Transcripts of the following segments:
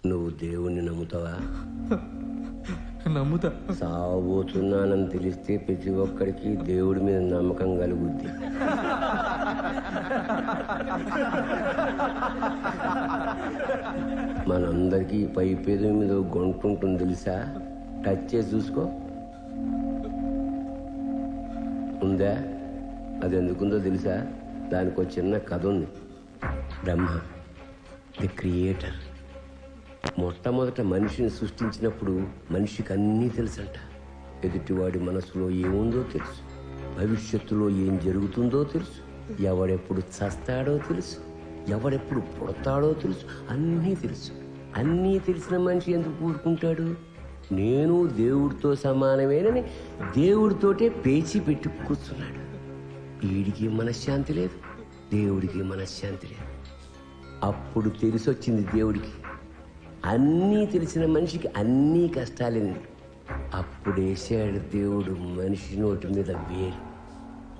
నువ్వు దేవుణ్ణి నమ్ముతావా? నమ్ముతా. సావబోతున్నానని తెలిస్తే ప్రతి ఒక్కడికి దేవుడి మీద నమ్మకం కలుగుద్ది. మనందరికీ పైపేద మీద గొంటుంటుంది తెలుసా? టచ్ చేసి చూసుకో. ఉందా? అది ఎందుకుందో తెలుసా? దానికి ఒక చిన్న కథ ఉంది. బ్రహ్మ ది క్రియేటర్ మొట్టమొదట మనిషిని సృష్టించినప్పుడు మనిషికి అన్నీ తెలుసంట. ఎదుటివాడి మనసులో ఏముందో తెలుసు, భవిష్యత్తులో ఏం జరుగుతుందో తెలుసు, ఎవడెప్పుడు చస్తాడో తెలుసు, ఎవడెప్పుడు పుడతాడో తెలుసు, అన్నీ తెలుసు. అన్నీ తెలిసిన మనిషి ఎందుకు కూరుకుంటాడు? నేను దేవుడితో సమానమేనని దేవుడితోటే పేచి పెట్టి కూర్చున్నాడు. వీడికి మనశ్శాంతి లేదు, దేవుడికి మనశ్శాంతి లేదు. అప్పుడు తెలిసొచ్చింది దేవుడికి, అన్నీ తెలిసిన మనిషికి అన్నీ కష్టాలేంది. అప్పుడేసాడు దేవుడు మనిషి నోటి మీద వేలు,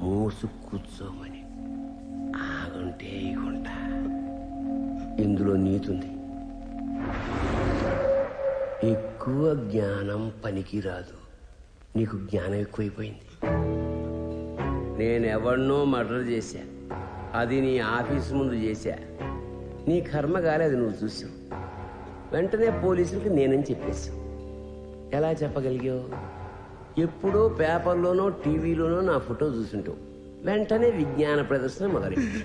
మోసు కూర్చోమని. ఆగుంటే ఇగుంటా. ఇందులో నీతుంది. ఎక్కువ జ్ఞానం పనికిరాదు. నీకు జ్ఞానం ఎక్కువైపోయింది. నేనెవరినో మర్డర్ చేశా, అది నీ ఆఫీసు ముందు చేశా. నీ కర్మ కాలేదు, నువ్వు చూసావు. వెంటనే పోలీసులకి నేనని చెప్పేశావు. ఎలా చెప్పగలిగావు? ఎప్పుడో పేపర్లోనో టీవీలోనో నా ఫోటో చూసుంటావు. వెంటనే విజ్ఞాన ప్రదర్శన మొదలైంది.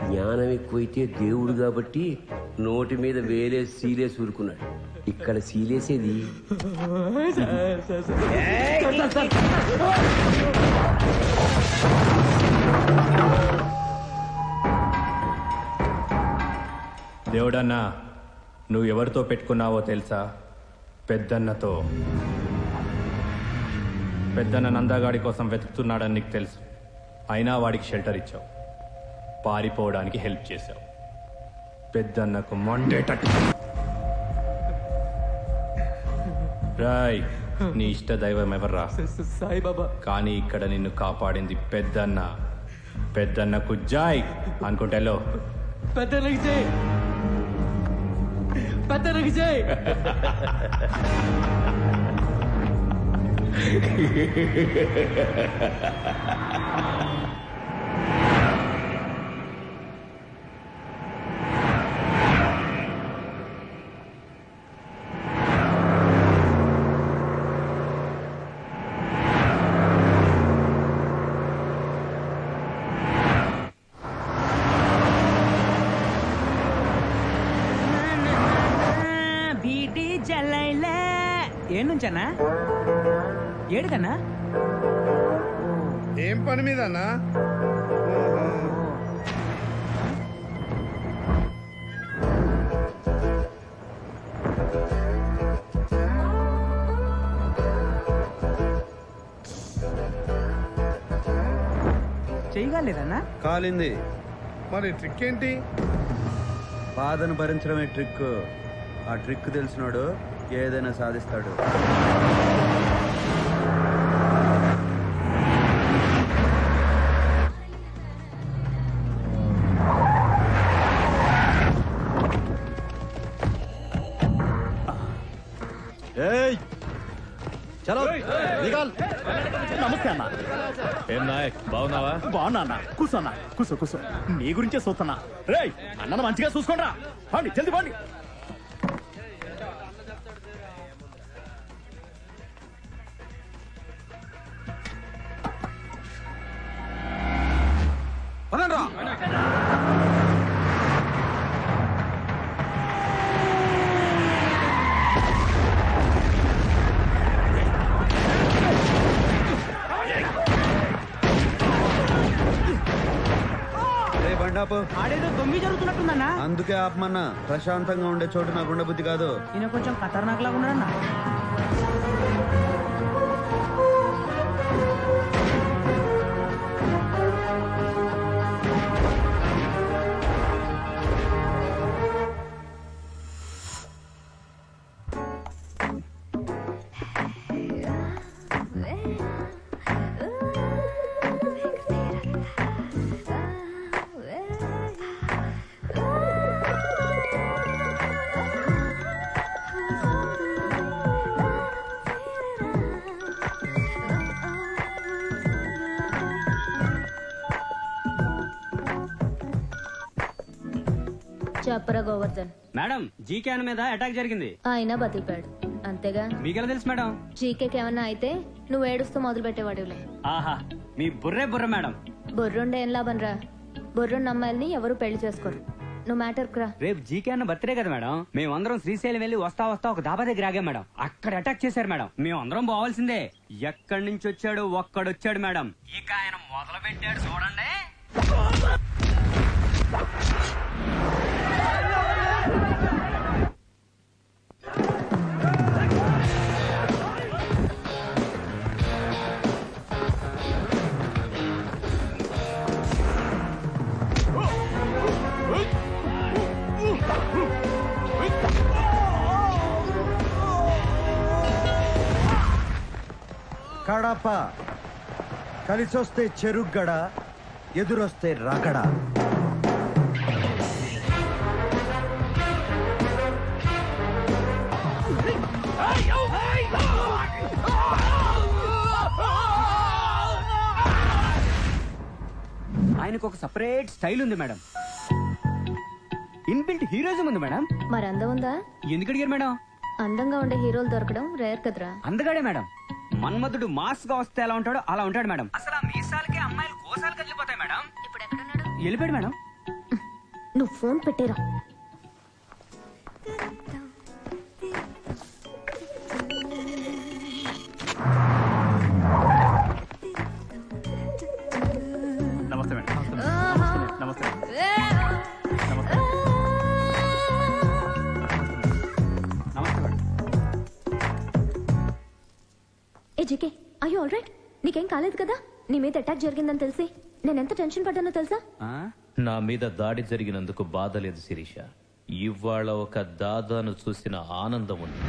జ్ఞానం ఎక్కువైతే దేవుడు కాబట్టి నోటి మీద వేలేసి సీలేసి ఊరుకున్నాడు. ఇక్కడ సీలేసేది దేవుడన్నా, నువ్వు ఎవరితో పెట్టుకున్నావో తెలుసా? పెద్దన్నతో. పెద్దన్న నందగాడి కోసం వెతుకుతున్నాడని నీకు తెలుసు. అయినా వాడికి షెల్టర్ ఇచ్చావు, పారిపోవడానికి హెల్ప్ చేశావు. పెద్దన్నకు మండేటట్టు రాయ్. నీ ఇష్ట దైవం ఎవర్రా? సాయిబాబా. కానీ ఇక్కడ నిన్ను కాపాడింది పెద్దన్న. పెద్దన్నకు జాయ్ అనుకుంటేలో. పెద్దన్నకి జై, పెద్దన్నకి జై. జల్లైలే ఏ నుంచన్నా ఏడుకన్నా ఏం పని మీద అన్నా? చేయగలేదన్నా కాలింది. మరి ట్రిక్ ఏంటి? బాధను భరించడమే ట్రిక్. ఆ ట్రిక్ తెలిసినోడు ఏదైనా సాధిస్తాడు. చలో నమస్తే అన్న. ఏం నాయక్ బాగున్నావా? బాగున్నా అన్న. కూర్చో అన్న, కూర్చో కూర్చో. నీ గురించే చూస్తున్నా. రేయ్ అన్నను మంచిగా చూసుకోండి రా. పండి జల్ది పండి. ఆడేదో దొంగి జరుగుతున్నట్టుందన్నా. అందుకే ఆపమన్నా. ప్రశాంతంగా ఉండే చోటు నాకు ఉండబుద్ధి కాదు. ఈయన కొంచెం ఖతర్నాక్ లాగా ఉన్నాడన్నా. చెప్పరా గోవర్ధన్. మేడం జీకే మీద అటాక్ జరిగింది. ఆయన బతికిపాడు అంతేగా. మీకెలా తెలుసు మేడం? జీకేకి ఏమన్నా అయితే నువ్వు ఏడుస్తూ మొదలు పెట్టేవాడులే. ఆహా మీ బుర్రే బుర్ర మేడం. బొర్రుండే ఏం లాభం రా. బొర్రున్న అమ్మాయిల్ని ఎవరు పెళ్లి చేసుకోరు. నువ్వు మ్యాటర్ రా. రేపు జీకే అన్న బర్త్డే కదా మేడం. మేమందరం శ్రీశైలం వెళ్ళి వస్తా వస్తా ఒక దాబా దగ్గర ఆగాం మేడం. అక్కడ అటాక్ చేశారు మేడం. మేమందరం పోవాల్సిందే. ఎక్కడి నుంచి వచ్చాడు ఒక్కడొచ్చాడు మేడం. ఇక ఆయన మొదలు పెట్టాడు చూడండి. కడప కలిసొస్తే చెరుగ్గడ, ఎదురొస్తే రగడ. ఆయనకు ఒక సపరేట్ స్టైల్ ఉంది మేడం. ఇన్బిల్ట్ హీరోయిజం ఉంది మేడం. మరి అందం ఉందా? ఎందుకు అడిగారు మేడం? అందంగా ఉండే హీరోలు దొరకడం రేర్ కదరా. అందగాడే మేడం. మన్మధుడు మాస్ గా వస్తే ఎలా ఉంటాడో అలా ఉంటాడు మేడం. అసలు ఆ మీసాలకే అమ్మాయిలు కోసాలు కదిలిపోతాయి మేడం. ఇప్పుడు ఎక్కడున్నాడు? వెళ్ళిపోయాడు మేడం. నువ్వు ఫోన్ పెట్టేరా. నమస్తే మేడం. నమస్తే. నమస్తే madam. A GK, I you all right? నీకేం కాలేదు కదా? నీ మీద అటాక్ జరిగిందని తెలిసి నేను ఎంత టెన్షన్ పడ్డానో తెలుసా? నా మీద దాడి జరిగినందుకు బాధ లేదు శిరీష. ఇవాళ ఒక దాదాను చూసిన ఆనందం ఉంది.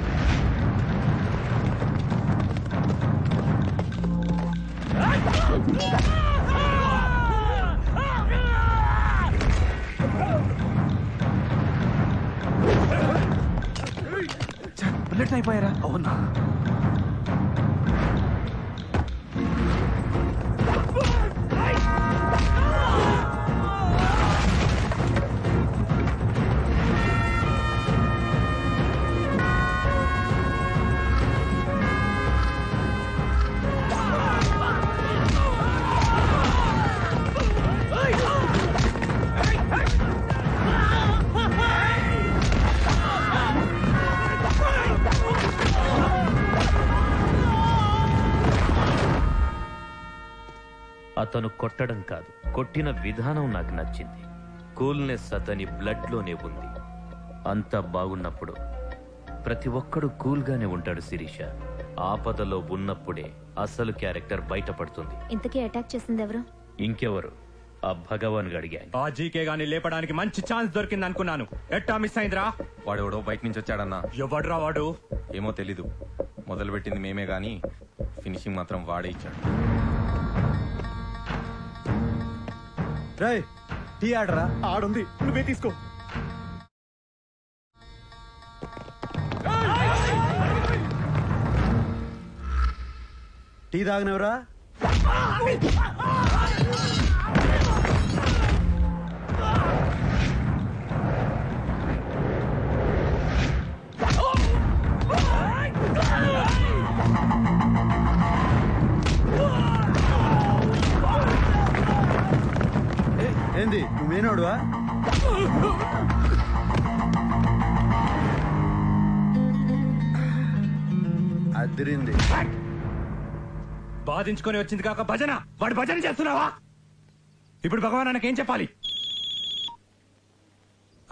బుల్లెట్ అయిపోయారా? అవునా? అతను కొట్టడం కాదు, కొట్టిన విధానం నాకు నచ్చింది. కూల్నెస్ అతని బ్లడ్లోనే ఉంది. అంతా బాగున్నప్పుడు ప్రతి ఒక్కడు కూల్గానే ఉంటాడు శిరీష. ఆపదలో ఉన్నప్పుడే అసలు క్యారెక్టర్ బయటపడుతుంది. ఇంతకీ అటాక్ చేసింది ఎవరు? ఇంకెవరు? ఆ భగవాన్ గడి గ్యాంగ్. ఆ జీకే గాని లేపడానికి మంచి ఛాన్స్ దొరికింది అనుకున్నాను. ఎట్టా మిస్ అయిందిరా? వాడెవడో బయట నుంచి వచ్చాడన్నా. ఎవడ్రా వాడు? ఏమో తెలీదు. మొదలు పెట్టింది మేమే గానీ ఫినిషింగ్ మాత్రం వాడే ఇచ్చాడు. రేయ్, టీ ఆడరా. ఆడుంది, నువ్వే తీసుకో. టీ తాగినవరా? ఏంది నువ్వేనోడువా? అదిరింది. బాధించుకొని వచ్చింది కాక భజన. వాడు భజన చేస్తున్నావా? ఇప్పుడు భగవాన్ అన్నకేం చెప్పాలి?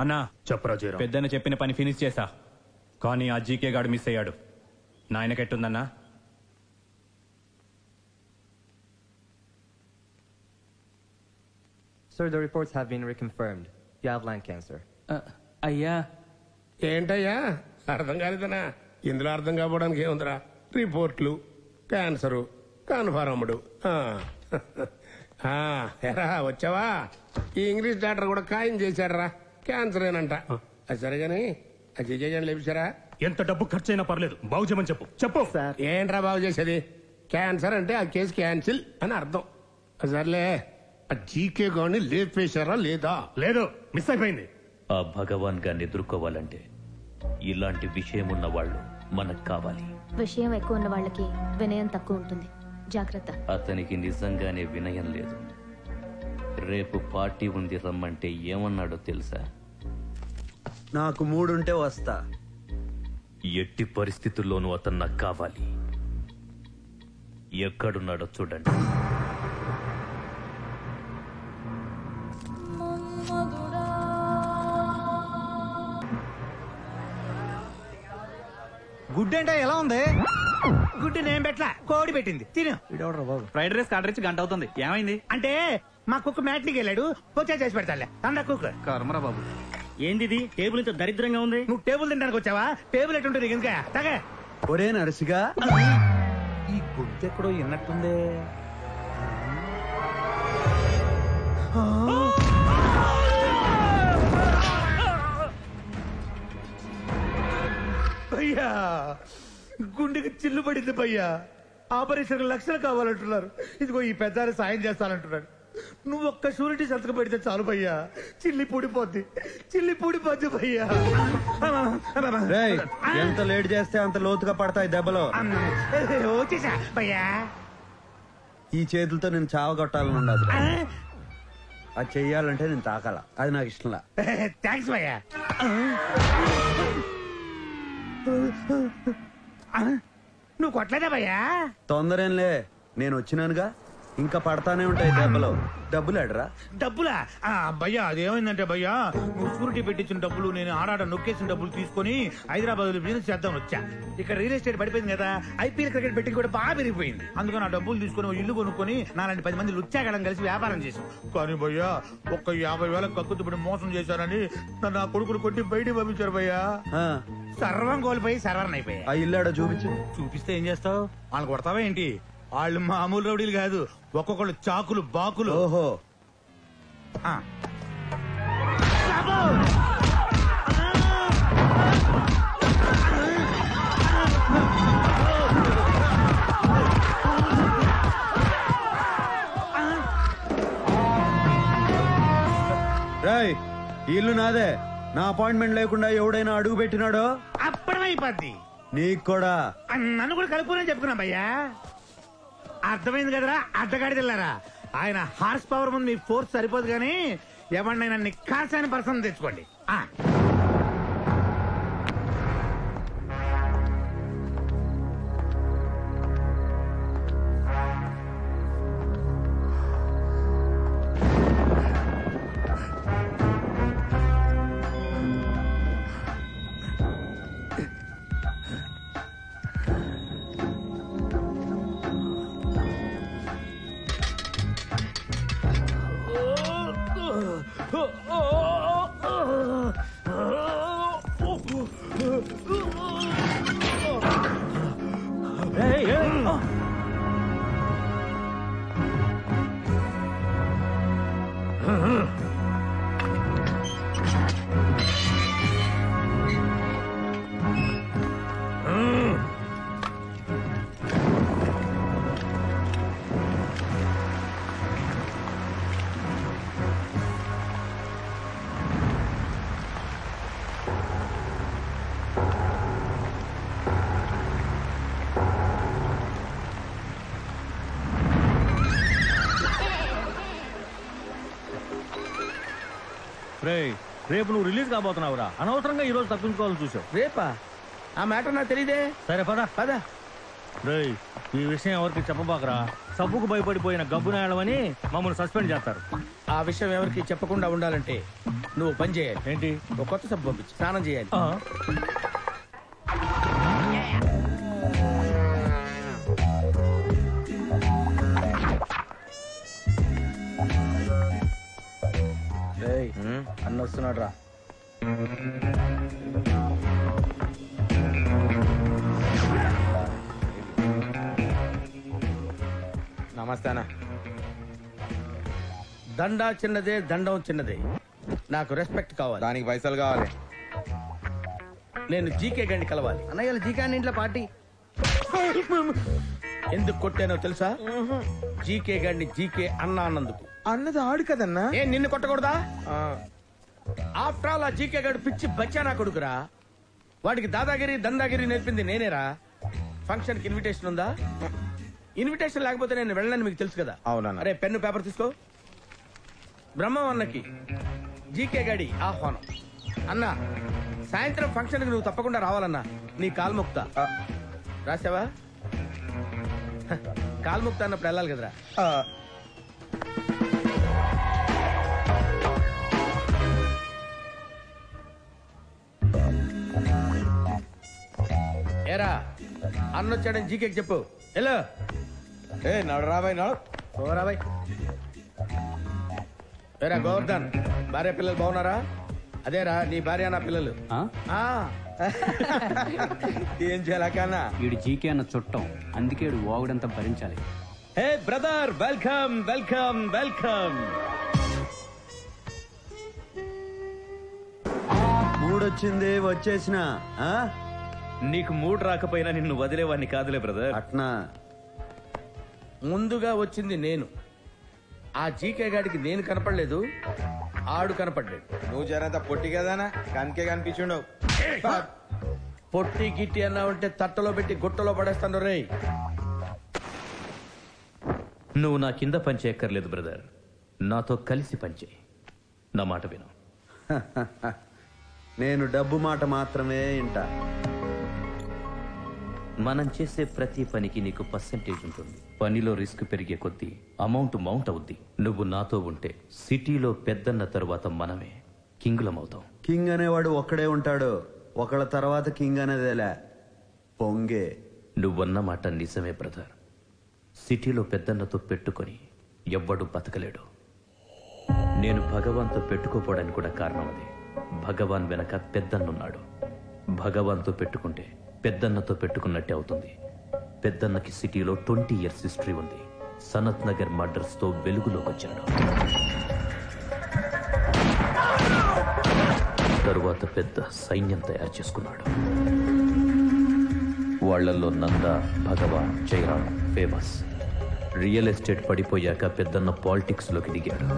అన్నా చెప్పరా జయరాం. పెద్దన్న చెప్పిన పని ఫినిష్ చేశా, కానీ ఆ జీకే గాడు మిస్ అయ్యాడు. నాయనకెట్టుందన్నా? Sir, the reports have been reconfirmed. You have lung cancer. అయ్యా ఏంటయ్యా అర్థం కాలేదనా? ఇందులో అర్థం కావడానికి ఏముందిరా? రిపోర్ట్లు, క్యాన్సరు, కన్ఫర్మ్డ్. ఎరా వచ్చావా? ఈ ఇంగ్లీష్ డాక్టర్ కూడా ఖాయం చేశాడరా, క్యాన్సర్ ఏనంట. అది సరేగాని ఆ జిజేజన్ లేపించారా? ఎంత డబ్బు ఖర్చైనా పర్లేదు, బాగు చేయమని చెప్పు. చెప్పు. ఏంట్రా బాగు చేసేది? క్యాన్సర్ అంటే ఆ కేసు క్యాన్సిల్ అని అర్థం. సర్లే, ఆ జీకే గాని లేపేశారా లేదా? లేదు, మిస్ అయిపోయింది. ఆ భగవాన్ గారిని ఎదుర్కోవాలంటే ఇలాంటి విషయం ఉన్న వాళ్ళు మనకు కావాలి. విషయం ఎక్కువ ఉన్న వాళ్ళకి వినయం తక్కువ ఉంటుంది. జాగ్రత్త. అతనికి నిజంగానే వినయం లేదు. రేపు పార్టీ ఉంది రమ్మంటే ఏమన్నాడో తెలుసా? నాకు మూడుంటే వస్తా. ఎట్టి పరిస్థితుల్లోనూ అతను నాకు కావాలి. ఎక్కడున్నాడో చూడండి. గుడ్ ఏంటో ఎలా ఉంది? గుడ్డు నేను పెట్ల, కోడి పెట్టింది. తిను. ఫ్రైడ్ రైస్ ఆర్డర్ ఇచ్చి గంట అవుతుంది. ఏమైంది? అంటే మా కుక్క మ్యాట్నికి వెళ్ళాడు, వచ్చా చేసి పెడతాలే. అందా కుక్క. కర్మరా బాబు. ఏంది ఇది? టేబుల్ ఇంత దరిద్రంగా ఉంది. నువ్వు టేబుల్ తినడానికి వచ్చావా? టేబుల్ ఎటుంటుంది ఇంకా? తగే. ఒరే నరసిగా, ఈ గుడ్డు ఎక్కడో విన్నట్టుందే. భయ్యా, గుండెకి చిల్లు పడింది భయ్యా. ఆపరేషన్ లక్షలు కావాలంటున్నారు. ఇదిగో ఈ పెద్ద సాయం చేస్తానంటున్నాడు. నువ్వు ఒక్క షూరిటీ సంతకం పెడితే చాలు భయ్యా. చిల్లి పూడిపోద్ది, చిల్లి పూడిపోద్ది భయ్యా. రేయ్, ఎంత లేట్ చేస్తే అంత లోతుగా పడతాయి దెబ్బలు. వచ్చేసా భయ్యా. ఈ చేతులతో నేను చావగొట్టాలని ఉండదు. అది చెయ్యాలంటే నేను తాకాల. అది నాకు ఇష్టంలా. థ్యాంక్స్ భయ్యా. నువ్వు కొట్టలేదా భయ్యా? తొందరేంలే, నేను వచ్చినానుగా. ఇంకా పడతానే ఉంటాయి దెబ్బలు. డబ్బులు ఎడరా? డబ్బులా? భయ్యా, అదేమైందంటే భయ్యా, నువ్వు షూరిటీ పెట్టించిన డబ్బులు నేను ఆడాడ నొక్కేసిన డబ్బులు తీసుకుని హైదరాబాద్ లో బిజినెస్ చేద్దాం వచ్చా. ఇక్కడ రియల్ ఎస్టేట్ పడిపోయింది కదా, ఐపీఎల్ క్రికెట్ బెట్టింగ్ కూడా బాగా పెరిగిపోయింది. అందుకని ఆ డబ్బులు తీసుకుని ఓ ఇల్లు కొనుక్కొని నాలాంటి 10 మంది లుచ్చాగలం కలిసి వ్యాపారం చేసాం. కానీ భయ్యా, ఒక్క 50,000 కక్కుతుపడి మోసం చేశానని నన్ను ఆ కొడుకులు కొట్టి బయటికి పంపించారు భయ్యా. సర్వం కోల్పోయి సర్వర్ అయిపోయా. ఆ ఇల్లాడో చూపించు. చూపిస్తే ఏం చేస్తావు? వాళ్ళని కొడతావా ఏంటి? వాళ్ళు మామూలు రౌడీలు కాదు, ఒక్కొక్కళ్ళు చాకులు బాకులు. ఓహో, రేయ్, ఇల్లు నాదే. నా అపాయింట్మెంట్ లేకుండా ఎవడైనా అడుగు పెట్టినాడో అప్పుడమైపోద్ది. నీకు కూడా. నన్ను కూడా కలుపుకోనని చెప్పుకున్నా భయ్యా. అర్థమైంది కదరా అడ్డగాడిదిల్లారా. ఆయన హార్స్ పవర్ ముందు మీ ఫోర్స్ సరిపోదు కానీ ఎవరినైనా నిక్కాసైన పర్సన్ తెచ్చుకోండి. రేపు నువ్వు రిలీజ్ కాబోతున్నావురా, అనవసరంగా ఈ రోజు తప్పించుకోవాలని చూసావు. రేపా? ఆ మ్యాటర్ నాకు తెలియదే. సరే పద పద. రేయ్, ఈ విషయం ఎవరికి చెప్పబాకరా. సబ్బుకు భయపడిపోయిన గబ్బునాయడమని మమ్మల్ని సస్పెండ్ చేస్తారు. ఆ విషయం ఎవరికి చెప్పకుండా ఉండాలంటే నువ్వు పని చేయాలి. ఏంటి? ఒక కొత్త సబ్బు పంపించి స్నానం చేయాలి. అన్న వస్తున్నాడు రా. నమస్తే అన్న. దండా చిన్నదే, దండం చిన్నదే. నాకు రెస్పెక్ట్ కావాలి. దానికి పైసలు కావాలి. నేను జీకే గండి కలవాలి. అన్నయ్య జీకే ఇంట్లో పార్టీ. ఎందుకు కొట్టానో తెలుసా? జీకే గండి జీకే అన్నా అన్నందుకు. అన్నది ఆడు కదన్నా. ఏ నిన్ను కొట్టకూడదా? ఆఫ్టర్ ఆల్ ఆ జీకే గడు పిచ్చి బచ్చా నా కొడుకురా. వాడికి దాదాగిరి దందాగిరి నేర్పింది నేనేరా. ఫంక్షన్ కి ఇన్విటేషన్ ఉందా? ఇన్విటేషన్ లేకపోతే నేను వెళ్ళనని మీకు తెలుసు కదా. అవునన్నా. అరే పెన్ను పేపర్ తీసుకో. బ్రహ్మం అన్నకి జీకే గడి ఆహ్వానం. అన్నా సాయంత్రం ఫంక్షన్ కి నువ్వు తప్పకుండా రావాలన్నా. నీ కాల్ముక్త రాసావా? కాల్ముక్త అన్నప్పుడు వెళ్ళాలి కదరా. ఏరా అన్నొచ్చాడని జీకేకి చెప్పు. హలో ఏ నడు రాబాయ్ నడు. రాబాయ్. ఏరా గోవర్ధన్, భార్య పిల్లలు బాగున్నారా? అదేరా నీ భార్య నా పిల్లలు. ఏం చేయాలన్నా? వీడు జీకే అన్న చుట్టం, అందుకే వీడు వాగుడంతా భరించాలి. Hey brother, welcome welcome welcome. మూడొచ్చింది వచ్చేసిన. నీకు మూడు రాకపోయినా నిన్ను వదిలేవాడిని కాదులే బ్రదర్. అట్నా? ముందుగా వచ్చింది నేను. ఆ జీకే గాడికి నేను కనపడలేదు, ఆడు కనపడ్డాడు. నువ్వు జరంత పొట్టి కదానా, కనికే కనిపించుండవు. పొట్టి గిట్టి అన్నా ఉంటే తట్టలో పెట్టి గుట్టలో పడేస్తాను రే. నువ్వు నా కింద పనిచేయక్కర్లేదు బ్రదర్, నాతో కలిసి పనిచేయి. నా మాట విను. నేను డబ్బు మాట మాత్రమే వింటా. మనం చేసే ప్రతి పనికి నీకు పర్సెంటేజ్ ఉంటుంది. పనిలో రిస్క్ పెరిగే కొద్దీ అమౌంట్ మౌంట్ అవుద్ది. నువ్వు నాతో ఉంటే సిటీలో పెద్దన్న తరువాత మనమే కింగులమవుతాం. కింగ్ అనేవాడు ఒక్కడే ఉంటాడు, ఒకళ్ళ తర్వాత కింగ్ అనేదేలే పొంగే. నువ్వన్న మాట నిజమే బ్రదర్. సిటీలో పెద్దన్నతో పెట్టుకొని ఎవ్వడు బతకలేడు. నేను భగవాన్తో పెట్టుకోపోవడానికి కూడా కారణం అది. భగవాన్ వెనక పెద్దన్నున్నాడు. భగవాన్తో పెట్టుకుంటే పెద్దన్నతో పెట్టుకున్నట్టే అవుతుంది. పెద్దన్నకి సిటీలో 20 years హిస్టరీ ఉంది. సనత్ నగర్ మర్డర్స్ తో వెలుగులోకి వచ్చాడు. తరువాత పెద్ద సైన్యం తయారు చేసుకున్నాడు. వాళ్లలో నంద, భగవాన్, జయరాం ఫేమస్. రియల్ ఎస్టేట్ పడిపోయాక పెద్దన్న పాలిటిక్స్ లోకి దిగాడు.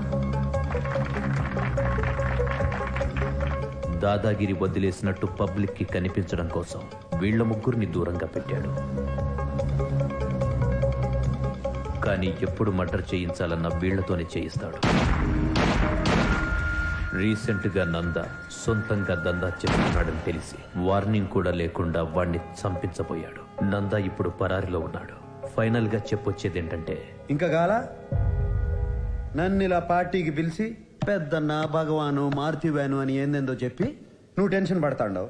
దాదాగిరి వదిలేసినట్టు పబ్లిక్ కి కనిపించడం కోసం వీళ్ల ముగ్గురిని దూరంగా పెట్టాడు. కానీ ఎప్పుడు మర్డర్ చేయించాలన్న వీళ్లతోనే చేయిస్తాడు. రీసెంట్ గా నంద సొంతంగా దందా చేస్తున్నాడని తెలిసి వార్నింగ్ కూడా లేకుండా వాణ్ణి చంపించబోయాడు. నంద ఇప్పుడు పరారిలో ఉన్నాడు. ఫైనల్ గా చెప్పొచ్చేదేంటంటే, ఇంకా గాలా నన్ను ఇలా పార్టీకి పిలిచి పెద్దన్న, భగవాను, మారుతివేను అని ఏందేందో చెప్పి నువ్వు టెన్షన్ పడతాండవు.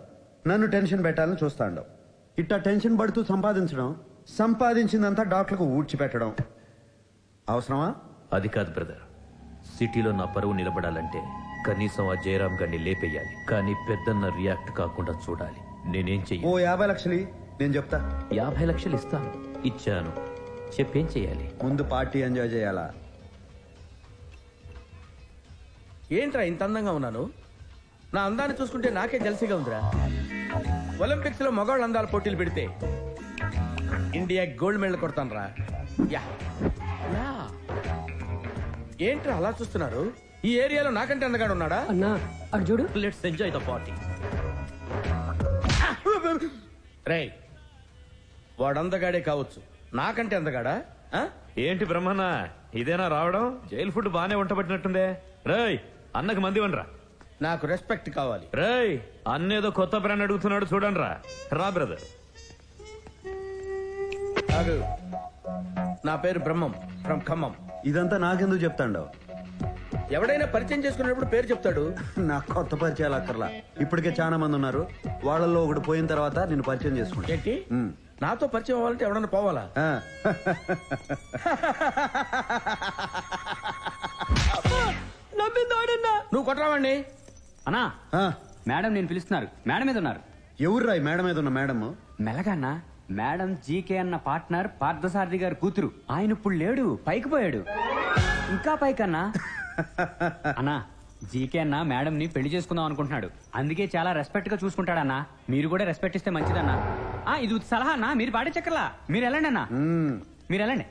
నన్ను టెన్షన్ పెట్టాలని చూస్తాండవు. ఇట్టా టెన్షన్ పడుతూ సంపాదించడం, సంపాదించిందంతా డాక్టర్లకు ఊడ్చిపెట్టడం అవసరమా? అది కాదు బ్రదర్. సిటీలో నా పరువు నిలబడాలంటే కనీసం ఆ జయరాం గారిని లేపేయాలి. కానీ పెద్దన్న రియాక్ట్ కాకుండా చూడాలి. నేనేం చెయ్యి? ఓ 50 లక్షలు నేను చెప్తా. 50 లక్షలు ఇస్తాను. ఇచ్చాను. చెప్పేం చెయ్యాలి? ముందు పార్టీ ఎంజాయ్ చేయాలా? ఏంట్రా ఇంత అందంగా ఉన్నాను? నా అందాన్ని చూసుకుంటే నాకే జల్సీగా ఉందిరా. ఒలింపిక్స్ లో మగవాళ్ళ అందాల పోటీలు పెడితే ఇండియా గోల్డ్ మెడల్ కొడతాను రా. ఏంట్రా అలా చూస్తున్నారు? ఈ ఏరియాలో నాకంటే అందగాడు ఉన్నాడా? అన్నా అటు చూడు. Let's enjoy the party. రేయ్, వాడు అందగాడే కావచ్చు, నాకంటే అందగాడా? ఏంటి బ్రహ్మన్న, ఇదేనా రావడం? జైలు ఫుడ్ బానే వంట పట్టినట్టుందే. రేయ్, అన్నకు మంది వండరా. నాకు రెస్పెక్ట్ కావాలి. రేయ్ అన్నేదో కొత్త బ్రాండ్ అడుగుతున్నాడు చూడండి రా బ్రదర్. నా పేరు బ్రహ్మం ఫ్రమ్ ఖమ్మం. ఇదంతా నాకెందుకు చెప్తాండవు? ఎవడైనా పరిచయం చేసుకున్నప్పుడు పేరు చెప్తాడు. నాకు కొత్త పరిచయాలు అక్కర్లా. ఇప్పటికే చాలా మంది ఉన్నారు. వాళ్ళల్లో ఒకటి పోయిన తర్వాత నేను పరిచయం చేసుకుంటా. ఏంటి నాతో పరిచయం అవ్వాలంటే ఎవడన్నా పోవాలా? నువ్వు కొట్టరావండి అన్నా. మేడం నేను పిలుస్తున్నారు. మేడం మీద ఉన్నారు. ఎవరు రాయి మేడం మీద ఉన్న మేడం? మెల్లగన్నా. మేడం జీకే అన్న పార్ట్నర్ పార్థసారథి గారి కూతురు. ఆయన ఇప్పుడు లేడు, పైకి పోయాడు. ఇంకా పైకన్నా. అన్నా జీకే అన్న మేడం ని పెళ్లి చేసుకుందాం అనుకుంటున్నాడు. అందుకే చాలా రెస్పెక్ట్ గా చూసుకుంటాడన్నా. మీరు కూడా రెస్పెక్ట్ ఇస్తే మంచిదన్నా. ఇది సలహా అన్నా. మీరు పాడే చక్కర్లా. మీరు వెళ్ళండి అన్నా. మీరు వెళ్ళండి.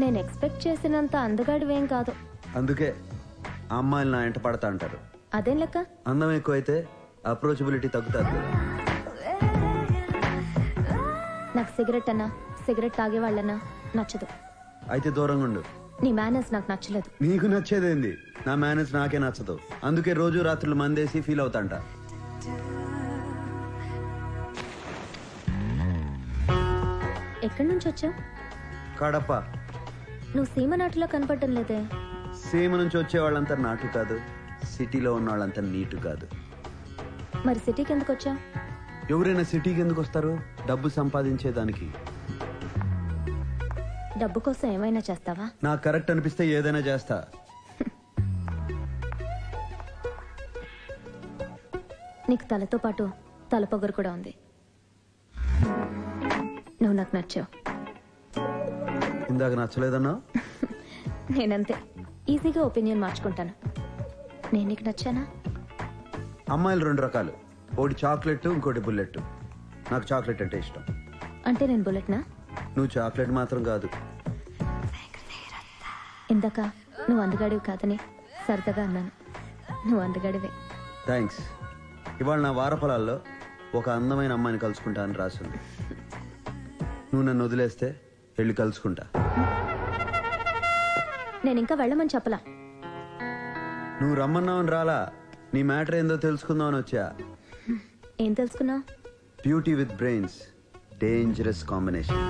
నేను ఎక్స్పెక్ట్ చేసినంత అందగాడివేం కాదు. అందుకే అమ్మాయిలు నా ఎంట పడతా అంటారు. అదేం లెక్క? అందం ఎక్కువైతే అప్రోచబిలిటీ తగ్గుతుంది. నాకు సిగరెట్ అన్నా, సిగరెట్ తాగే వాళ్ళన్నా నచ్చదు. అయితే దూరంగా ఉండు. నీ మేనర్స్ నాకు నచ్చలేదు. నీకు నచ్చేదేంది? నా మేనేజ్ నాకే నచ్చదు. అందుకే రోజు రాత్రులు మందేసి ఫీల్ అవుతాంట. ఎక్కడి నుంచి వచ్చావు? కడప. నువ్వు సీమ నాటులో కనపడటం లేదే. సీమ నుంచి వచ్చే వాళ్ళంతా నాటు కాదు, సిటీలో ఉన్న వాళ్ళంతా నీటు కాదు. మరి సిటీకి ఎందుకు వచ్చావు? ఎవరైనా సిటీకి ఎందుకు వస్తారు? డబ్బు సంపాదించేదానికి. డబ్బు కోసం ఏమైనా చేస్తావా? నాకు కరెక్ట్ అనిపిస్తే ఏదైనా చేస్తా. నీకు తలతో పాటు తలపొగరు కూడా ఉంది. నువ్వు నాకు నచ్చావు. ఇందాక నచ్చలేదన్నా? నేనంతే, ఈజీగా ఒపీనియన్ మార్చుకుంటాను. నేను నీకు నచ్చానా? అమ్మాయిలు రెండు రకాలు. ఒకటి చాక్లెట్, ఇంకోటి బుల్లెట్. నాకు చాక్లెట్ అంటే ఇష్టం. అంటే నేను బుల్లెట్నా? నువ్వు చాక్లెట్ మాత్రం కాదు. ఇందాక నువ్వు అందగాడివి కాదని సరదాగా అన్నాను. నువ్వు అందగాడివే. థ్యాంక్స్. ఇవాళ నా వారఫలాల్లో ఒక అందమైన అమ్మాయిని కలుసుకుంటా అని రాసింది. నువ్వు నన్ను వదిలేస్తే వెళ్ళి కలుసుకుంటా. నేను ఇంకా వెళ్ళమని చెప్పలా. నువ్వు రమ్మన్నావని రాలా. నీ మ్యాటర్ ఏందో తెలుసుకుందామని వచ్చా. ఏం తెలుసుకున్నావు? Beauty with brains, dangerous combination.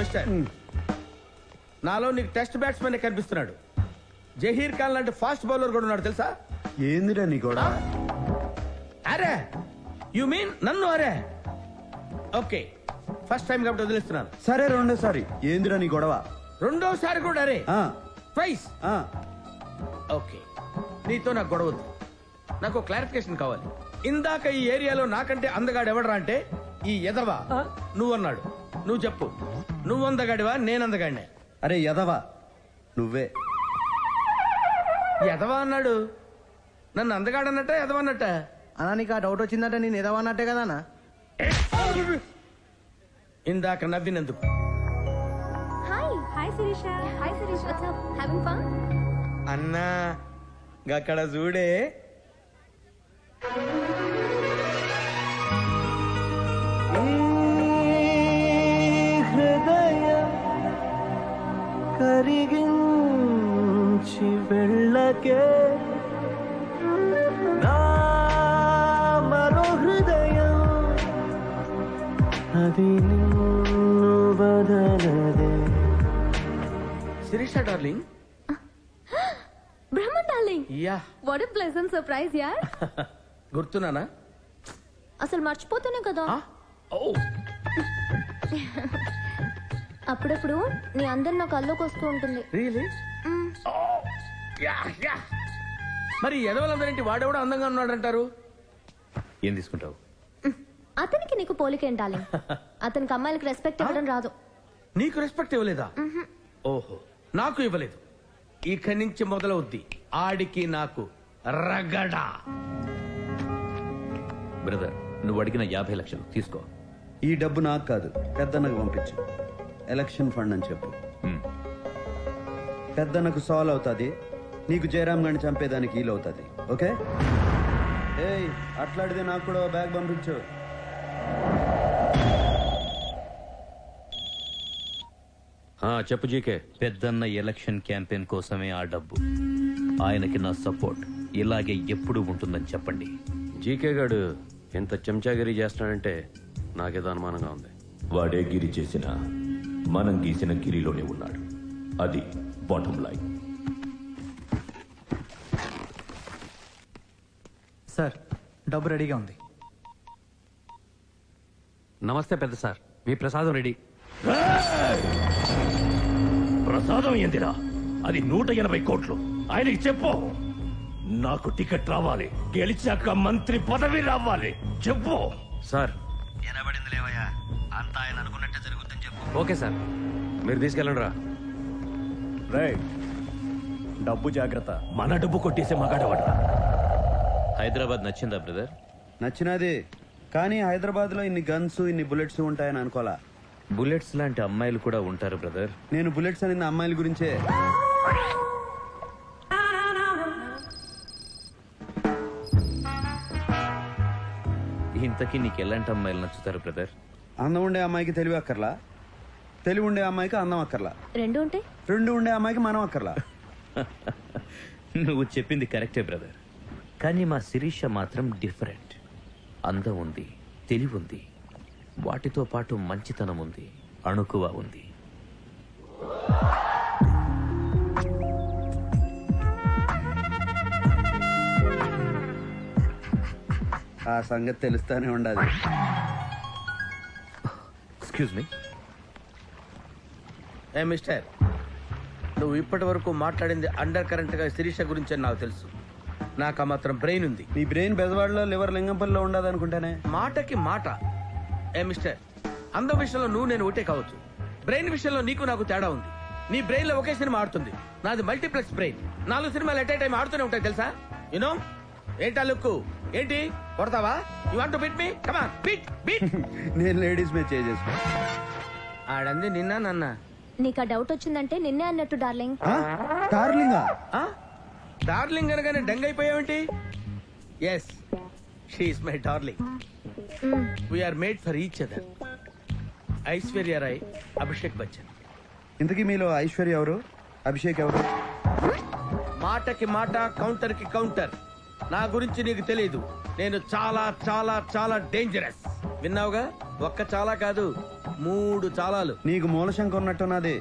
Mister, నాలో నీకు టెస్ట్ బ్యాట్స్మెన్ కనిపిస్తున్నాడు. జహీర్ ఖాన్ లాంటి ఫాస్ట్ బౌలర్ కూడా ఉన్నాడు తెలుసా? ఏందిరా నీ కూడా? అరే యు మీన్ నన్ను? అరే ఓకే, ఫస్ట్ టైం కాబట్టి వదిలేస్తున్నాను. సరే రెండోసారి. ఏందిరా నీ గొడవ? రెండోసారి కూడా అరే ట్వైస్. ఓకే, నీతో నాకు గొడవద్దు. నాకు క్లారిఫికేషన్ కావాలి. ఇందాక ఈ ఏరియాలో నాకంటే అందగాడు ఎవడరా అంటే ఈ ఎదవా నువ్వు అన్నాడు. నువ్వు చెప్పు, నువ్వు అందగాడివా నేను అందగాడినే? అరే ఎదవా నువ్వే. ఎదవా అన్నాడు. నన్ను అందగాడన్నట్ట ఎదవన్నట్ట? అన్నా నీకు ఆ డౌట్ వచ్చిందంటే నేను ఎదవన్నట్టే కదా అన్న. ఇందాక నవ్వినందుకు. Hi hi Sirisha. Hi Sirisha, what's up? Having fun? అన్నా గక్కడ చూడే. హృదయం కరిగించి వెళ్ళకే నా మరో హృదయం అది నిన్ను బదలదే. Sirisha darling. Brahma darling. Yeah, what a pleasant surprise యార్. గుర్తున్నానా? అసలు మర్చిపోతానే కదా. అప్పుడప్పుడు నీ అందరు నా కల్లోకి వస్తూ ఉంటుంది. రియలీ? మరి ఎదవలందరింటి వాడెవడో అందంగా ఉన్నాడంటారు. ఏం తీసుకుంటావు? అతనికి నీకు పోలికేంటాలి. అతనికి అమ్మాయిలకు రెస్పెక్ట్ ఇవ్వడం రాదు. నీకు రెస్పెక్ట్ ఇవ్వలేదా? ఓహో, నాకు ఇవ్వలేదు. ఇక నుంచి మొదలవుద్ది ఆడికి నాకు రగడా. బ్రదర్, నువ్వు అడిగిన 50 లక్షలు తీసుకో. ఈ డబ్బు నాకు కాదు, పెద్దన్నకు పంపించు. ఎలక్షన్ ఫండ్ అని చెప్పు. పెద్దన్నకు సాల్వ్ అవుతుంది, నీకు జయరామ్ గారిని చంపేదానికి వీలు అవుతుంది. ఓకే? ఏయ్, అట్లాడితే నాకు కూడా బ్యాగ్ పంపించు. చెప్పు జీకే. పెద్దన్న ఎలక్షన్ క్యాంపెయిన్ కోసమే ఆ డబ్బు. ఆయనకి నా సపోర్ట్ ఇలాగే ఎప్పుడు ఉంటుందని చెప్పండి. జీకే గాడు ఎంత చెంచాగిరి చేస్తాడంటే నాకేదో అనుమానంగా ఉంది. వాడే గిరి చేసినా మనం గీసిన గిరిలోనే ఉన్నాడు. అది బాటమ్ లైన్. సార్, డబ్బు రెడీగా ఉంది. నమస్తే పెద్ద సార్, మీ ప్రసాదం రెడీ. ప్రసాదం ఏందిరా? అది 180 కోట్లు. ఆయనకి చెప్పు. నాకు టికెట్ రావాలి, గెలిచాక మంత్రి పదవి రావాలి. చెప్పు సార్. ఎనబడింది లేవయ్యా, అంతా ఆయన అనుకున్నట్టే జరుగుతుందని చెప్పు. ఓకే సార్, మీరు తీసుకెళ్ళండి రా. డబ్బు జాగ్రత్త. మన డబ్బు కొట్టేసే మగాడవాడరా. హైదరాబాద్ నచ్చిందా బ్రదర్? నచ్చినది, కానీ హైదరాబాద్ లో ఇన్ని గన్స్, ఇన్ని బుల్లెట్స్ ఉంటాయని అనుకోలా. బుల్లెట్స్ లాంటి అమ్మాయిలు కూడా ఉంటారు బ్రదర్. నేను బుల్లెట్స్ అనేది అమ్మాయిల గురించే. ఇంతకీ నీకు ఎలాంటి అమ్మాయిలు నచ్చుతారు బ్రదర్? అందం ఉండే అమ్మాయికి తెలివి అక్కర్లా, తెలివి ఉండే అమ్మాయికి అందం అక్కర్లా, రెండు ఉండే అమ్మాయికి మనం అక్కర్లా. నువ్వు చెప్పింది కరెక్టే బ్రదర్, కానీ మా శిరీష మాత్రం డిఫరెంట్. అందం ఉంది, తెలివి ఉంది, వాటితో పాటు మంచితనం ఉంది, అణుకువ ఉంది. ఆ సంగతి తెలుస్తానే ఉండాలి. Excuse me. ఏ మిస్టర్, నువ్వు ఇప్పటి వరకు మాట్లాడింది అండర్ కరెంట్ గా శిరీష గురించి అని నాకు తెలుసు. నాకు ఆ మాత్రం బ్రెయిన్ ఉంది. నీ బ్రెయిన్ బెజవాడలో, లివర్ లింగంపల్లిలో ఉండదు అనుకుంటానే. మాటకి మాట. ఏ మిస్టర్, అందం విషయంలో నువ్వు నేను ఒకటే కావచ్చు, బ్రెయిన్ విషయంలో నీకు నాకు తేడా ఉంది. నీ బ్రెయిన్ లో ఒకే సినిమా ఆడుతుంది, నాది మల్టీప్లెక్స్ బ్రెయిన్. 4 సినిమాలు ఎట్ ఏ టైం ఆడుతూనే ఉంటాయి తెలుసా? యునో ఏంటా లుక్కు? ఏంటి కొడతావా? You want to beat me? Come on, beat beat. నేను లేడీస్ మీద చేసేస్తా. ఆడంది నిన్న నన్న. నీకు ఆ డౌట్ వచ్చిందంటే నిన్నే అన్నట్టు డార్లింగ్. డార్లింగా? డార్లింగ్ అనగానే డంగ్ అయిపోయావేంటి? Yes, she is my darling. We are made for each other. Aishwarya Rai, Abhishek Bachchan. ఇంతకీ మీలో ఐశ్వర్య ఎవరు, అభిషేక్ ఎవరు? మాటకి మాట, కౌంటర్ కి కౌంటర్. నా గురించి నీకు తెలియదు, నేను చాలా చాలా చాలా డేంజరస్. విన్నావుగా? ఒక్క చాలా కాదు, 3 చాలాలు. నీకు మూలశంక ఉన్నట్టున్నది.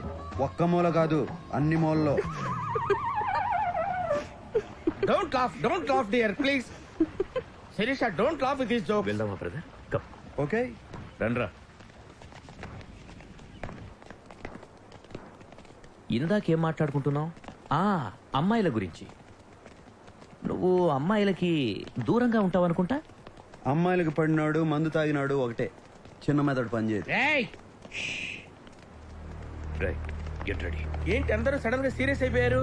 ఒక్క మూల కాదు, అన్ని మూలలో. Don't laugh dear please. Shirisha, don't laugh with this joke. వెళ్దామా బ్రదర్? కమ్. ఓకే, రండ్రా. ఇందాకేం మాట్లాడుకుంటున్నావు? అమ్మాయిల గురించి. నువ్వు అమ్మాయిలకి దూరంగా ఉంటావు అనుకుంటా. అమ్మాయిలకు పడినాడు, మందు తాగినాడు ఒకటే. చిన్న మెదడు పనిచేయదు. Right, get ready. ఏంటి అందరూ సడన్ గా సీరియస్ అయిపోయారు?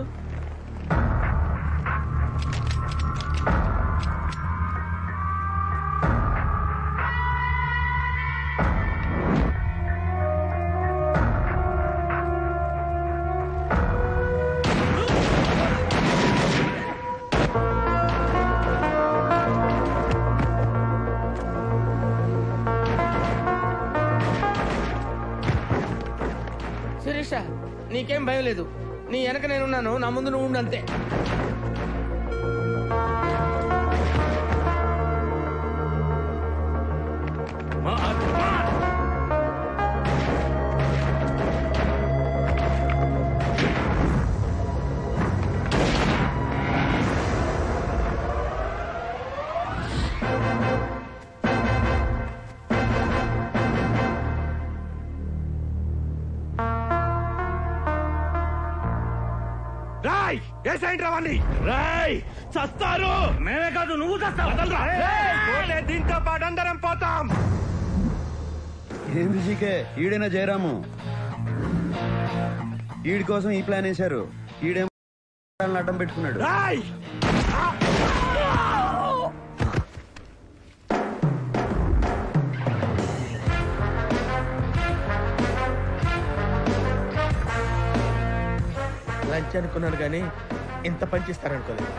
శిరీష, నీకేం భయం లేదు. నీ వెనక నేనున్నాను, నా ముందు నువ్వు ఉండు అంతే. రాయ్, రావండి. రాయ్, చస్తారు. మేమే కాదు, నువ్వు చస్తావు. దీంతో పాటు అందరం పోతాం. ఏంది జీకే, ఈడైనా జయరాము? ఈడి కోసం ఈ ప్లాన్ వేశారు. ఈడేమో అడ్డం పెట్టుకున్నాడు. లంచ్ అనుకున్నాను కానీ ఇంత పని చేస్తారనుకోలేదు.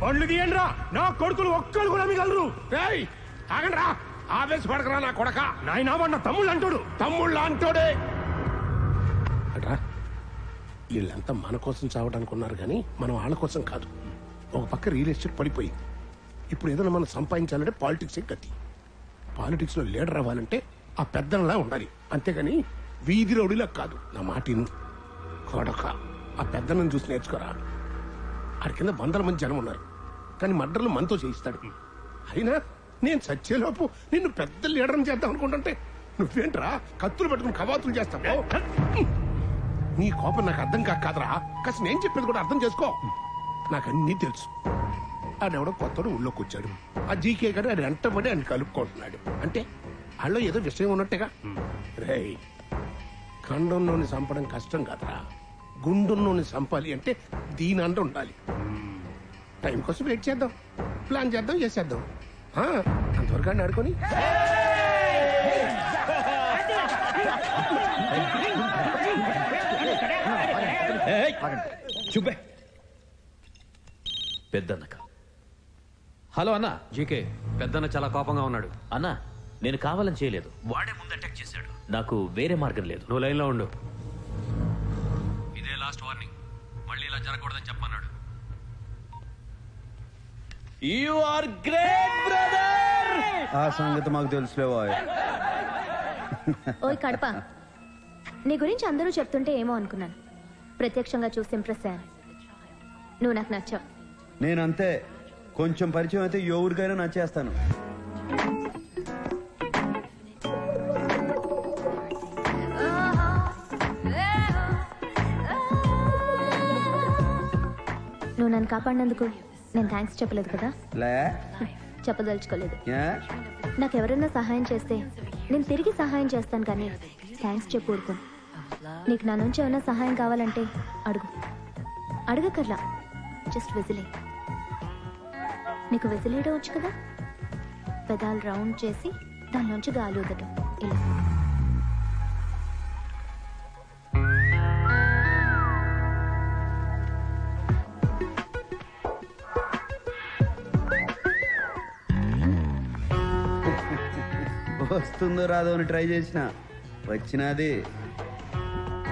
పండ్లు తీయండి రా, నా కొడుకులు ఒక్కరు కూడా మిగలరు. ఆగండి రా, ఆవేశపడకరా నా కొడక. నాయనా వాడు తమ్ముళ్ళు అంటాడు. తమ్ముళ్ళ అంటోడే అట్రా. వీళ్ళంతా మన కోసం చావడానికి ఉన్నారు కానీ మనం వాళ్ళ కోసం కాదు. ఒక పక్క రియల్ ఎస్టేట్ పడిపోయింది. ఇప్పుడు ఏదైనా మనం సంపాదించాలంటే పాలిటిక్స్ గతి. పాలిటిక్స్ లో లీడర్ అవ్వాలంటే ఆ పెద్దలా ఉండాలి, అంతేగాని వీధి రౌడీలా కాదు. నా మాటిను కొడక, ఆ పెద్దలను చూసి నేర్చుకోరా. ఆడి కింద వందల మంది జనం ఉన్నారు, కానీ మర్డర్లు మనతో చేయిస్తాడు. అయినా నేను చచ్చేలోపు నిన్ను పెద్ద లీడర్ని చేద్దాం అనుకుంటుంటే నువ్వేంట్రా కత్తులు పెట్టుకుని కవాతులు చేస్తావు? నీ కోపం నాకు అర్థం కాదురా. కాస్త నేను చెప్పేది కూడా అర్థం చేసుకో. నాకు అన్నీ తెలుసు. ఆడెవడో కొత్తడు ఊళ్ళోకి వచ్చాడు. ఆ జీకే గారు ఆడు వెంటబడి ఆయన కలుపుకుంటున్నాడు. అంటే వాళ్ళు ఏదో విషయం ఉన్నట్టుగా. రేయ్, ఖండంలోని చంపడం కష్టం కాదురా. గుండున్నోని చంపాలి అంటే దీని అంట ఉండాలి. టైం కోసం వెయిట్ చేద్దాం, ప్లాన్ చేద్దాం, చేసేద్దాం. అంతవరకు అని ఆడుకొని చూపే పెద్దన్నక. హలో అన్న. జీకే, పెద్దన్న చాలా కోపంగా ఉన్నాడు. అన్నా, నేను కావాలని చేయలేదు. వాడే ముందు అటాక్ చేశాడు. నాకు వేరే మార్గం లేదు. నువ్వు లైన్లో ఉండు. ఇదే లాస్ట్ వార్నింగ్. మళ్ళీ ఇలా జరగకూడదని చెప్పన్నాడు. You are great brother. ఆ సంగతి మాకు తెలుసులేవా? ఓయ్ కడప, నీ గురించి అందరూ చెప్తుంటే ఏమో అనుకున్నాను. ప్రత్యక్షంగా చూసి ఇంప్రెస్ అయ్యాను. నువ్వు నాకు నచ్చావు. నేనంతే. కొంచెం పరిచయం అయితే ఎవరికైనా నచ్చేస్తాను. నువ్వు నన్ను కాపాడినందుకు నేను థ్యాంక్స్ చెప్పలేదు కదా? లే, చెప్పదలుచుకోలేదు. నాకెవరైనా సహాయం చేస్తే నేను తిరిగి సహాయం చేస్తాను, కానీ థ్యాంక్స్ చెప్పు ఊరుకోను. నీకు నా నుంచి ఏమైనా సహాయం కావాలంటే అడుగు. అడగకర్లా, జస్ట్ విజిలే. నీకు విజిలేయడం వచ్చు కదా? పెదాలు రౌండ్ చేసి దానిలోంచి గాలి ఊదటం, ఇలా. వస్తుందో రాదో అని ట్రై చేసిన వచ్చినది.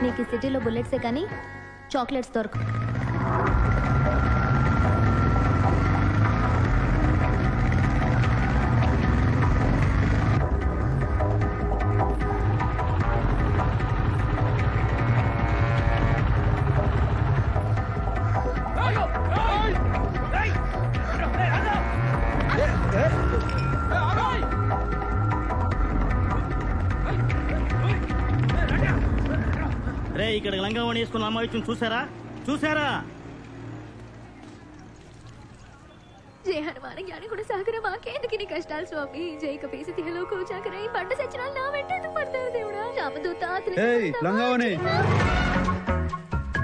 నీకు ఈ సిటీలో బుల్లెట్సే కానీ చాక్లెట్స్ దొరకవు. రే, ఇక్కడ లంగావణి వేసుకున్న అమ్మాయి చూసారా? జై హనుమాన జ్ఞాని కూడా సాగర మాకేందుకు నీ కష్టాలు స్వామి. జై కపీసి తిహలో కూచాకర ఈ పంట సచ్చినాలు నా వెంట ఎందుకు పడతారు దేవుడా? రామదూత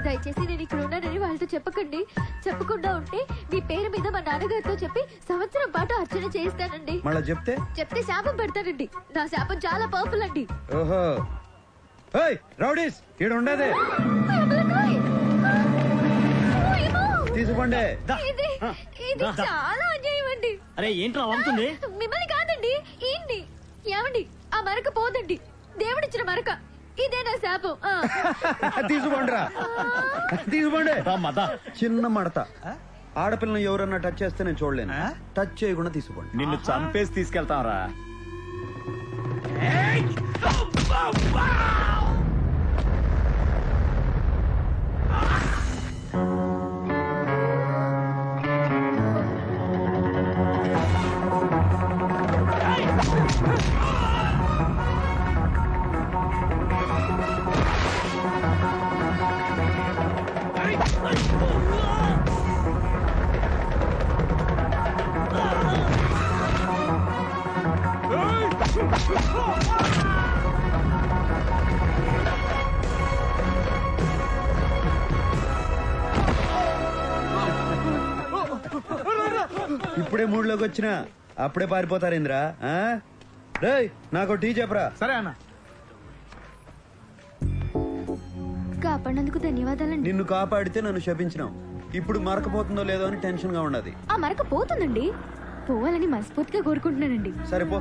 దయచేసి నేను ఇక్కడ ఉన్నానని వాళ్ళతో చెప్పకండి. చెప్పకుండా ఉంటే మీ పేరు మీద మా నాన్నగారితో చెప్పి సంవత్సరం పాటు అర్చన చేయిస్తానండి. మళ్ళా చెప్తే శాపం పెడతానండి. నా శాపం చాలా పవర్ఫుల్ అండి. ఓహో, రౌడీస్ ఈడ ఉండదే. తీసుకోండి. ఇది చాలా అన్యాయం అండి. అరే ఏంట్రా అవుతుంది? మిమ్మల్ని కాదండి, ఈయన్ని. ఏమండి, ఆ మరక పోదండి. దేవుడిచ్చిన మరక. ఇదే నా శాపం. తీసుకోండిరా, తీసుకోండి. చిన్న మడత. ఆడపిల్లని ఎవరన్నా టచ్ చేస్తే నేను చూడలేను. టచ్ చేయకుండా తీసుకోండి. నిన్ను చంపేసి తీసుకెళ్తాం రా. ఇప్పుడే మూడ్లోకి వచ్చినా అప్పుడే పారిపోతారేంద్రా? రేయ్ నాకు టీ చెప్పరా. సరే అన్న. కాపాడినందుకు ధన్యవాదాలండి. నిన్ను కాపాడితే నన్ను శపించినావు. ఇప్పుడు మరకపోతుందో లేదో అని టెన్షన్ గా ఉన్నది. ఆ మరక పోతుందండి. పోవాలని మనస్ఫూర్తిగా కోరుకుంటున్నానండి. సరిపో.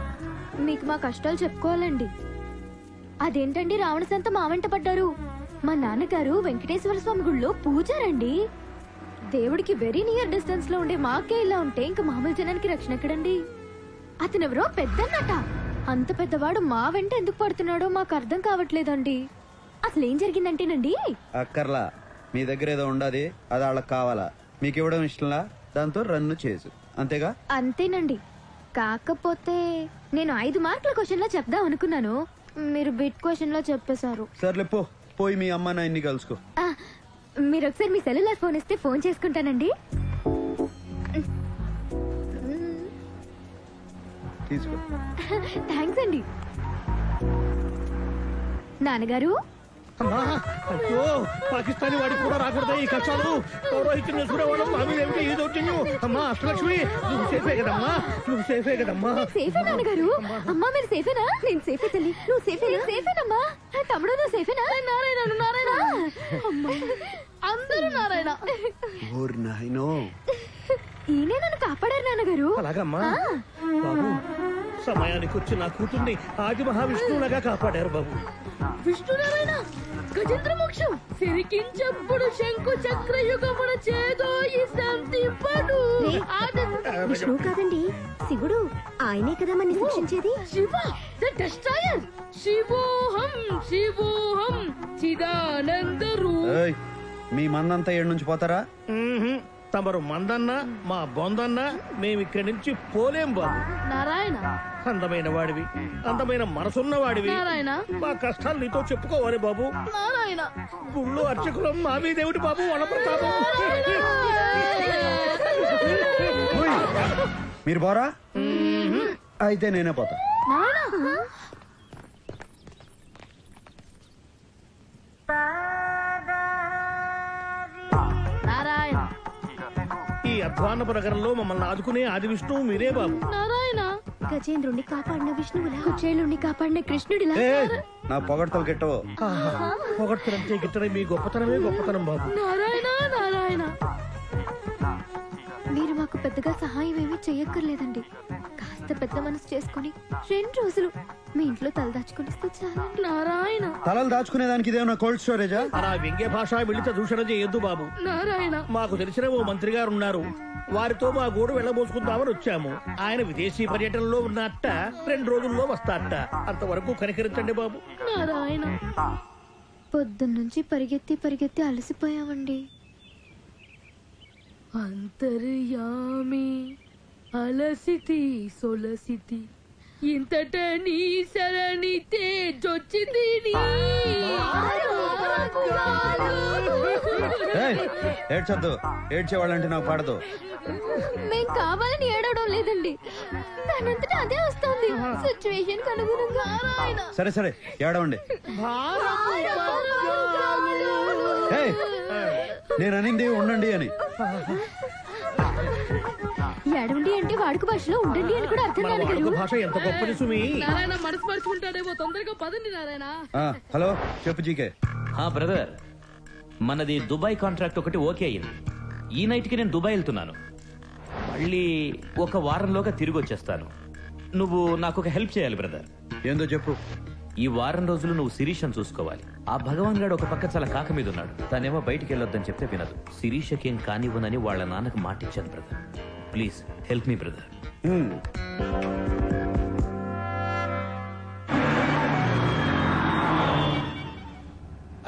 మీకు మా కష్టాలు చెప్పుకోవాలండి. అదేంటండి రావణ సంత మా వెంట పడ్డారు? మా నాన్నగారు వెంకటేశ్వర స్వామి గుళ్ళో పూజారండి. దేవుడికి వెరీ నియర్ డిస్టెన్స్ లో ఉండే మాకే ఇలా ఉంటే ఇంకా మామూలు జనానికి రక్షణ ఎక్కడండి? అతనెవరో పెద్దన్నట. అంత పెద్దవాడు మా వెంట ఎందుకు పడుతున్నాడో మాకు అర్థం కావట్లేదండి. అసలు ఏం జరిగిందంటేనండి, అక్కర్లా, మీ దగ్గర ఏదో ఉండదు, అది వాళ్ళకి కావాలా? మీకు ఇవ్వడం ఇష్టంలా, దాంతో రన్ను చేసు, అంతేగా? అంతేనండి. కాకపోతే నేను 5 మార్కుల క్వశ్చన్ లో చెప్దాం అనుకున్నాను, మీరు బిట్ క్వశ్చన్ లో చెప్పేశారు. సర్లే పో, పోయి మీ అమ్మ నాయన్ని కలుసుకో. మీరు ఒకసారి మీ సెల్యులార్ ఫోన్ ఇస్తే ఫోన్ చేసుకుంటానండి. తీసుకో. థ్యాంక్స్ అండి. నాన్నగారు, అయ్యో పాకిస్తానీ వాడికి కూడా రాకూడదా ఈ కష్టాలు? పౌరోహిత్యం చేసుకునేవాడు ఏమిటి ఈ దౌర్జన్యం? అమ్మా అష్టలక్ష్మి, నువ్వు సేఫే కదమ్మా, నువ్వు సేఫే కదమ్మా. సేఫే నాన్నగారు. అమ్మా మీరు సేఫేనా? నేను సేఫే తల్లి. నువ్వు సేఫేనా? సేఫేనమ్మా. తమ్ముడు నువ్వు సేఫేనా? నారాయణ నారాయణ, అందరూ నారాయణ. ఈయనే నన్ను కాపాడారు నాన్నగారు. అలాగమ్మా బాబు, సమయానికి వచ్చి నా కూతుర్ని ఆది మహావిష్ణువులాగా కాపాడారు బాబు. విష్ణునారాయణ గజేంద్ర మోక్షం సిరికించప్పుడు శంకు చక్ర యుగమున చేదో ఈ శాంతింపడు. విష్ణు కాదండి, శివుడు. ఆయనే కదా మన శిక్షించేది. Shiva the destroyer. శివోహం శివోహం చిదానంద రూప. మీ మందంతా ఏడు నుంచి పోతారా? తమరు మందన్నా మా బొందన్నా మేము ఇక్కడి నుంచి పోలేం బాబు. నారాయణ, అందమైన వాడివి, అందమైన మనసున్న వాడివి. నారాయణ, మా కష్టాలు నీతో చెప్పుకోవాలి బాబు. నారాయణ, గుళ్ళు అర్చకులం మా మీదేమిటి బాబు వనప్రతాపం. మీరు పోరా? అయితే నేనే పోతా. నారాయణ, ఈ అధ్వానపు నగరంలో మమ్మల్ని ఆదుకునే ఆది విష్ణువు మీరే బాబు. నారాయణ, గజేంద్రుణ్ణి కాపాడిన విష్ణువులా, కుచేలుణ్ణి కాపాడిన కృష్ణుడిలా. నా పొగడతలు గిట్టవు. పొగడ్తలంటే గిట్టడం మీ గొప్పతనమే గొప్పతనం బాబు. నారాయణ నారాయణ, మీరు మాకు పెద్దగా సహాయం ఏమీ చెయ్యక్కర్లేదండి. కాస్త పెద్ద మనసు చేసుకుని 2 రోజులు మీ ఇంట్లో తలదాచుకునిస్తే చాలా. నారాయణ, తలలు దాచుకునేదానికి ఇదేమన్నా కోల్డ్ స్టోరేజా? అలా వ్యంగ్య భాష మిళిత దూషణ చేయొద్దు బాబు. నారాయణ, మాకు తెలిసిన ఓ మంత్రి గారు ఉన్నారు, వారితో మా గోడు వెళ్ళబోసుకుందామని వచ్చాము. ఆయన విదేశీ పర్యటనలో ఉన్నట్ట 2 రోజుల్లో వస్తారట. అంతవరకు కనికరించండి బాబు. నారాయణ, పొద్దున్నుంచి పరిగెత్తి అలసిపోయామండి. అంతర్యామి అలసితి సొలసితి ఇంతట నీ శరణి తేజొచ్చింది. ఏడ్చొద్దు, ఏడ్చేవాళ్ళంటే నాకు పడదు. మేం కావాలని ఏడవడం లేదండి, దానంతటా అదే వస్తుంది సిచ్యువేషన్ అనుగుణంగా. సరే సరే ఏడవండి. నేను అనింది ఉండండి అని. ఏడవండి అంటే వాడుక భాషలో ఉండండి అని కూడా అర్థం కాదు. భాష ఎంత గొప్పది సుమి. నారాయణ మనసు మర్చుకుంటాడేమో, తొందరగా పదండి నారాయణ. హలో చెప్పు జీకే. బ్రదర్, మనది దుబాయ్ కాంట్రాక్ట్ ఒకటి ఓకే అయింది. ఈ నైట్కి నేను దుబాయ్ వెళ్తున్నాను. మళ్ళీ 1 వారంలోగా తిరిగి వచ్చేస్తాను. నువ్వు నాకు ఒక హెల్ప్ చేయాలి బ్రదర్. ఏందో చెప్పు. ఈ వారం రోజులు నువ్వు శిరీషను చూసుకోవాలి. ఆ భగవాన్ గారు ఒక పక్క చాలా కాక మీద ఉన్నాడు. తనేమో బయటికి వెళ్ళొద్దని చెప్తే వినదు. శిరీషకేం కానివ్వనని వాళ్ళ నాన్నకు మాటిచ్చాను brother. Please help me brother.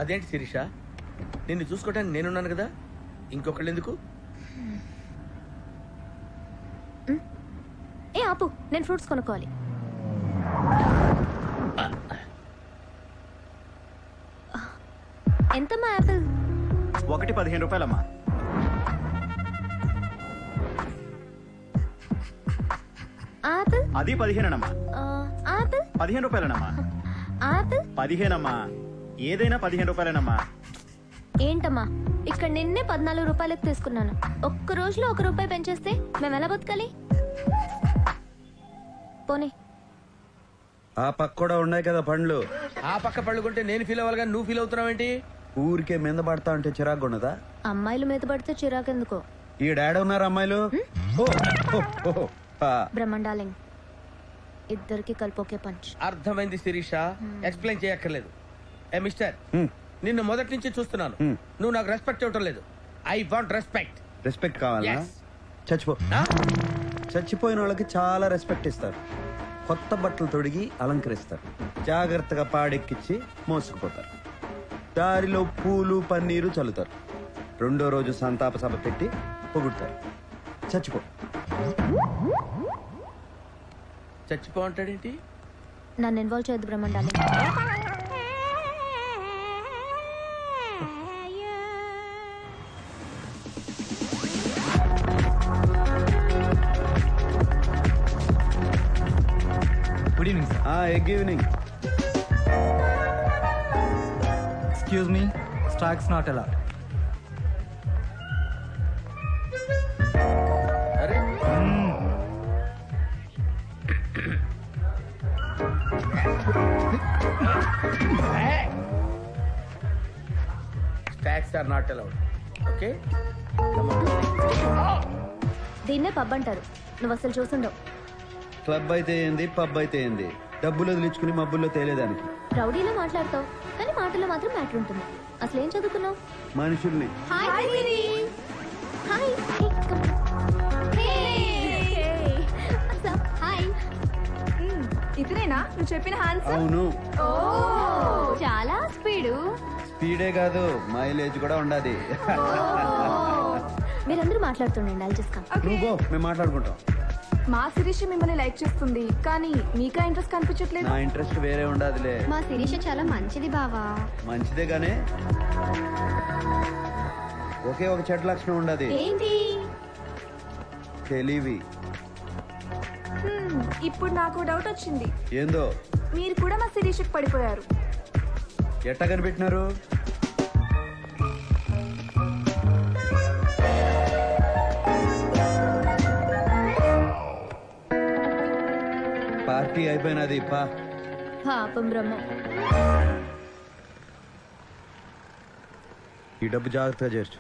అదేంటి శిరీష, నిన్ను చూసుకోవడానికి నేనున్నాను కదా, ఇంకొకళ్ళు ఎందుకు? ఆపు, నేను ఫ్రూట్స్ కొనుక్కోవాలి. ఎంతమ్మా యాపిల్? 1 15 రూపాయలమ్మా. ఆపిల్ అది 15 అమ్మా. ఆపిల్ 15 రూపాయలనమ్మా. ఆపిల్ 15 అమ్మా. ఏదైనా 15 రూపాయలనమ్మా. ఏంటమ్మా, ఇక్కడ నిన్నే 14 రూపాయలకు తీసుకున్నాను. ఒక్క రోజులో 1 రూపాయి పెంచేస్తే మేము ఎలా బతకాలి? పోనీ ఆ పక్క కూడా ఉన్నాయి కదా పండ్లు. ఆ పక్క పళ్ళు కొంటే నేను ఫీల్ అవ్వాలి కానీ నువ్వు ఫీల్ అవుతున్నావేంటి? ఊరికే మీద పడతా అంటే చిరాకు ఉన్నదా? అమ్మాయిలు మీద పడితే చిరాకెందుకో. ఈ డాడీ ఉన్నారు అమ్మాయిలు. బ్రహ్మండాలింగ్ ఇద్దరికి కలిపి ఒకే పంచ్. అర్థమైంది శిరీష, ఎక్స్ప్లెయిన్ చేయక్కర్లేదు. ఏ మిస్టర్, నిన్ను మొదటి నుంచి చూస్తున్నాను. నువ్వు నాకు రెస్పెక్ట్ ఇవ్వటం లేదు. I want respect. రెస్పెక్ట్ కావాలా? చచ్చిపో. చచ్చిపోయిన వాళ్ళకి చాలా రెస్పెక్ట్ ఇస్తారు. కొత్త బట్టలు తొడిగి అలంకరిస్తారు. జాగ్రత్తగా పాడెక్కించి మోసుకుపోతారు. దారిలో పూలు పన్నీరు చల్లుతారు. రెండో రోజు సంతాప సభ పెట్టి పొగుడతారు. చచ్చిపో. చచ్చిపో అంటాడేంటి? నన్ను ఇన్వాల్వ్ చేయొద్దు బ్రహ్మండాలింగ్. Good evening, sir. Good evening. Excuse me, strikes not allowed. Stacks are not allowed. Okay? దీన్నే పబ్ అంటారు. నువ్వు అసలు చూసుండవు. క్లబ్ అయితే ఏంది, పబ్ అయితే ఏంది, డబ్బులు వదిలించుకుని మబ్బుల్లో తేలేదానికి. రౌడీలో మాట్లాడతావు కానీ మాటల్లో మాత్రం మ్యాటర్ ఉంటుంది. అసలు ఏం చదువుకున్నావు? మనుషుల్ని. ఇతనేనా నువ్వు చెప్పిన హ్యాండ్స్? అవును. చాలా స్పీడు. స్పీడే కాదు, మైలేజ్ కూడా ఉండాది. మీరందరూ మాట్లాడుతుండండి. అది చూస్తాం. నువ్వు మేము మాట్లాడుకుంటాం. మా శిరీష మిమ్మల్ని లైక్ చేస్తుంది కానీ మీకా ఇంట్రెస్ట్ కనిపించట్లేదు. నా ఇంట్రెస్ట్ వేరే ఉండదులే. మా శిరీష చాలా మంచిది బావా. మంచిదే గానే ఒకే ఒక చెడ్డ లక్షణం ఉండదు. ఏంటి? తెలివి. ఇప్పుడు నాకు డౌట్ వచ్చింది. ఏందో? మీరు కూడా మా శిరీషకు పడిపోయారు. ఎట్టా కనిపెట్టినారు? పార్టీ అయిపోయినది. పాపం బ్రహ్మ. ఈ డబ్బు జాగ్రత్తగా చేర్చు.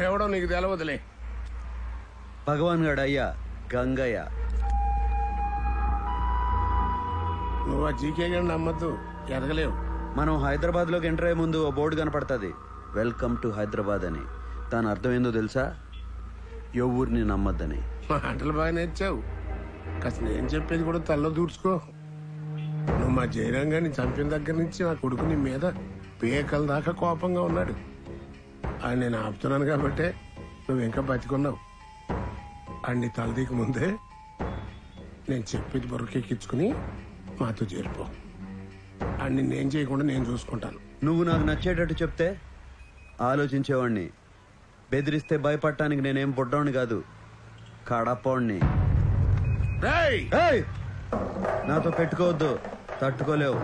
ఎవడో నీకు తెలవదులే. భగవాన్ గడు అయ్యా, గంగయ్య. నువ్వు ఆ జీకే గారిని నమ్మద్దు, ఎదగలేవు. మనం హైదరాబాద్ లోకి ఎంటర్ అయ్యే ముందు ఓ బోర్డు కనపడుతుంది, వెల్కమ్ టు హైదరాబాద్ అని. దాని అర్థం ఏందో తెలుసా? ఎవరిని నమ్మద్దని. మాటలు బాగా నేర్చావు. కాస్త నేను చెప్పేది కూడా తల్లో దూర్చుకో. నువ్వు మా జయరాంగాన్ని చంపిన దగ్గర నుంచి నా కొడుకు నీ మీద పేకల దాకా కోపంగా ఉన్నాడు. అని నేను ఆపుతున్నాను కాబట్టే నువ్వు ఇంకా బతికున్నావు. అన్ని తలదీకి ముందే నేను చెప్పేది బొరకెక్కించుకుని మాతో చేరిపో. అన్ని నేను చేయకుండా నేను చూసుకుంటాను. నువ్వు నాకు నచ్చేటట్టు చెప్తే ఆలోచించేవాడిని. బెదిరిస్తే భయపడటానికి నేనేం బుడ్డోని కాదు, కడపోడిని. నాతో పెట్టుకోవద్దు, తట్టుకోలేవు.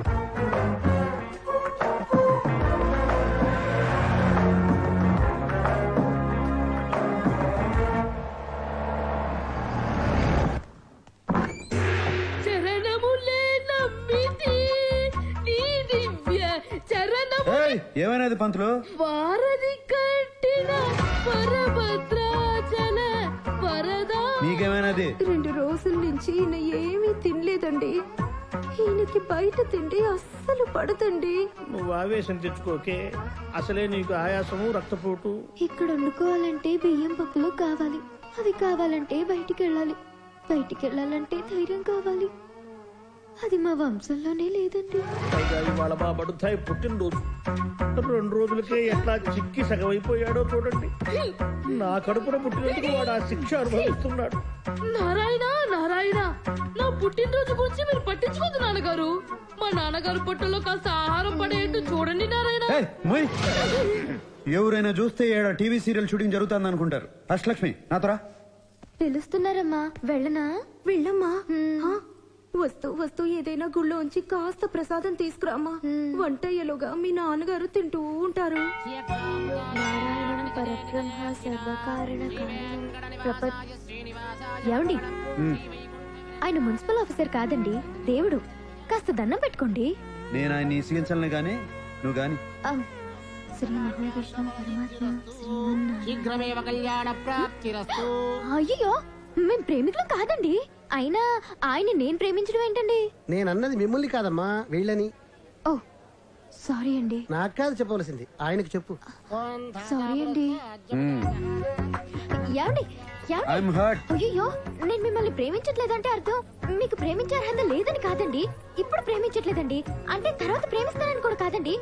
ఏమైనది పంతులు? వారధి కట్టిన వరభద్రాచల వరదా. నీకేమైనది? 2 రోజుల నుంచి ఈయన ఏమీ తినలేదండి. ఈయనకి బయట తిండి అస్సలు పడదండి. నువ్వు ఆవేశం తెచ్చుకోకే, అసలే నీకు ఆయాసము రక్తపోటు. ఇక్కడ వండుకోవాలంటే బియ్యం పప్పులు కావాలి. అవి కావాలంటే బయటికి వెళ్ళాలి. బయటికి వెళ్ళాలంటే ధైర్యం కావాలి. అది మా వంశంలోనే లేదండి. పైగా ఇవాళ మా బడుతాయి పుట్టినరోజు. 2 రోజులకే ఎట్లా చిక్కి సగమైపోయాడో చూడండి. నా కడుపున పుట్టినందుకు వాడు ఆ శిక్ష అనుభవిస్తున్నాడు. నారాయణ నారాయణ, నా పుట్టినరోజు గురించి మీరు పట్టించుకోదు నాన్నగారు. మా నాన్నగారు పొట్టలో కాస్త ఆహారం పడేట్టు చూడండి నారాయణ. ఎవరైనా చూస్తే ఏడ టీవీ సీరియల్ షూటింగ్ జరుగుతుంది అనుకుంటారు. అష్టలక్ష్మి నాతోరా. పిలుస్తున్నారమ్మా, వెళ్ళనా? వెళ్ళమ్మా. వస్తూ వస్తూ ఏదైనా గుళ్ళో ఉంచి కాస్త ప్రసాదం తీసుకురామ్మా. వంట అయ్యేలోగా మీ నాన్నగారు తింటూ ఉంటారు. ఏమండి, ఆయన మున్సిపల్ ఆఫీసర్ కాదండి, దేవుడు. కాస్త దండం పెట్టుకోండి. నేను ఆయన ఇసిగించాలని గానీ నువ్వు గాని. శ్రీ మహావిష్ణు పరమాత్మ శీఘ్రమేవ కళ్యాణ ప్రాప్తిరస్తు. అయ్యో, మేం ప్రేమికులం కాదండి. అయినా ఆయన నేను ప్రేమించడం ఏంటండి? నేనన్నది మిమ్మల్ని కాదమ్మా, వీళ్ళని. ఓ సారీ అండి. నాకు కాదు చెప్పవలసింది, ఆయనకు చెప్పు. సారీ అండి. ఏమండి అయ్యో, నేను మిమ్మల్ని ప్రేమించట్లేదంటే అర్థం మీకు ప్రేమించే అర్హత లేదని కాదండి. ఇప్పుడు ప్రేమించట్లేదండి అంటే తర్వాత ప్రేమిస్తానని కూడా కాదండి.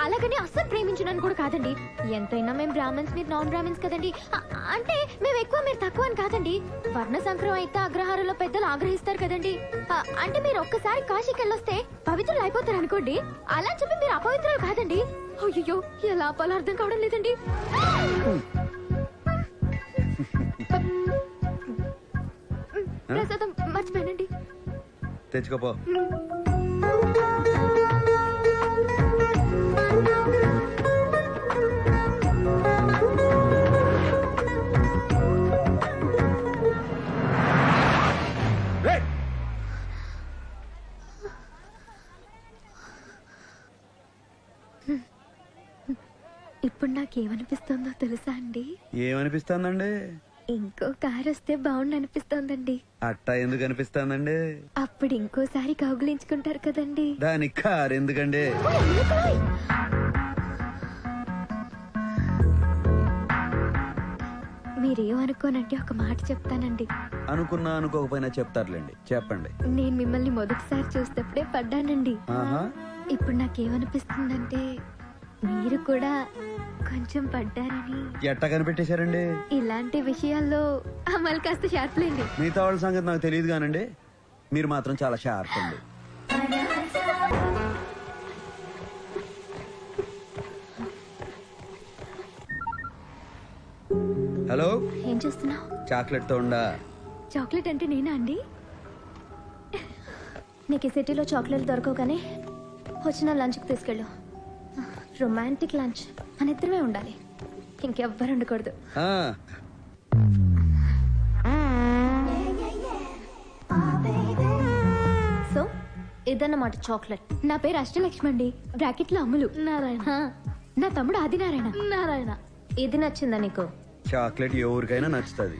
అలాగని అస్సలు ప్రేమించడానికి కూడా కాదండి. ఎంతైనా మేము బ్రాహ్మణ్స్, మీరు నాన్ బ్రాహ్మణ్స్ కదండి. అంటే మేము ఎక్కువ మీరు తక్కువ అని కాదండి. వర్ణ సంక్రమం అయితే అగ్రహారంలో పెద్దలు ఆగ్రహిస్తారు కదండి. అంటే మీరు ఒక్కసారి కాశీకి వెళ్ళొస్తే పవిత్రులు అయిపోతారు అనుకోండి. అలా చెప్పి మీరు అపవిత్రులు కాదండి. అయ్యో, ఎలా ఆపాలో అర్థం కావడం లేదండి. ప్రసాదం మర్చిపోయానండి. తెచ్చుకోపో. ఇప్పుడు నాకేమనిపిస్తుందో తెలుసా అండి? ఏమనిపిస్తుందండి? ఇంకో కారు వస్తే బాగుండు అనిపిస్తోందండి. అట్టా ఎందుకు అనిపిస్తుందండి? అప్పుడు ఇంకోసారి కౌగులించుకుంటారు కదండి. దానికి కారు ఎందుకండి? మీరేమనుకోనండి, ఒక మాట చెప్తానండి. అనుకున్నా అనుకోకపోయినా చెప్తారులేండి, చెప్పండి. నేను మిమ్మల్ని మొదటిసారి చూసేటప్పుడే పడ్డానండి. ఆహా. ఇప్పుడు నాకేమనిపిస్తుందంటే మీరు కూడా కొంచెం పడ్డారని. ఎట్టా కనిపెట్టేశారండి? ఇలాంటి విషయాల్లో అమలు కాస్త షార్ప్లేండి. మిగతా వాళ్ళ సంగతి నాకు తెలియదు కానండి, మీరు మాత్రం చాలా షార్ప్ అండి. హలో, ఏం చేస్తున్నావు? చాక్లెట్ తో ఉండా. చాక్లెట్ అంటే నేనా అండి? నీకు ఈ సిటీలో చాక్లెట్లు దొరకవు కానీ వచ్చిన లంచ్కి తీసుకెళ్ళు. రొమాంటిక్ లంచ్, మన ఇద్దరమే ఉండాలి, ఇంకెవ్వరు ఉండకూడదు. సో ఇదన్నమాట చాక్లెట్. నా పేరు అష్టలక్ష్మి అండి, బ్రాకెట్ లో అమ్ములు. నారాయణ. నా తమ్ముడు ఆదినారాయణ. నారాయణ. ఇది నచ్చిందా నీకు? చాక్లెట్ ఎవరికైనా నచ్చుతుంది.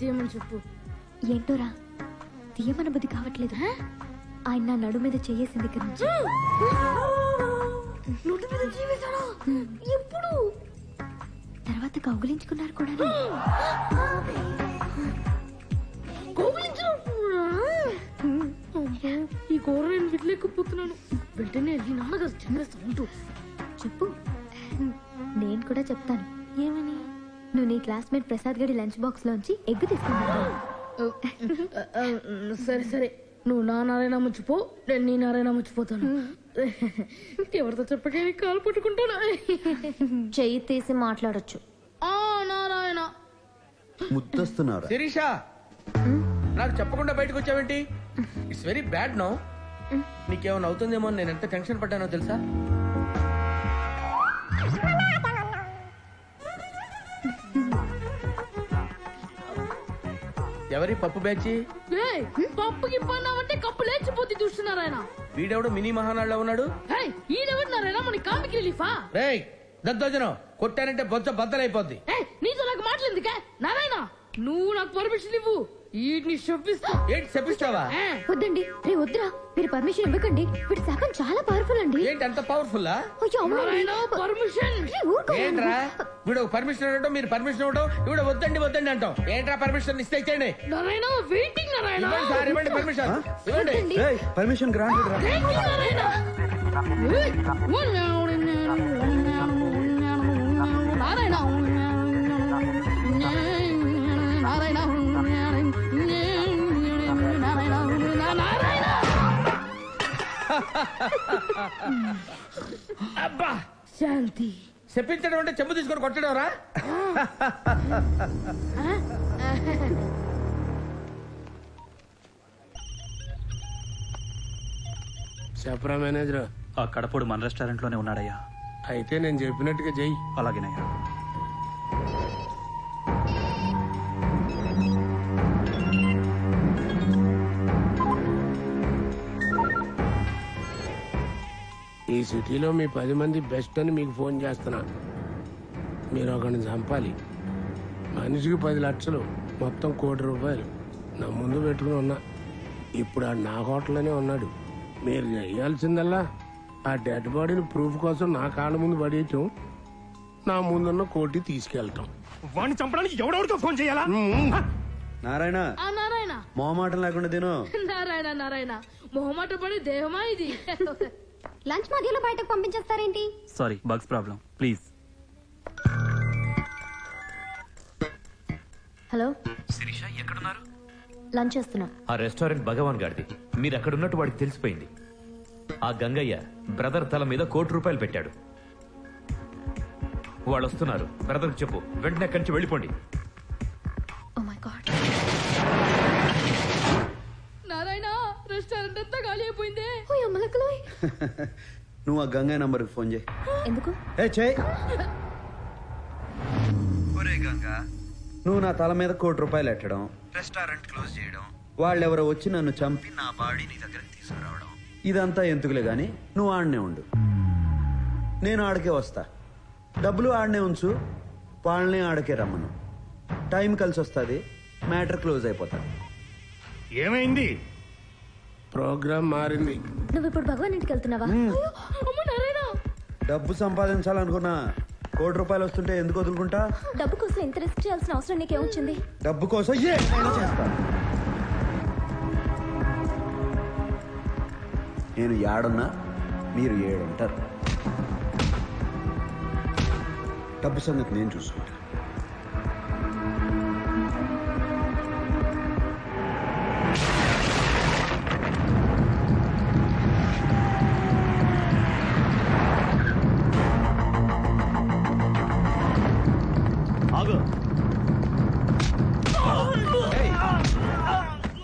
తీయమని చెప్పు. ఏంటోరా తీయమన బుద్ధి కావట్లేదు. ఆయన నా నడు మీద చేయేసింది ఇక్కడ నుంచి. ఎప్పుడు తర్వాత కౌగులించుకున్నారు కూడా. ఈ కూర నేను విడలేకపోతున్నాను. వెంటనే వెళ్ళి నాన్నగారు చంపేస్తా. చెప్పు, నేను కూడా చెప్తాను. ఏమని? నువ్వు నీ క్లాస్మేట్ ప్రసాద్ గడి లంచ్ బాక్స్ లోంచి ఎగ్ తీసుకున్నావు. సరే సరే, నువ్వు నా నారాయణ ముచ్చిపో, నేను నీ నారాయణ ముచ్చిపోతాను. ఎవరితో చెప్పకే కాలు పట్టుకుంటాను. చెయ్యి తీసి మాట్లాడొచ్చు. నారాయణ ముద్దొస్తున్నారు. శిరీష, నాకు చెప్పకుండా బయటకు వచ్చావేంటి? It's very bad no. నీకేమైనా అవుతుందేమో నేను ఎంత టెన్షన్ పడ్డానో తెలుసా? ఎవరి పప్పు బ్యాచి? పప్పుకి పన్నామంటే కప్పు లేచిపోతే చూస్తున్నారాయన. వీడెవడు మినీ మహానాడులో ఉన్నాడు? ఈడెవడు నారాయణ, మన కామిక్ రిలీఫా? రేయ్ దద్దోజనం, కొట్టానంటే బొచ్చ బద్దలైపోద్ది. నీతో నాకు మాట్లాడిందికే నారాయణ, నువ్వు నాకు పర్మిషన్ ఇవ్వు. వీటిని శపిస్తా. ఏంటి శపిస్తావా? వద్దండి, రే వద్దురా, మీరు పర్మిషన్ ఇవ్వకండి. వీడి శాఖం చాలా పవర్ఫుల్ అండి. ఏంటి అంత పవర్ఫుల్? పర్మిషన్ ఏంట్రా? వీడు పర్మిషన్ ఇవ్వడం, మీరు పర్మిషన్ ఇవ్వడం, వీడు వద్దండి వద్దండి అంటాం. ఏంట్రా పర్మిషన్ ఇస్తే ఇచ్చేయండి. నారాయణ వెయిటింగ్. నారాయణ సార్ ఇవ్వండి పర్మిషన్, ఇవ్వండి. పర్మిషన్ గ్రాంటెడ్ రా. అబ్బా శాంతి. చెప్పించడం అంటే చెంబు తీసుకొని కొట్టడం రా. చెప్పరా మేనేజర్. ఆ కడపడు మన రెస్టారెంట్ లోనే ఉన్నాడయ్యా. అయితే నేను చెప్పినట్టుగా చెయ్యి. అలాగేనయ్యా. ఈ సిటీలో మీ 10 మంది బెస్ట్ అని మీకు ఫోన్ చేస్తున్నా. మీరు ఒకరిని చంపాలి. మనిషికి 10 లక్షలు, మొత్తం ₹1 కోటి నా ముందు పెట్టుకుని ఉన్నా. ఇప్పుడు ఆ నా హోటల్లోనే ఉన్నాడు. మీరు చేయాల్సిందల్లా ఆ డెడ్ బాడీని ప్రూఫ్ కోసం నా కాళ్ళ ముందు పడేయటం, నా ముందున్న కోటి తీసుకెళ్ళటం. వాడిని చంపడానికి ఎవడెవరితో ఫోన్ చేయాలా? నారాయణ నారాయణ మొహమాటం లేకుండా తిను. నారాయణ నారాయణ మొహమాట పడి దేహమా ఇది. లంచ్ మధ్యలో బయటకు పంపించేస్తారేంటి? Sorry, bugs problem. Please. Hello Sirisha ఎక్కడున్నారు? లంచ్ చేస్తున్నా. ఆ రెస్టారెంట్ భగవాన్ గారిది. మీరు అక్కడున్నట్టు వాడికి తెలిసిపోయింది. ఆ గంగయ్య బ్రదర్ తల మీద ₹1 కోటి పెట్టాడు. వాళ్ళు వస్తున్నారు. బ్రదర్ చెప్పు, వెంటనే అక్కడి నుంచి వెళ్ళిపోండి. నారాయణ రెస్టారెంట్ అంతా ఖాళీ అయిపోయింది. నువ్వు ఆ గంగయ్య నంబర్కి ఫోన్ చేయి. ఎందుకు? చేయి. ఒరే గంగా, నువ్వు నా తల మీద ₹1 కోటి ఎట్టడం, రెస్టారెంట్ క్లోజ్ చేయడం, వాళ్ళెవరో వచ్చి నన్ను చంపి నా బాడీ నీ దగ్గరికి తీసుకురావడం, ఇదంతా ఎందుకులే గాని నువ్వు ఆడనే ఉండు. నేను ఆడకే వస్తా. డబ్బులు ఆడనే ఉంచు, వాళ్ళని ఆడకే రమ్మను. టైం కలిసి వస్తుంది, మ్యాటర్ క్లోజ్ అయిపోతాది. ఏమైంది? ప్రోగ్రామ్ మారింది. నువ్వు ఇప్పుడు భగవాన్ ఇంటికి వెళ్తున్నావా? డబ్బు సంపాదించాలనుకున్నా ₹1 కోటి వస్తుంటే ఎందుకు వదులుకుంటా? డబ్బు కోసం ఎంత రిస్క్ చేయాల్సిన అవసరం నీకేమొచ్చింది? డబ్బు కోసం ఏమైనా చేస్తా. నేను ఏడున్నా, మీరు 7 ఉంటారు. డబ్బు సంగతి నేను చూసుకుంటా.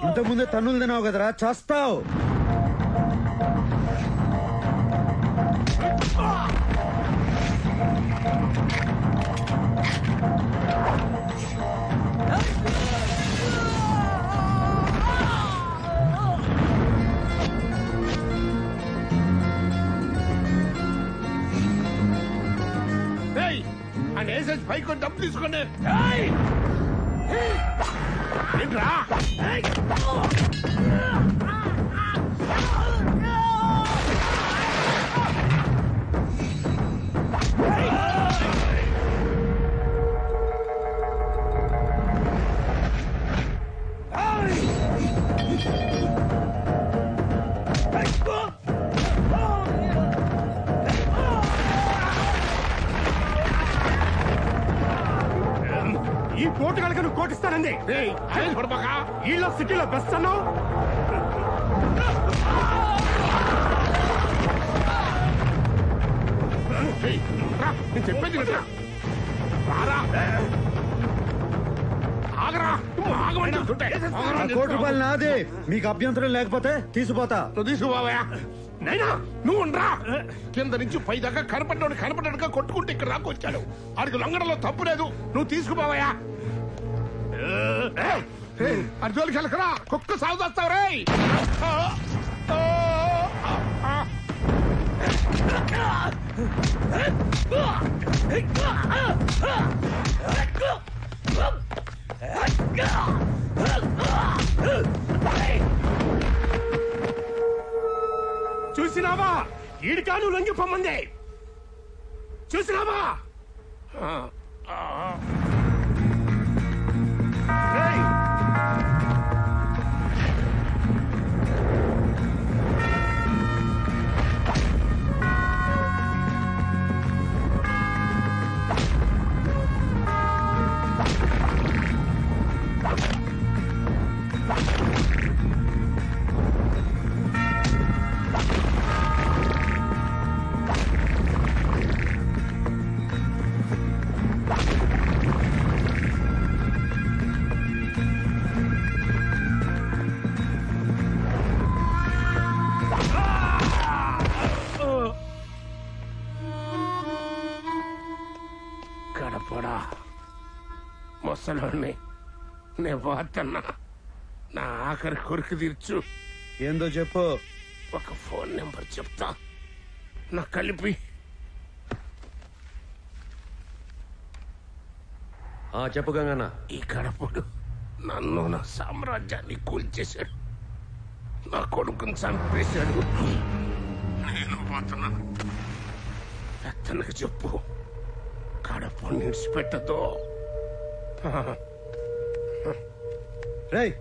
ఇంతకుముందే తన్నులు తినావు కదరా, చేస్తావు. పైకి డబ్బు తీసుకోండి. ఏంట్రా? ఈ కోటి కనుక నువ్వు కోటిస్తానండి. వీళ్ళ సిటీలో బెస్ట్ అన్నావు. నేను చెప్పేది వినరా? ఆగరా, ఆగమంటే ₹1 కోటి నాదే. మీకు అభ్యంతరం లేకపోతే తీసుకుపోతా. నువ్వు తీసుకుపోవా? నైనా నువ్వు ఉండరా. కింద నుంచి పై దాకా కనపడ్డాడుగా కొట్టుకుంటే ఇక్కడ రాకు వచ్చాడు. ఆడికి లొంగడంలో తప్పు లేదు. నువ్వు తీసుకుపోవా? అర్జున్కి వెళ్ళకరా, కుక్క సాగు చేస్తావు రే. చూసినావా? ఈడికాను లొంగిపోమంది. చూసినావా? ముసలోని నేను పోతున్నా. నా ఆఖరి కొరికి తీర్చు. ఏందో చెప్పు. ఒక ఫోన్ నెంబర్ చెప్తా, నా కలిపి. చెప్పు గంగన్న. ఈ కడపడు నన్ను నా సామ్రాజ్యాన్ని కూల్చేశాడు, నా కొడుకుని చంపేశాడు. నేను పోతున్నాను. పెద్దనకు చెప్పు, కడప నిడిచిపెట్టదు. రేయ్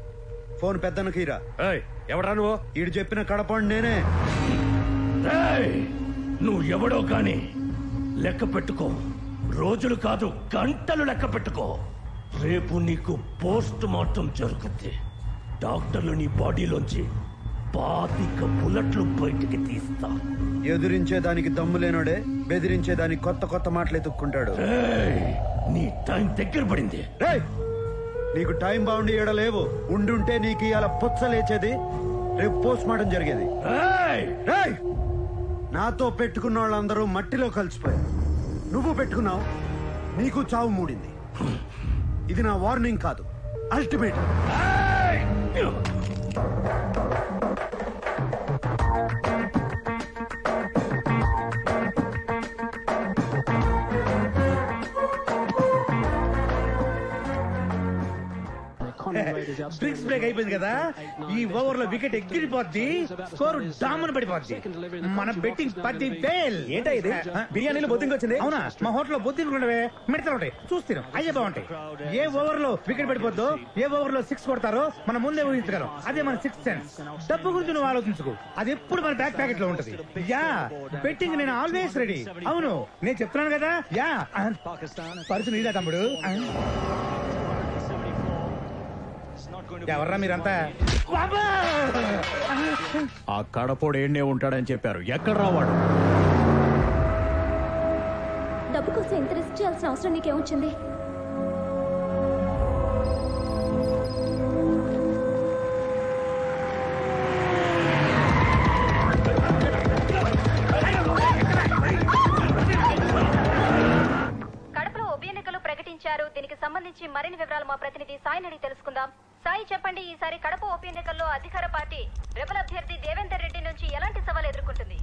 ఫోన్ పెద్దనకీరా. ఎవడా నువ్వు? ఈడు చెప్పిన కడపండి నేనే. నువ్వు ఎవడో కానీ లెక్క పెట్టుకో. రోజులు కాదు, గంటలు లెక్క పెట్టుకో. రేపు నీకు పోస్ట్ మార్టం జరుగుద్ది. డాక్టర్లు నీ బాడీలోంచి 25 బుల్లెట్లు బయటికి తీస్తా. ఎదురించేదానికి దమ్ము లేనోడే బెదిరించేదానికి కొత్త కొత్త మాటలు ఎత్తుక్కుంటాడు. నీ టైం దగ్గర పడింది. నీకు టైం బాగుండి లేవు. ఉండుంటే నీకు ఇవాళ పుచ్చ లేచేది, రేపు పోస్ట్ మార్టం జరిగేది. నాతో పెట్టుకున్న వాళ్ళందరూ మట్టిలో కలిసిపోయారు. నువ్వు పెట్టుకున్నావు, నీకు చావు మూడింది. ఇది నా వార్నింగ్ కాదు, అల్టిమేట్. డ్రింక్స్ బ్రేక్ అయిపోయింది కదా, ఈ ఓవర్ లో వికెట్ ఎగిరిపోద్ది, స్కోర్ డామన్ పడిపోద్ది. మన బెట్టింగ్ 10,000. ఏంటా ఇది? బిర్యానీలో బొద్దింక వచ్చింది. అవునా? మా హోటల్ లో బొద్దింకులు ఉండవే, మిడతలు ఉంటాయి, చూస్తాను. అయ్యే బాగుంటాయి. ఏ ఓవర్ లో వికెట్ పడిపోద్దో, ఏ ఓవర్ లో 6 కొడతారో మనం ముందే ఊహించగలం. అదే మన 6th సెన్స్. డబ్బు గురించి నువ్వు ఆలోచించుకో, అది ఎప్పుడు మన బ్యాక్ ప్యాకెట్ లో ఉంటది. యా బెట్టింగ్ నేను ఆల్వేస్ రెడీ. అవును, నేను చెప్తున్నాను కదా. యా పరుసు నీదా తమ్ముడు. ఎవర్రా మీరంతా? ఆ కడపోడు ఏడ్నే ఉంటాడని చెప్పారు. ఎక్కడ రావాడు? డబ్బు కోసం ఎంత రిస్క్ చేయాల్సిన అవసరం నీకేమొచ్చింది? కడపలో ఉప ఎన్నికలు ప్రకటించారు. దీనికి సంబంధించి మరిన్ని వివరాలు మా ప్రతినిధి సాయి అడిగి తెలుసుకుందాం. సాయి, చెప్పండి, ఈసారి కడప ఉప ఎన్నికల్లో అధికార పార్టీ రెబల్ అభ్యర్థి దేవేందర్ రెడ్డి నుంచి ఎలాంటి సవాల్ ఎదుర్కొంటుంది?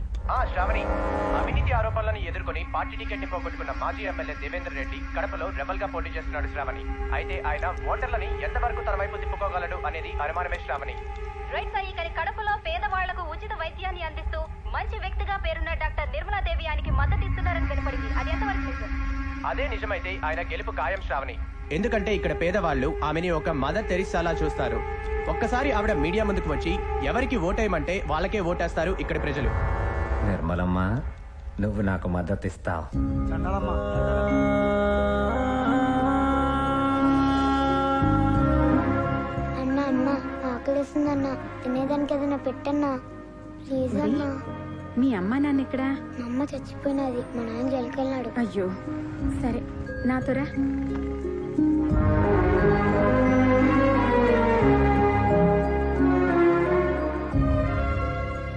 శ్రావణి, అవినీతి ఆరోపణలను ఎదుర్కొని పార్టీ టికెట్ ని పోగొట్టుకున్న మాజీ ఎమ్మెల్యే దేవేందర్ రెడ్డి కడపలో రెబల్ గా పోటీ చేస్తున్నాడు శ్రావణి. అయితే ఆయన ఓటర్లని ఎంతవరకు తన వైపు తిప్పుకోగలడు అనేది అనుమానమే శ్రావణి. రైట్ సాయి, కానీ కడపలో పేదవాళ్లకు ఉచిత వైద్యాన్ని అందిస్తూ మంచి వ్యక్తిగా పేరున్న డాక్టర్ నిర్మలాదేవి ఆయనకి మద్దతు ఇస్తున్నారని వినపడింది. అది ఎంతవరకు నిజం? అదే నిజమైతే ఆయన గెలుపు ఖాయం శ్రావణి. ఎందుకంటే ఇక్కడ పేదవాళ్లు ఆమెని ఒక మదర్ తెరిసాలా చూస్తారు. ఒక్కసారి ఆవిడ మీడియా ముందుకు వచ్చి ఎవరికి ఓటేయమంటే వాళ్ళకే ఓటేస్తారు ఇక్కడి ప్రజలు. నిర్మలమ్మ, నువ్వు నాకు మద్దతు ఇస్తావు. అన్నా అన్నా, ఆకలిస్తుందన్నా, తినేదానికి ఏదైనా పెట్టన్నా ప్లీజ్ అన్నా. మీ అమ్మ నాన్న ఎక్కడా? మా అమ్మ చచ్చిపోయినది, మా నాన్న జైలుకెళ్ళాడు. అయ్యో, సరే నాతోరా.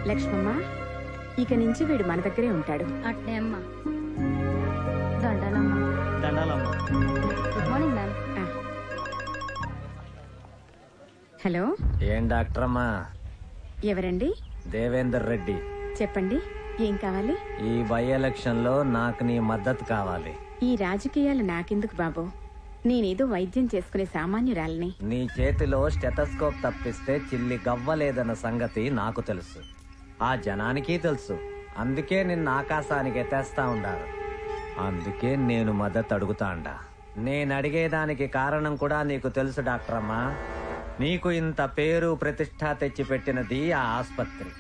లక్ష్మమ్మ, ఇక నుంచి వీడు మన దగ్గరే ఉంటాడు. అట్నే అమ్మా. దండాలమ్మా. Good morning ma'am. హలో, ఏం డాక్టర్ అమ్మా? ఎవరండి? దేవేందర్ రెడ్డి. చెప్పండి, ఏం కావాలి? ఈ బై ఎలక్షన్ లో నాకు నీ మద్దతు కావాలి. ఈ రాజకీయాలు నాకెందుకు బాబు, నేనేదో వైద్యం చేసుకునే సామాన్యురాలిని. నీ చేతిలో స్టెథోస్కోప్ తప్పిస్తే చిల్లి గవ్వలేదన్న సంగతి నాకు తెలుసు, ఆ జనానికి తెలుసు. అందుకే నిన్ను ఆకాశానికి ఎత్తేస్తా ఉండారు. అందుకే నేను మద్దతు అడుగుతాండా. నేను అడిగేదానికి కారణం కూడా నీకు తెలుసు డాక్టర్ అమ్మా. నీకు ఇంత పేరు ప్రతిష్ట తెచ్చిపెట్టినది ఆ ఆస్పత్రి,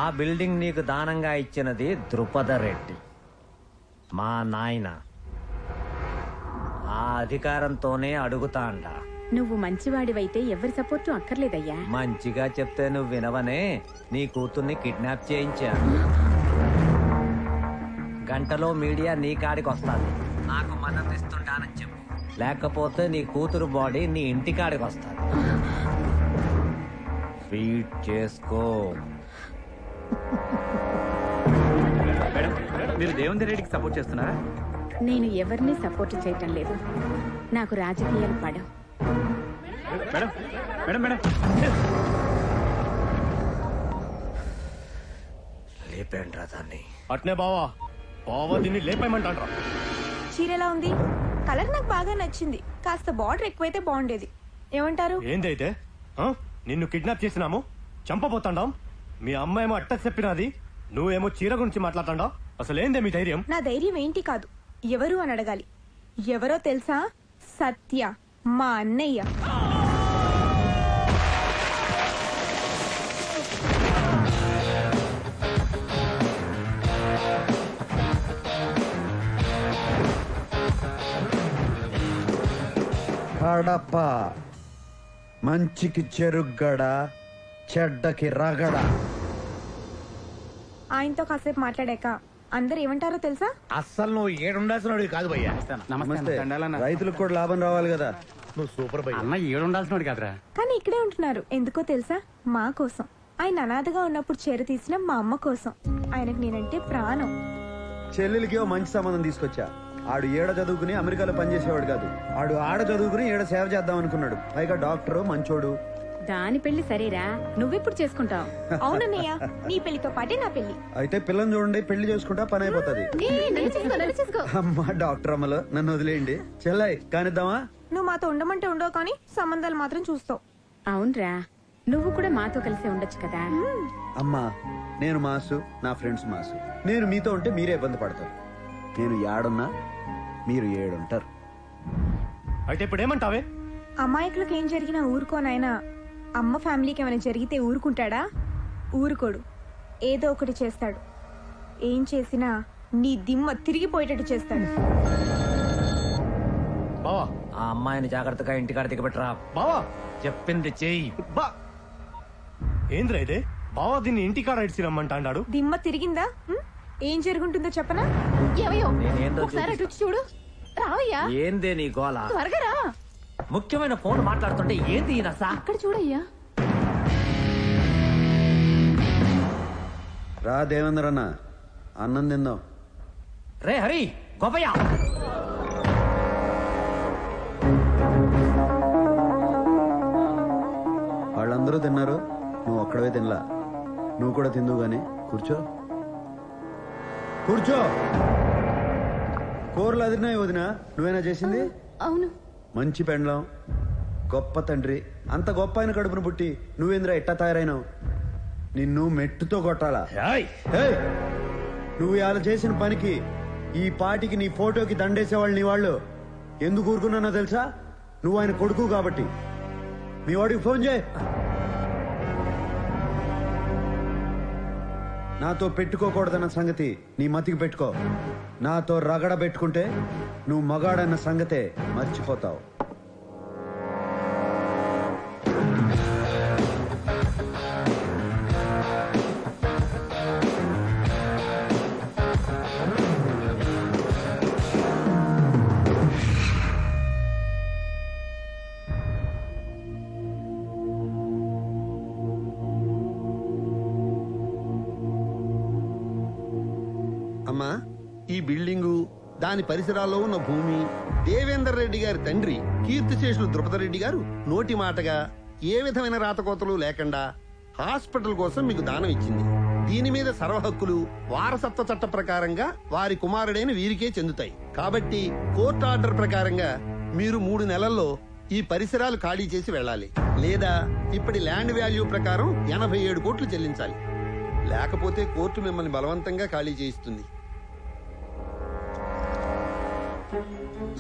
ఆ బిల్డింగ్ నీకు దానంగా ఇచ్చినది ద్రుపద రెడ్డి, మా నాయన. ఆ అధికారంతోనే అడుగుతాండా. నువ్వు మంచివాడివైతే ఎవరి సపోర్టు అక్కర్లేదయ్యా. మంచిగా చెప్తే నువ్వు వినవనే, నీ కూతుర్ని కిడ్నాప్ చేయించా. గంటలో మీడియా నీ కాడికి వస్తాది, నాకు మద్దతు ఇస్తుంటానని చెప్పు. లేకపోతే నీ కూతురు బాడీ నీ ఇంటి కాడికి వస్తాది. ఫీట్ చేసుకో. మీరు దేవేందర్ రెడ్డికి సపోర్ట్ చేస్తున్నారా? నేను ఎవరిని సపోర్ట్ చేయటం లేదు. నాకు రాజకీయాలు పడవు. మేడం మేడం మేడం లేపేంట్రా దాన్ని. అట్నే బావా బావా దీన్ని లేపేయమంటాడ్రా. చీర ఎలా ఉంది? కలర్ నాకు బాగా నచ్చింది. కాస్త బార్డర్ ఎక్కువైతే బాగుండేది. ఏమంటారు? ఏందైతే నిన్ను కిడ్నాప్ చేసినాము, చంపబోతాండాం. మీ అమ్మాయేమో అట్ట చెప్పినది, నువ్వేమో చీర గురించి మాట్లాడతాండావు. అసలేందే మీ ధైర్యం? నా ధైర్యం ఏంటి కాదు, ఎవరు అని అడగాలి. ఎవరో తెలుసా? సత్య, మా అన్నయ్య. కడప మంచికి చెరుగ్గడ, చెడ్డకి రగడ. ఆయనతో కాసేపు మాట్లాడాక అందరు ఏమంటారో తెలుసా? అస్సలు నువ్వు ఏడుండాల్సిన కాదు భయ్యా. నమస్తే. రైతులకు కూడా లాభం రావాలి కదా. నువ్వు సూపర్ భయ్యా. అన్న ఏడుండాల్సినోడు కాదురా. కానీ ఇక్కడే ఉంటున్నారు. ఎందుకో తెలుసా? మా కోసం. ఆయన అనాథగా ఉన్నప్పుడు చీర తీసిన మా అమ్మ కోసం. ఆయనకు నేనంటే ప్రాణం. చెల్లెలికి ఓ మంచి సంబంధం తీసుకొచ్చా. ఆడు ఏడ చదువుకుని అమెరికాలో పనిచేసేవాడు కాదు. ఆడు ఆడ చదువుకుని ఏడ సేవ చేద్దాం అనుకున్నాడు. పైగా డాక్టరు, మంచోడు. దాని పెళ్లి సరేరా, నువ్వెప్పుడు చేసుకుంటావు? అవునన్నయ్య, నీ పెళ్లితో పాటే నా పెళ్లి. అయితే పిల్లని చూడండి, పెళ్లి చేసుకుంటా పని అయిపోతుంది. అమ్మా డాక్టర్ అమ్మలో నన్ను వదిలేయండి. చెల్లయ్ కానిద్దామా? నువ్వు మాతో ఉండమంటే ఉండవు, కానీ సంబంధాలు మాత్రం చూస్తావు. అవునరా, నువ్వు కూడా మాతో కలిసి ఉండొచ్చు కదా. అమ్మా నేను మాసు, నా ఫ్రెండ్స్ మాసు. నేను మీతో ఉంటే మీరే ఇబ్బంది పడతారు. నేను ఏడున్నా మీరు ఏడుంటారు. అయితే ఇప్పుడు ఏమంటావే? అమాయకులకు ఏం జరిగినా ఊరుకోనైనా అమ్మ ఫ్యామిలీకి ఏమైనా జరిగితే ఊరుకుంటాడా? ఊరుకోడు. ఏదో ఒకటి చేస్తాడు. ఏం చేసినా నీ దిమ్మ తిరిగిపోయేటట్టు చేస్తాడు. బావా ఆ అమ్మాయిని జాగ్రత్తగా ఇంటికాడ దిగబెట్టరా. బావా చెప్పింది చెయ్యి. ఏంద్రా ఇదే? బావా దీన్ని ఇంటికాడ ఇడిచిరమ్మంటాడు. దిమ్మ తిరిగిందా? ఏం జరుగుంటుందో చెప్పనా? చూడు. ఏందే నీ గోల? ముఖ్యమైన ఫోన్ మాట్లాడుతుంటే ఏంది అక్కడ చూడయ్యా. రా దేవేంద్ర అన్న, అన్నం తిందాం. రే హరి గోపయ్య, వాళ్ళందరూ తిన్నారు, నువ్వు ఒక్కడవే తినలా. నువ్వు కూడా తిందువు గాని కూర్చో. కూర్చో. కూరలు అదిరినాయి వదినా, నువ్వేనా చేసింది? అవును. మంచి పెండ్లం, గొప్ప తండ్రి. అంత గొప్ప ఆయన కడుపును పుట్టి నువ్వేంద్రా ఎట్టా తయారైనావు? నిన్ను మెట్టుతో కొట్టాలా? నువ్వు ఇలా చేసిన పనికి ఈ పాటికి నీ ఫోటోకి దండేసేవాళ్ళు నీ వాళ్ళు. ఎందుకు ఊరుకున్నానో తెలుసా? నువ్వు ఆయన కొడుకు కాబట్టి. మీ వాడికి ఫోన్ చేయి. నాతో పెట్టుకోకూడదన్న సంగతి నీ మతికి పెట్టుకో. నాతో రగడ పెట్టుకుంటే నువ్వు మగాడన్న సంగతే మర్చిపోతావు. అమ్మా, ఈ బిల్డింగు, దాని పరిసరాల్లో ఉన్న భూమి దేవేందర్ రెడ్డి గారి తండ్రి కీర్తిశేషులు ద్రుపదరెడ్డి గారు నోటి మాటగా ఏ విధమైన రాతకోతలు లేకుండా హాస్పిటల్ కోసం మీకు దానం ఇచ్చింది. దీని మీద సర్వ హక్కులు వారసత్వ చట్ట ప్రకారంగా వారి కుమారుడైన వీరికే చెందుతాయి. కాబట్టి కోర్టు ఆర్డర్ ప్రకారంగా మీరు 3 నెలల్లో ఈ పరిసరాలు ఖాళీ చేసి వెళ్ళాలి. లేదా ఇప్పటి ల్యాండ్ వాల్యూ ప్రకారం 87 కోట్లు చెల్లించాలి. లేకపోతే కోర్టు మిమ్మల్ని బలవంతంగా ఖాళీ చేయిస్తుంది.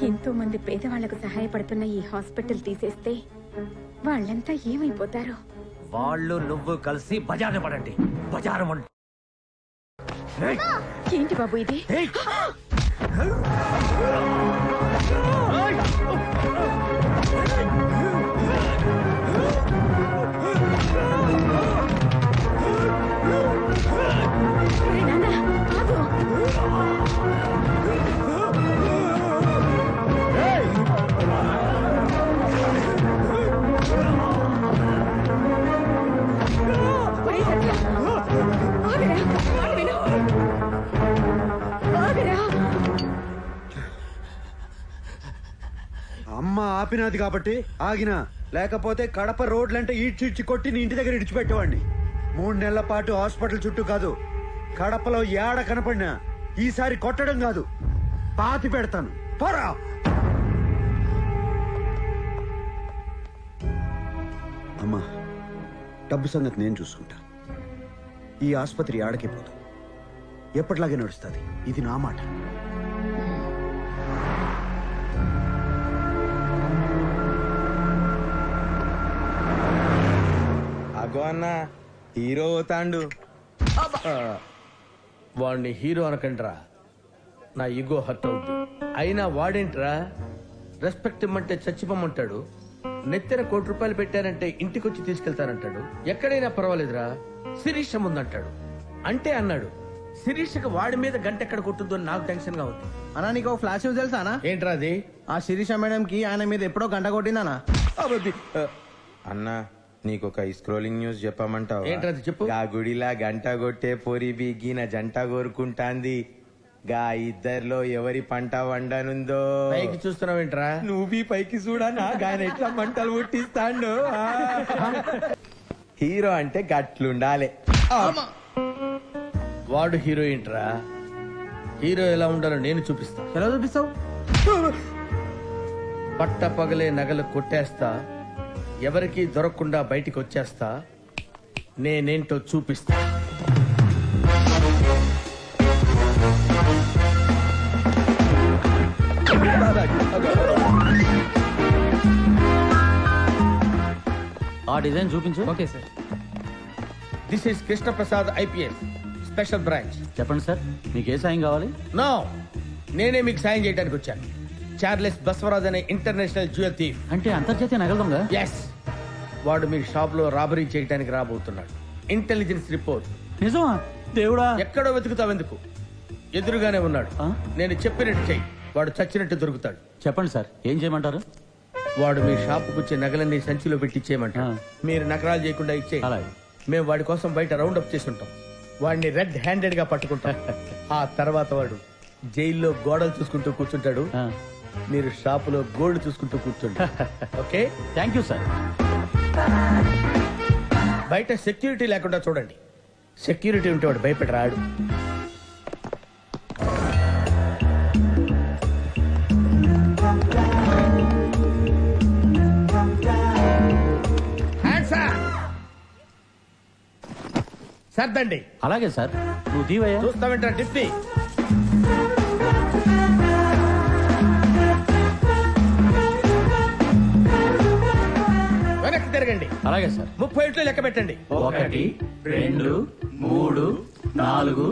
ఎంతో మంది పేదవాళ్లకు సహాయపడుతున్న ఈ హాస్పిటల్ తీసేస్తే వాళ్ళంతా ఏమైపోతారో. వాళ్ళు నువ్వు కలిసి బజారు పడండి. బజారు ఏంటి బాబు ఇది? ఆపినది కాబట్టి ఆగినా, లేకపోతే కడప రోడ్లంటే ఈడ్చి కొట్టి నీ ఇంటి దగ్గర ఇడిచిపెట్టేవాడిని. 3 నెలల పాటు హాస్పిటల్ చుట్టూ కాదు, కడపలో ఏడ కనపడినా ఈసారి కొట్టడం కాదు, పాతి పెడతాను. పోరా. అమ్మా, డబ్బు సంగతి నేను చూసుకుంటా. ఈ ఆసుపత్రి ఆడకే పోదు, ఎప్పటిలాగే నడుస్తుంది. ఇది నా మాట. అగో అన్న హీరో అవుతాండు. వాడిని హీరో అనకండ్రా, నా ఈగో హర్ట్ అవుద్ది. అయినా వాడేంట్రా రెస్పెక్ట్ ఇమ్మంటే చచ్చిపోమంటాడు, నెత్తిన ₹1 పెట్టారంటే ఇంటికొచ్చి తీసుకెళ్తానంటాడు. ఎక్కడైనా పర్వాలేదురా శిరీష ముందంటాడు. అంటే అన్నాడు శిరీషకి వాడి మీద గంట ఎక్కడ కొట్టుద్దో నాకు టెన్షన్ గా ఉంది. అన్నా నీకు ఫ్లాష్ న్యూస్ తెలుసా? ఏంట్రా అది? ఆ శిరీష మేడం కి ఆయన మీద ఎప్పుడో గంట కొట్టిందనా? అన్నా నీకొక స్క్రోలింగ్ న్యూస్ చెప్పమంటావు? ఏంట్రది చెప్పు. గా గుడిలా గంట కొట్టే పోరి బిగిన జంట కోరుకుంటాంది. గా ఇద్దర్లో ఎవరి పంట వండనుందో. పైకి చూస్తున్నావేంట్రా? నువ్వు పైకి చూడనా గాయన ఎట్లా మంటలు పుట్టిస్తాండు. హీరో అంటే గట్లుండాలి. వాడు హీరోయిన్ రా. హీరో ఎలా ఉండాలో నేను చూపిస్తా. ఎలా చూపిస్తావు? పట్ట పగలే నగలు కొట్టేస్తా, ఎవరికి దొరకకుండా బయటికి వచ్చేస్తా, నేనేంటో చూపిస్తా. ఆ డిజైన్ చూపించు. Okay sir. This is Krishnaprasad IPS special branch. చెప్పండి సార్, మీకు ఏ సాయం కావాలి? నో, నేనే మీకు సాయం చేయడానికి వచ్చాను. చార్లెస్ బస్వరాజ్ అనే ఇంటర్నేషనల్ జ్యువెల్ థీఫ్. అంటే అంతర్జాతీయ నగల దొంగ? ఎస్, వాడు మీ షాప్ లో రాబరీ చేయడానికి రాబోతున్నాడు. Intelligence report. నిజమా? దేవుడా. ఎక్కడో వెతుకుతావెందుకు, ఎదురుగానే ఉన్నాడు. నేను చెప్పినట్టు చెయ్యి, వాడు చచ్చినట్టు దొరుకుతాడు. చెప్పండి సార్, ఏం చేయమంటారు? వాడు మీ షాపుకు వచ్చే నగలన్నీ సంచిలో పెట్టి ఇచ్చేయమంటారు. మీరు నకరాలు చేయకుండా ఇచ్చేయండి. మేము వాడి కోసం బయట రౌండ్ అప్ చేసి ఉంటాం. వాడిని రెడ్ హ్యాండెడ్ గా పట్టుకుంటాం. ఆ తర్వాత వాడు జైల్లో గోడలు చూసుకుంటూ కూర్చుంటాడు, మీరు షాపులో గోల్డ్ చూసుకుంటూ కూర్చోండి. Okay, thank you sir. బయట సెక్యూరిటీ లేకుండా చూడండి. సెక్యూరిటీ ఉంటే వాడు భయపడి రాడు. సర్దండి. అలాగే సార్. నువ్వు దీవయ్యా. చూస్తావేంటా టిప్పి? వెనక్కి తిరగండి. అలాగే సార్. 30 ఇట్లు లెక్క పెట్టండి. 1 2 3 4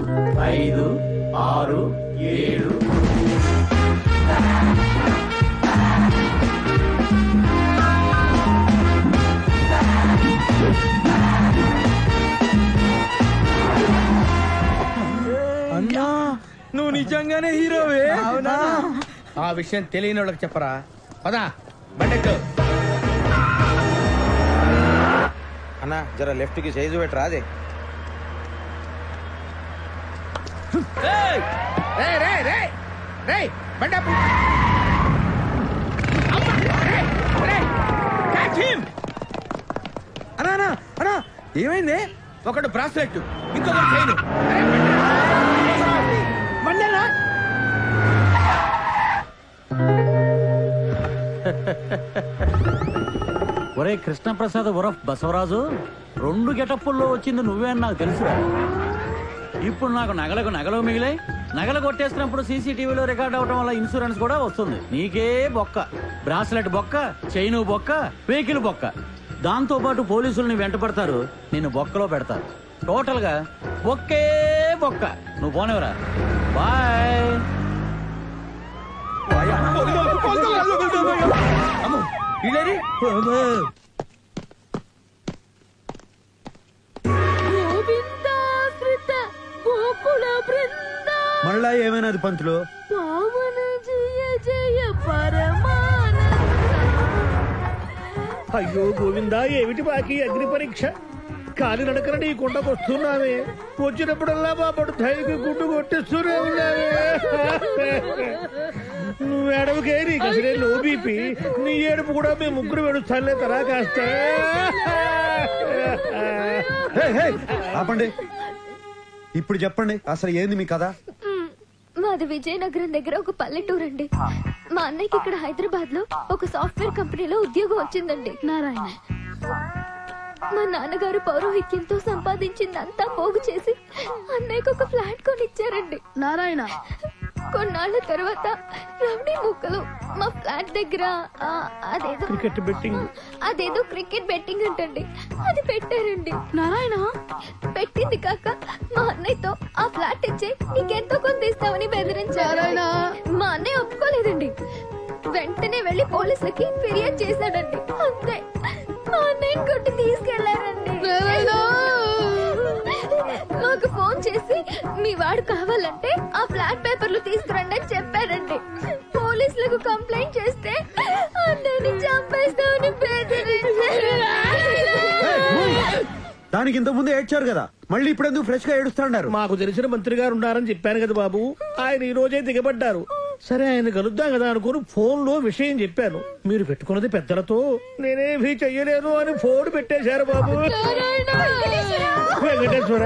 5 6 7. అన్నా, నువ్వు నిజంగానే హీరోవే? అవునా? ఆ విషయం తెలియని వాళ్ళకి చెప్పరా. పదా బండెక్కు. అన్నా జర లెఫ్ట్ కి సైజు పెట్టరా. అదే అన్నా ఏమైంది? ఒకడు బ్రాస్లెట్, ఇంకొకటి చైన్. ఒరే కృష్ణప్రసాద్ ఉరఫ్ బసవరాజు, 2 గెటప్పుల్లో వచ్చింది నువ్వే అని నాకు తెలుసురా. ఇప్పుడు నాకు నగలు మిగిలాయి. నగలు కొట్టేసినప్పుడు సీసీటీవీలో రికార్డ్ అవడం వల్ల ఇన్సూరెన్స్ కూడా వస్తుంది. నీకే బొక్క, బ్రాస్లెట్ బొక్క, చైను బొక్క, వెహికల్ బొక్క. దాంతో పాటు పోలీసుల్ని వెంటపడతారు, నిన్ను బొక్కలో పెడతారు. టోటల్ గా బొక్కే బొక్క. నువ్వు పోనేవరా. బాయ్. మళ్ళా ఏమైనది పంతులు? అయ్యో గోవిందా, ఏమిటి బాకీ అగ్ని పరీక్ష? కాలి నడకన నీ కొండకు వస్తున్నావే. వచ్చినప్పుడల్లా మా పడు ధైర్యం గుడ్డు కొట్టిస్తూనే ఉన్నావే. నువ్వు ఏడవకే, నీకు అసలే లో బీపీ. నీ ఏడుపు కూడా మేము ముగ్గురు ఏడుస్తానులే తరా కాస్త. ఆపండి. ఇప్పుడు చెప్పండి అసలు ఏంది మీ కథ? మాది విజయనగరం దగ్గర ఒక పల్లెటూరు అండి. మా అన్నయ్యకి ఇక్కడ హైదరాబాద్ లో ఒక సాఫ్ట్వేర్ కంపెనీలో ఉద్యోగం వచ్చిందండి. నారాయణ మా నాన్నగారు పౌరోహిత్యంతో సంపాదించిందంతా పోగు చేసి అన్నయ్యకు ఒక ఫ్లాట్ కొనిచ్చారండి. నారాయణ కొన్నాళ్ళ తర్వాత రౌడీ ముక్కలు మా ఫ్లాట్ దగ్గర అదేదో క్రికెట్ బెట్టింగ్ అంటండి, అది పెట్టారండి. నారాయణ పెట్టింది కాక మా అన్నయ్యతో ఆ ఫ్లాట్ ఇచ్చే నీకెంతో కొంత ఇస్తామని బెదిరించారు. మా అన్నయ్య ఒప్పుకోలేదండి. వెంటనే వెళ్లి పోలీసులకి ఫిర్యాదు చేశాడండి. అంతే, మా అన్నయ్యని కొట్టి తీసుకెళ్లారండి. మాకు ఫోన్ చేసి మీ వాడు కావాలంటే ఆ ఫ్లాట్ పేపర్లు తీసుకురండి అని చెప్పారండి. పోలీసులకు కంప్లైంట్ చేస్తే అన్నయ్యని చంపేస్తామని బెదిరించారు. దానికి ఇంత ముందు ఏడ్చారు కదా, మళ్ళీ ఇప్పుడు ఎందుకు ఫ్రెష్ గా ఏడుస్తున్నారు? మాకు తెలిసిన మంత్రి గారు ఉన్నారని చెప్పాను కదా బాబు, ఆయన ఈ రోజే దిగబడ్డారు. సరే ఆయన కలుద్దాం కదా అనుకుని ఫోన్ లో విషయం చెప్పాను. మీరు పెట్టుకున్నది పెద్దలతో, నేనేమీ చెయ్యలేను అని ఫోన్ పెట్టేశారు బాబు. వెంకటేశ్వర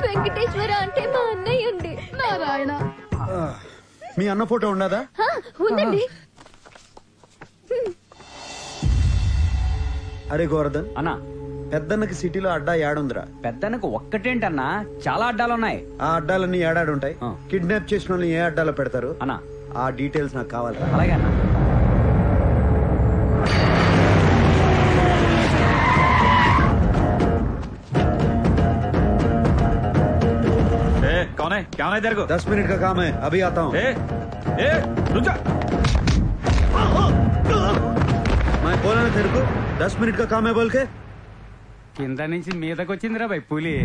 వెంకటేశ్వర అంటే మా అన్నయ్య అండి. నారాయణ మీ అన్న ఫోటో ఉండదా? ఉందండి. అరే గోవర్ధన్ అన్నా, పెద్దన్నకి సిటీలో అడ్డా ఏడుందిరా? పెద్దన్నకు ఒక్కటేంటన్నా, చాలా అడ్డాలున్నాయి. ఆ అడ్డాలన్నీ ఏడాడుంటాయి. కిడ్నాప్ చేసిన వాళ్ళని ఏ అడ్డాలో పెడతారు అన్నా? ఆ డీటెయిల్స్ నాకు కావాలి. అలాగే అన్నా. कौन है? क्या है तेरे को? 10 मिनट का काम है, अभी आता हूँ. रुक जा. मैं बोला ना तेरे को 10 मिनट का काम है बोल के. కింద నుంచి మీదకి వచ్చిందిరా భయ్ పులి.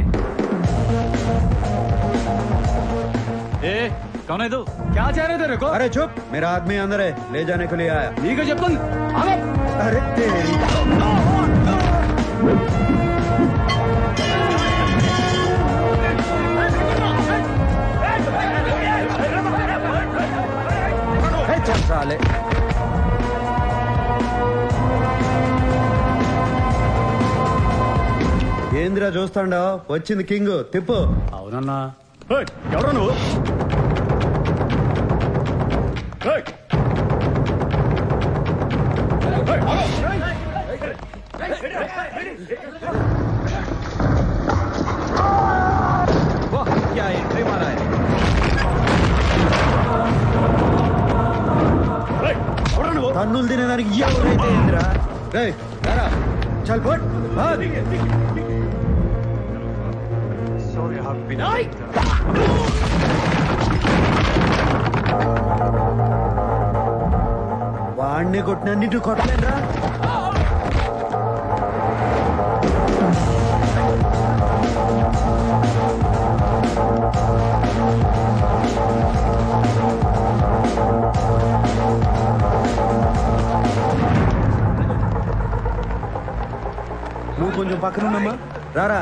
कौन है तू? क्या चाह रहे तेरे को? अरे चुप, मेरा आदमी अंदर है, ले जाने के लिए आया. ठीक है चप्पल. अरे तेरी. चल साले. ఏంద్రా చూస్తాండో, వచ్చింది కింగ్, తిప్పు. అవునన్నా. ఎవరు నువ్వు? क्या एंट्री मारा है? తన్నులు తినేదానికి ఎవరైతే ఏంద్రా? చల్ పోట్. వాడిని కొట్టినన్నిటి కొట్టలేదురా. నువ్వు కొంచెం పక్కన ఉన్నమ్మా, రారా.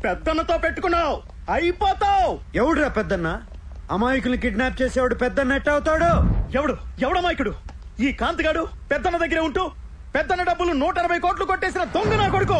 పెద్దన్నతో పెట్టుకున్నావు, అయిపోతావు. ఎవడురా పెద్దన్న? అమాయకుల్ని కిడ్నాప్ చేసేవాడు పెద్దన్న ఎట్ట అవుతాడు? ఎవడమాయకుడు? ఈ కాంతిగాడు పెద్దన్న దగ్గరే ఉంటూ పెద్దన్న డబ్బులు 180 కోట్లు కొట్టేసిన దొంగ నా కొడుకు.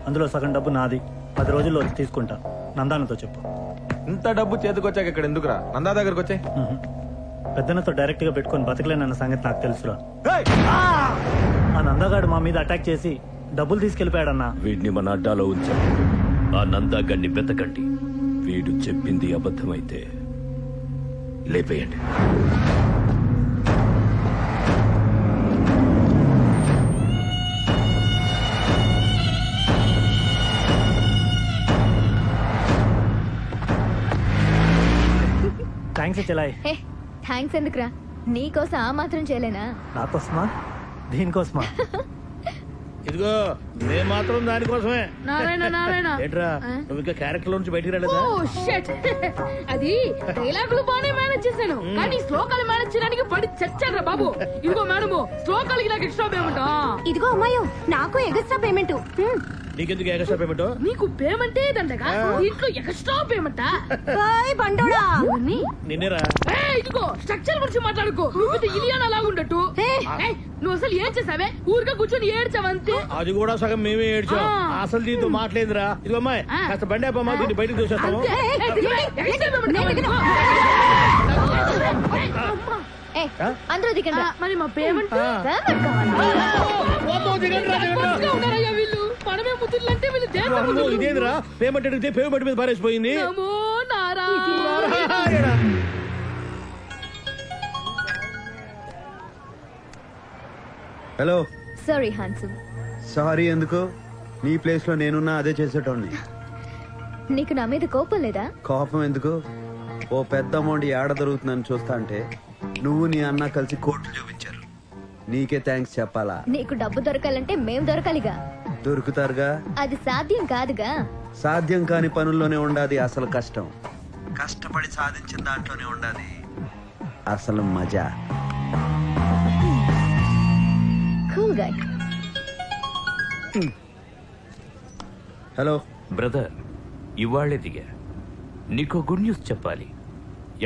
అందులో సగం డబ్బు నాది, 10 రోజుల్లో వచ్చి తీసుకుంటా. నందానతో చెప్పు. ఇంత డబ్బు చేతికొచ్చాక ఇక్కడ ఎందుకురా నందా దగ్గరకు వచ్చే. పెద్దనతో డైరెక్ట్ గా పెట్టుకొని బతకలేనన్న సంగతి నాకు తెలుసురా. ఆ నందగాడు మా మీద అటాక్ చేసి డబ్బులు తీసుకెళ్లిపోయాడన్నా. వీడిని మన అడ్డాలో ఉంచాం. ఆ నందాగడ్ని వెతకండి. వీడు చెప్పింది అబద్ధమైతే లేపేయండి. థ్యాంక్స్ చెలాయ్. థ్యాంక్స్ ఎందుకురా, నీకోసం ఆ మాత్రం చేయలేనా? నాకోసమా? దీనికోసమా? ఇదిగో నేను మాత్రం దానికోసమే. నారాయణ నారాయణ ఏంట్రా నువ్వు ఇంకా క్యారెక్టర్ నుంచి బయటికి రాలేదా? అది డైలాగులు బానే మేనేజ్ చేశాను, కానీ శ్లోకాలు మేనేజ్ చేయడానికి పడి చచ్చాడ్రా బాబు. ఇదిగో మేడము, శ్లోకాలకి నాకు ఎక్స్ట్రా పేమెంట్. ఇదిగో అమ్మాయి, నాకు ఎగస్ట్రా పేమెంట్. నీకెందుకు ఎక్స్ట్రా పేమెంట్? నీకు పేమెంటే దండగా, దీంట్లో ఎక్స్ట్రా పేమెంట్. బండోడా నిన్నేరా. ఇదిగో స్ట్రక్చర్ గురించి మాట్లాడుకో. నువ్వు ఇలియానా లాగుండట్టు. నువ్వు అసలు ఏం చేసావే? ఊరిగా కూర్చొని ఏడ్చావంతే. అది కూడా సగం మేమే ఏడ్చాం. అసలు దీంతో మాట్లాడిందిరా. ఇదిగో అమ్మాయి కాస్త బండి అబ్బమ్మా, దీన్ని బయటకు చూసేస్తాము. అందరూ దిగండి. మరి మా పేమెంట్ వీళ్ళు మనమే ముద్దులంటే వీళ్ళు ఇదేంద్రా పేమెంట్ అడిగితే పేమెంట్ మీద పారేసిపోయింది. హలో. Sorry handsome. సారీ ఎందుకు? నీ ప్లేస్ లో నేనున్నా అదే చేసేటోడిని. నీకు నా మీద కోపం లేదా? కోపం ఎందుకు? ఓ పెద్ద అమౌంట్ ఏడ దొరుకుతుందని చూస్తా అంటే నువ్వు నీ అన్న కలిసి కోర్టు చూపించారు. నీకే థ్యాంక్స్ చెప్పాలా? నీకు డబ్బు దొరకాలంటే మేం దొరకాలిగా. దొరుకుతారుగా. అది సాధ్యం కాదుగా. సాధ్యం కాని పనుల్లోనే ఉండాది అసలు కష్టం. కష్టపడి సాధించిన దాంట్లోనే ఉండాది అసలు మజా. Cool guy. హలో బ్రదర్, ఇవాళ్లే దిగా. నీకో గుడ్ న్యూస్ చెప్పాలి.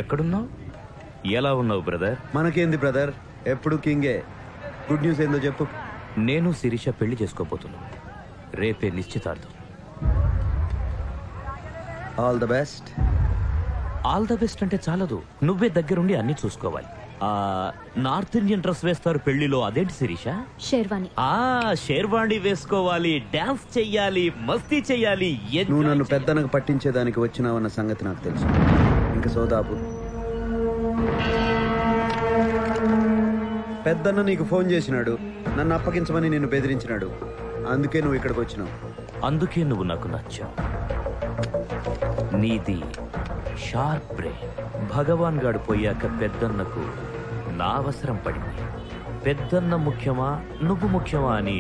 ఎక్కడున్నావు? ఎలా ఉన్నావు బ్రదర్? మనకేంది బ్రదర్, ఎప్పుడు కింగే. గుడ్ న్యూస్ ఏందో చెప్పు. నేను శిరీష పెళ్లి చేసుకోబోతున్నా. రేపే నిశ్చితార్థం. All the best. All the best అంటే చాలదు, నువ్వే దగ్గరుండి అన్ని చూసుకోవాలి. నార్త్ ఇండియన్ డ్రెస్ వేస్తారు పెళ్లిలో, అదేంటి శిరీష? షేర్వాణి. షేర్వాణి వేసుకోవాలి, డాన్స్ చెయ్యాలి, మస్తీ చెయ్యాలి. నువ్వు నన్ను పెద్దనకు పట్టించేదానికి వచ్చినావన్న సంగతి నాకు తెలుసు. ఇంకా సోదాపు. పెద్దన్న నీకు ఫోన్ చేసినాడు, నన్ను అప్పగించమని నిన్ను బెదిరించినాడు. అందుకే నువ్వు ఇక్కడికి వచ్చినావు. అందుకే నువ్వు నాకు నచ్చావు. నీది షార్ప్ బ్రెయిన్. భగవాన్ గాడు పోయాక పెద్దన్నకు నా అవసరం పడింది. పెద్దన్న ముఖ్యమా నువ్వు ముఖ్యమా అని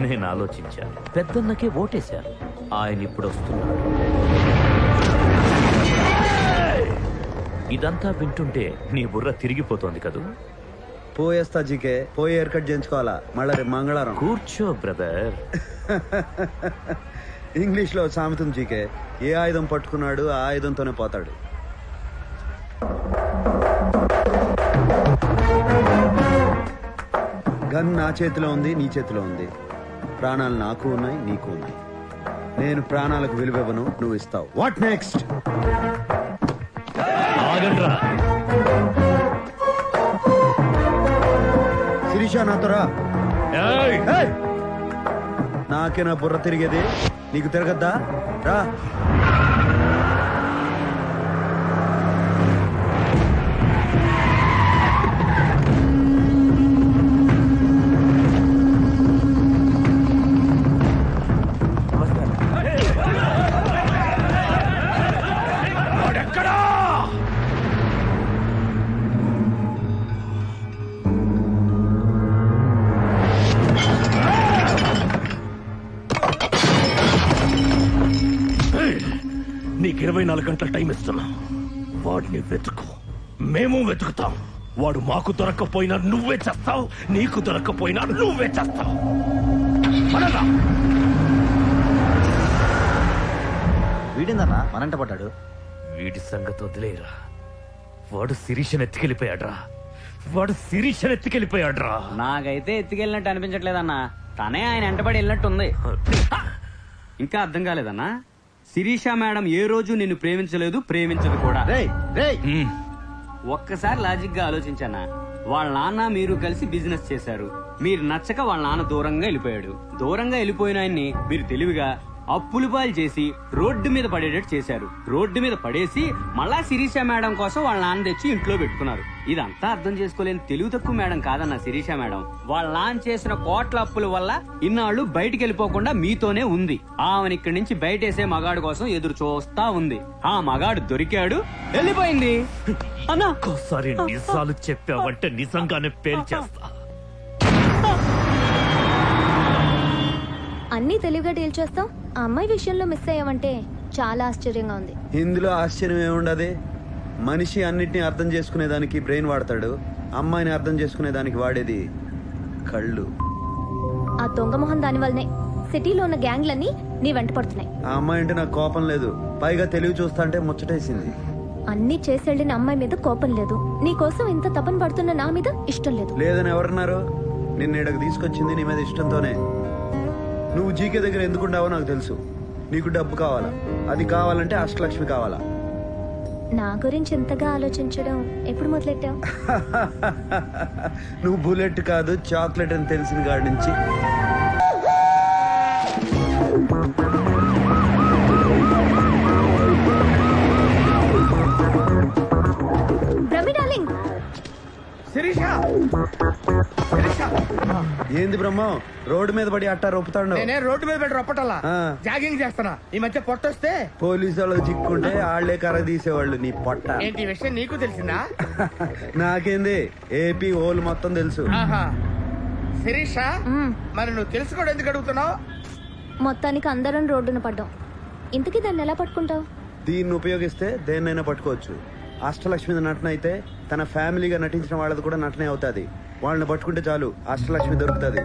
నేను ఆలోచించాను. పెద్దన్నకే ఓటేశాను. ఆయన ఇప్పుడు వస్తున్నాడు. ఇదంతా వింటుంటే నీ బుర్ర తిరిగిపోతోంది కదూ. పోయేస్తా జీకే, పోయి హెయిర్ కట్ చేయించుకోవాలా. మళ్ళా రేపు మంగళవారం. కూర్చో బ్రదర్. ఇంగ్లీష్ లో సామెతం జీకే, ఏ ఆయుధం పట్టుకున్నాడు ఆ ఆయుధంతోనే పోతాడు. గన్ నా చేతిలో ఉంది, నీ చేతిలో ఉంది. ప్రాణాలు నాకు ఉన్నాయి, నీకు ఉన్నాయి. నేను ప్రాణాలకు విలువివ్వను, నువ్వు ఇస్తావు. What next? శిరీష నాతోరా. నాకే నా బుర్ర తిరిగేది, నీకు తిరగద్దా? రా. నీకు 24 గంటల టైం ఇస్తున్నా. వాడిని వెతుకు, మేము వెతుకుతాం. వాడు మాకు దొరక్కపోయినా నువ్వే చేస్తావు, నీకు దొరక్కపోయినా నువ్వే చేస్తావు. వీడిందన్నా మనంట పడ్డాడు. వీడి సంగతి వదిలేరా. వాడు శిరీషను ఎత్తుకెళ్ళిపోయాడ్రా. వాడు శిరీషను ఎత్తుకెళ్ళిపోయాడ్రా. నాకైతే ఎత్తుకెళ్ళినట్టు అనిపించట్లేదన్నా. తనే ఆయన వెంటబడి వెళ్ళినట్టుంది. ఇంకా అర్థం కాలేదన్నా. శిరీష మేడం ఏ రోజు నిన్ను ప్రేమించలేదు, ప్రేమించదు కూడా. ఒక్కసారి లాజిక్ గా ఆలోచించానా? వాళ్ళ నాన్న మీరు కలిసి బిజినెస్ చేశారు. మీరు నచ్చక వాళ్ళ నాన్న దూరంగా వెళ్ళిపోయాడు. దూరంగా వెళ్ళిపోయిన ఆయన్ని మీరు తెలివిగా అప్పులు పాలు చేసి రోడ్డు మీద పడేటట్టు చేశారు. రోడ్డు మీద పడేసి మళ్ళా శిరీష మేడం కోసం వాళ్ళ నాన్న తెచ్చి ఇంట్లో పెట్టుకున్నారు. ఇదంతా అర్థం చేసుకోలేని తెలివి తక్కువ మేడం కాదన్న శిరీష మేడం. వాళ్ళ నాన్న చేసిన కోట్ల అప్పుల వల్ల ఇన్నాళ్ళు బయటికి వెళ్ళిపోకుండా మీతోనే ఉంది. ఆమెను ఇక్కడి నుంచి బయటేసే మగాడు కోసం ఎదురు చూస్తా ఉంది. ఆ మగాడు దొరికాడు, వెళ్ళిపోయింది. ఒక్కోసారి నిజాలు చెప్పావంటే నిజంగానే పేల్చేస్తా. అన్నీ తెలివిగా డీల్ చేస్తాం. ఆ అమ్మాయి విషయంలో మిస్ అయ్యావంటే చాలా ఆశ్చర్యంగా ఉంది. ఇందులో ఆశ్చర్యం ఏముండదు. మనిషి అన్నిటిని అర్థం చేసుకునేదానికి బ్రెయిన్ వాడతాడు, అమ్మాయిని అర్థం చేసుకునేదానికి వాడేది కళ్ళు. ఆ దొంగ మొహం దాని వల్లనే సిటీలో ఉన్న గ్యాంగ్లన్నీ నీ వెంట పడుతున్నాయి. ఆ అమ్మాయి అంటే నాకు కోపం లేదు, పైగా తెలివి చూస్తా అంటే ముచ్చటేసింది. అన్ని చేసేళ్ళిన అమ్మాయి మీద కోపం లేదు, నీ కోసం ఇంత తపన పడుతున్న నా మీద ఇష్టం లేదు. లేదని ఎవరన్నారు? నిన్న ఇక్కడికి తీసుకొచ్చింది నీ మీద ఇష్టంతోనే. నువ్వు జీకే దగ్గర ఎందుకుంటావో నాకు తెలుసు. నీకు డబ్బు కావాలా, అది కావాలంటే అష్టలక్ష్మి కావాలా. నా గురించి ఎంతగా ఆలోచించడం ఎప్పుడు మొదలెట్టావు? నువ్వు బుల్లెట్ కాదు చాక్లెట్ అని తెలిసిన కాడి నుంచి. ఏంది బ్రహ్మ రోడ్డు మీద పడి అట్టా రొప్పుతాడు? నేనే రోడ్డు మీద పెట్టి రొప్పటల్లా జాగింగ్ చేస్తున్నా. ఈ మధ్య పొట్టొస్తే పోలీసు వాళ్ళకి చిక్కుంటే ఆళ్లే కర్ర తీసేవాళ్ళు. నీ పొట్ట ఏంటి విషయం నీకు తెలిసిందా? నాకేంది, ఏపీ హోల్ మొత్తం తెలుసు. శిరీష, మరి నువ్వు తెలుసుకోవడం ఎందుకు అడుగుతున్నావు? మొత్తానికి అందరం రోడ్డున పడ్డాం. ఇంతకీ దాన్ని ఎలా పట్టుకుంటావు? దీన్ని ఉపయోగిస్తే దేన్నైనా పట్టుకోవచ్చు. అష్టలక్ష్మి నటన అయితే తన ఫ్యామిలీగా నటించిన వాళ్ళది కూడా నటనే అవుతుంది. వాళ్ళని పట్టుకుంటే చాలు, అష్టలక్ష్మి దొరుకుతుంది.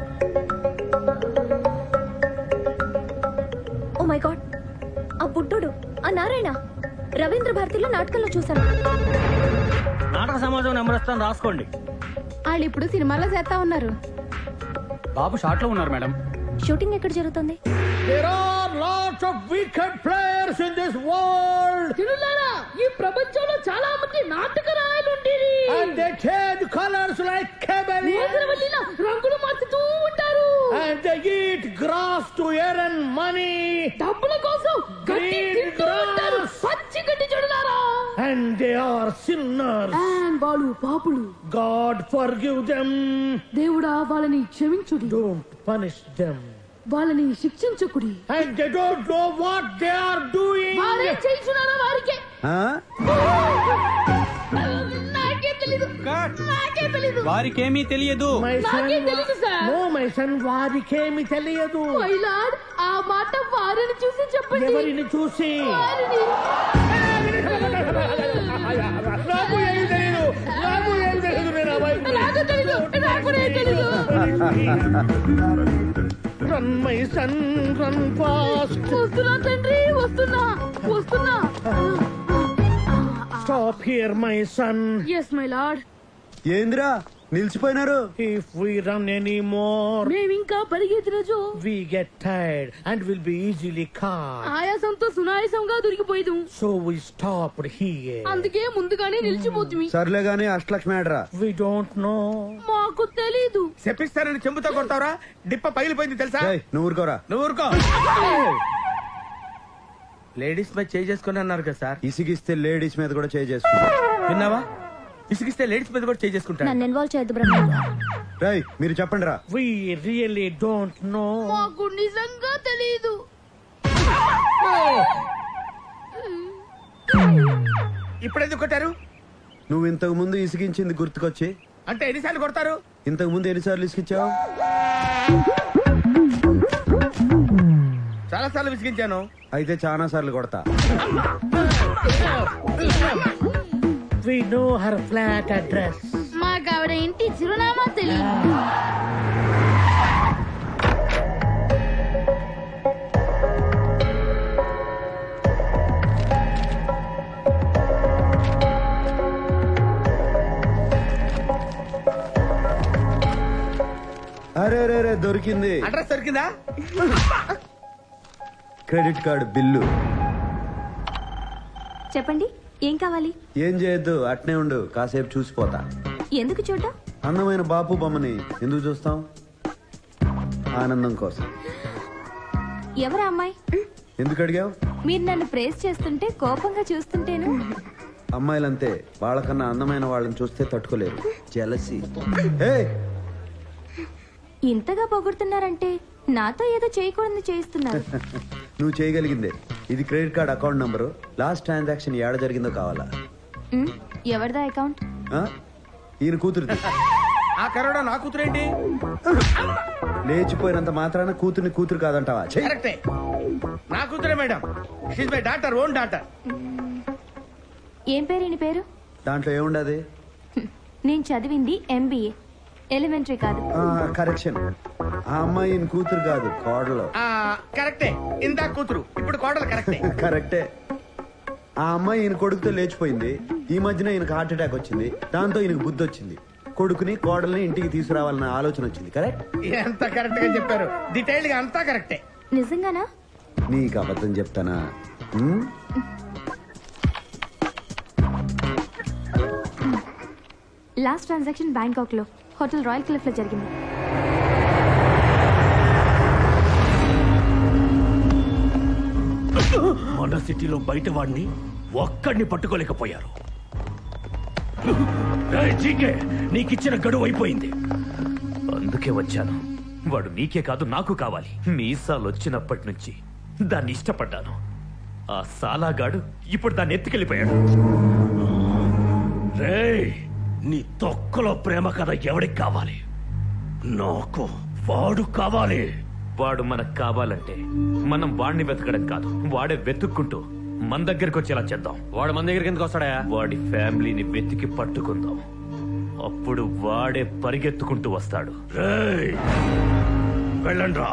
ఓ మై గాడ్, ఆ బుడ్డోడు, ఆ నారాయణ రవీంద్ర భారతిలో నాటకంలో చూశాను. నాటక సమాజం నెంబర్ ఇస్తాను, రాసుకోండి. వాళ్ళు ఇప్పుడు సినిమాలో చేస్తా ఉన్నారు. బాబు షాట్ లో ఉన్నారు మేడం. షూటింగ్ ఎక్కడ జరుగుతుంది? There are lots of wicked players in this world. తిరులారా, ఈ ప్రపంచంలో చాలా మంది నాటక రాయలు ఉండేది. And they change colors like chameleons. రంగులు మార్చుతూ ఉంటారు. And they eat grass to earn money. డబ్బుల కోసం గడ్డి తింటూ ఉంటారు. పచ్చి గడ్డి చూడలారా. And they are sinners. And వాళ్ళు పాపులు. God forgive them. దేవుడా వాళ్ళని క్షమించుడి. Don't punish them. వాళ్ళని శిక్షించకుడి. And they don't know what they are doing. వారే చేస్తున్నారో వారికే. నాకే తెలీదు. నాకే తెలీదు. వారికేమీ తెలియదు. నాకే తెలీదు సార్. No my son, వారికేమీ తెలియదు. మై లార్డ్, ఆ మాట వారిని చూసి చెప్పండి. ఎవరిని చూసి? వారిని. నాకు ఏమీ తెలియదు. నాకు ఏమీ తెలియదు. నేను అబ్బాయి నాకు తెలీదు. నాకు తెలీదు. Run my son, run fast. వస్తున్నా తండ్రి, వస్తున్నా వస్తున్నా. Stop here my son. Yes my lord. ఏంద్రా నిలిచిపోయినారు? If we run anymore, మేమింకా పరిగెత్తినచో we get tired and will be easily caught. ఆయాసంతో సునాయాసంగా దొరికిపోయేదు. So we stopped here. అందుకే ముందుగానే నిలిచిపోతుంది. సర్లే గానీ అష్టలక్ష్మి ఆడరా. We don't know. మాకు తెలీదు. చెప్పిస్తారని చెంబుతో కొడతావరా? డిప్ప పగిలిపోయింది తెలుసా? నువ్వు ఊరుకోరా. నువ్వు ఊరుకో. లేడీస్ మీద చేయి చేసుకుని అన్నారు కదా సార్. ఇసిగిస్తే లేడీస్ మీద కూడా చేయి చేసుకుంటా. విన్నావా? ఇసిగిస్తే లేడీస్ మీద కూడా చేయి చేసుకుంటా. నన్ను ఇన్వాల్వ్ చేయొద్దు బ్రహ్మ. రై మీరు చెప్పండి రా. We really don't know. మాకు నిజంగా తెలీదు. ఇప్పుడు ఎందుకు కొట్టారు? నువ్వు ఇంతకు ముందు ఇసిగించింది గుర్తుకొచ్చి. అంటే ఎన్నిసార్లు కొడతారు? ఇంతకు ముందు ఎన్నిసార్లు ఇసిగించావు? చాలా సార్లు విసిగించాను. అయితే చాలా సార్లు కొడతా. We know her flat address. మాకు ఆవిడ ఇంటి చిరునామా తెలియదు. అరే రే రే దొరికింది. అడ్రస్ దొరికిందా? Credit card bill. చెప్పండి, ఏం కావాలి? ఏం చేయొద్దు, అట్నే ఉండు, కాసేపు చూసిపోతా. ఎందుకు చూడ్డా? అందమైన బాపు బొమ్మని ఎందుకు చూస్తాం? ఆనందం కోసం. ఎవరా అమ్మాయి? ఎందుకు అడిగావు? మీరు నన్ను ప్రేస్ చేస్తుంటే కోపంగా చూస్తుంటేను. అమ్మాయిలంతే, వాళ్ళకన్నా అందమైన వాళ్ళని చూస్తే తట్టుకోలేరు. జెలసీ. ఇంతగా పొగుడుతున్నారంటే నాతో ఏదో చేయకూడదు చేయిస్తున్నారు. నువ్వు చేయగలిగిందే. ఇది credit card account number. Last transaction ఏడ జరిగిందో కావాలా? ఎవరిదా అకౌంట్? ఈయన కూతురుది. ఆ కరోడా నా కూతురేంటి? లేచిపోయినంత మాత్రాన కూతుర్ని కూతురు కాదంటావా? కరెక్టే, నా కూతురే madam. She's my daughter, own daughter. ఏం పేరు నీ పేరు? దాంట్లో ఏముండదు? నేను చదివింది MBA, ఎలిమెంటరీ కాదు. కరెక్షన్. ఆ అమ్మాయి ఈయన కూతురు కాదు, కోడలు. కరెక్టే, ఇందా కూతురు, ఇప్పుడు కోడలు. కరెక్టే కరెక్టే. ఆ అమ్మాయి ఈయన కొడుకుతో లేచిపోయింది. ఈ మధ్యన ఈయనకు హార్ట్ అటాక్ వచ్చింది. దాంతో ఈయనకు బుద్ధి వచ్చింది. కొడుకుని కోడల్ని ఇంటికి తీసుకురావాలన్న ఆలోచన వచ్చింది. కరెక్ట్? ఎంత కరెక్ట్ గా చెప్పారు. డీటెయిల్డ్ గా అంతా కరెక్టే. నిజంగానా? నీకు అబద్ధం చెప్తానా? లాస్ట్ ట్రాన్సాక్షన్ బ్యాంకాక్ లో హోటల్ రాయల్ క్లిఫ్ లో జరిగింది. మన సిటీలో బయట వాడిని ఒక్కడిని పట్టుకోలేకపోయారు. నీకిచ్చిన గడువు అయిపోయింది. అందుకే వచ్చాను. వాడు నీకే కాదు నాకు కావాలి. మీసాలు వచ్చినప్పటి నుంచి దాన్ని ఇష్టపడ్డాను. ఆ సాలాగాడు ఇప్పుడు దాన్ని ఎత్తుకెళ్ళిపోయాడు. రేయ్, నీ తొక్కలో ప్రేమ కథ ఎవడికి కావాలి? నాకు వాడు కావాలి. వాడు మనకు కావాలంటే మనం వాడిని వెతకడం కాదు, వాడే వెతుక్కుంటూ మన దగ్గరకు వచ్చేలా చేద్దాం. వాడు మన దగ్గరికి ఎందుకు వస్తాడా? వాడి ఫ్యామిలీని వెతికి పట్టుకుందాం. అప్పుడు వాడే పరిగెత్తుకుంటూ వస్తాడు. రేయ్, వెళ్ళండ్రా.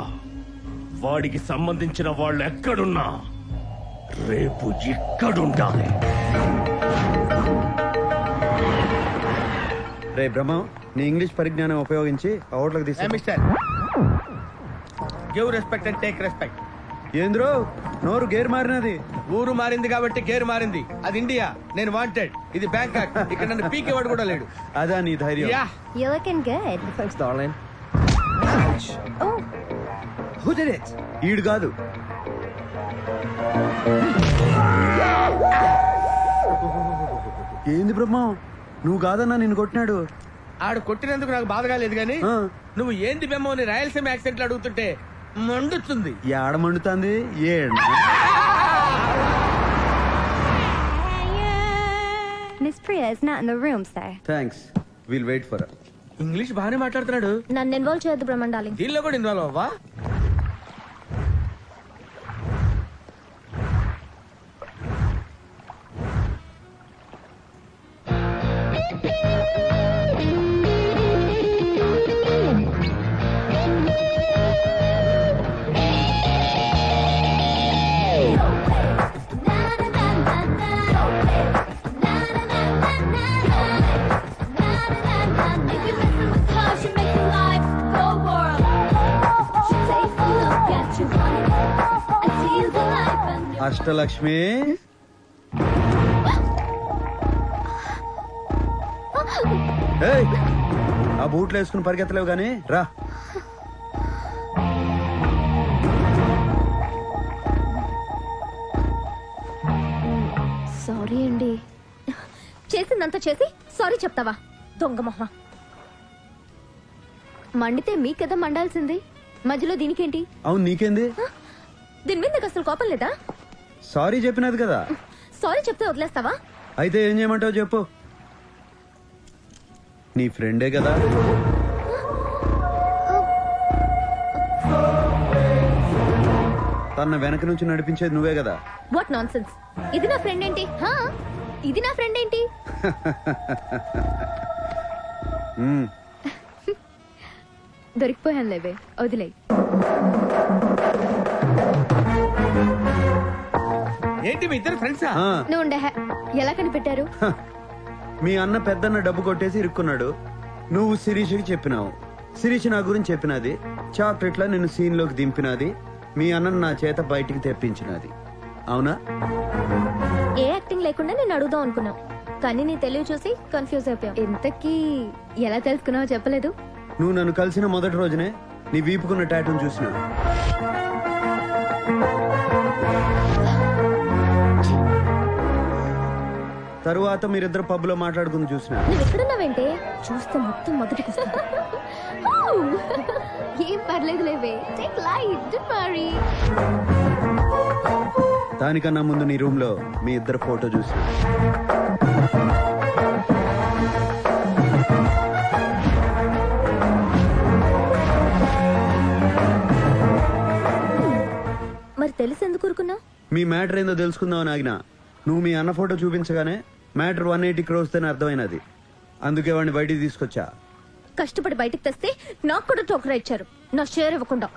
వాడికి సంబంధించిన వాళ్ళు ఎక్కడున్నా రేపు ఇక్కడుండాలి. రే బ్రహ్మ, నీ ఇంగ్లీష్ పరిజ్ఞానం ఉపయోగించి ఆ ఓట్లకు తీసుకు. Mister, give respect and take respect. ఏంద్రో నోరు గేర్ మారినది? ఊరు మారింది కాబట్టి గేరు మారింది. అది ఇండియా, నేను వాంటెడ్. ఇది బ్యాంకాక్. ఇక్కడ నన్ను పీకేవాడు కూడా లేడు. అదా నీ ధైర్యం? You're looking good. Thanks, darling. Oh. Who did it? ఈడు కాదు. ఏంది బ్రహ్మ, నువ్వు కాదన్నా నిన్ను కొట్టినాడు. ఆడు కొట్టినందుకు నాకు బాధగా లేదు గానీ నువ్వు ఏంది బెమ్మో అని రాయలసీమ యాక్సెంట్ లో అడుగుతుంటే మండుతుంది. ఏడ మండుతుంది? Miss Priya is not in the room, sir. Thanks, will wait for. English బాగానే మాట్లాడుతున్నాడు. నన్ను ఇన్వాల్వ్ చేయొద్దు బ్రహ్మండాలి. దీనిలో కూడా ఇన్వాల్వ్ అవ్వా? అష్టలక్ష్మి, ఆ బూట్లు వేసుకుని పరిగెత్తలేవు గాని రా. సారీ అండి. చేసిందంతా చేసి సారీ చెప్తావా? దొంగ మొహ. మండితే మీకేదా మండాల్సింది, మధ్యలో దీనికేంటి? అవును, నీకేంది? దీని మీద నాకు అసలు కోపం లేదా? సారీ చెప్పినది కదా. సారీ చెప్తే వదిలేస్తావా? అయితే ఏం చేయమంటావు చెప్పు. నీ ఫ్రెండే కదా. తన వెనక నుంచి నడిపించేది నువ్వే కదా. What nonsense. ఇది నా ఫ్రెండ్ ఏంటి? ఇది నా ఫ్రెండ్ ఏంటి? దొరికిపోయాను లేవే, వదిలే. ఏంటి మీ ఇద్దరు ఫ్రెండ్సా? నువ్వు ఉండే. ఎలా కనిపెట్టారు? మీ అన్న పెద్దన్న డబ్బు కొట్టేసి ఇరుక్కున్నాడు. నువ్వు శిరీషకి చెప్పినావు, శిరీష్ నా గురించి చెప్పినది, చాక్లెట్లా నిన్ను సీన్ లోకి దింపినది, మీ అన్న నా చేత బయటికి తెప్పించినది. అవునా? ఏ యాక్టింగ్ లేకుండా నేను అడుగుదాం అనుకున్నాం, కానీ నీ తెలివి చూసి కన్ఫ్యూజ్ అయిపోయాం. ఇంతకీ ఎలా తెలుసుకున్నావో చెప్పలేదు. నువ్వు నన్ను కలిసిన మొదటి రోజునే నీ వీపుకున్న టాటూని చూసిన. తరువాత మీరిద్దరు పబ్ లో మాట్లాడుకుని చూసిన. నువ్వు ఎక్కడున్నావేంటే? చూస్తే మొత్తం మొదటికి ఏం పర్లేదు లేవే. Take light, don't worry. దానికన్నా ముందు నీ రూమ్ లో మీ ఇద్దరు ఫోటో చూసిన. మరి తెలిసి ఎందుకు ఊరుకున్నావు? మీ మ్యాటర్ ఏందో తెలుసుకుందామని ఆగినా. నువ్వు మీ అన్న ఫోటో చూపించగానే మ్యాటర్ 180 crores అని అర్థమైనది. అందుకే వాడిని బయటికి తీసుకొచ్చా. కష్టపడి బయటికి తెస్తే నాకు కూడా టోకరా ఇచ్చారు, నా షేర్ ఇవ్వకుండా.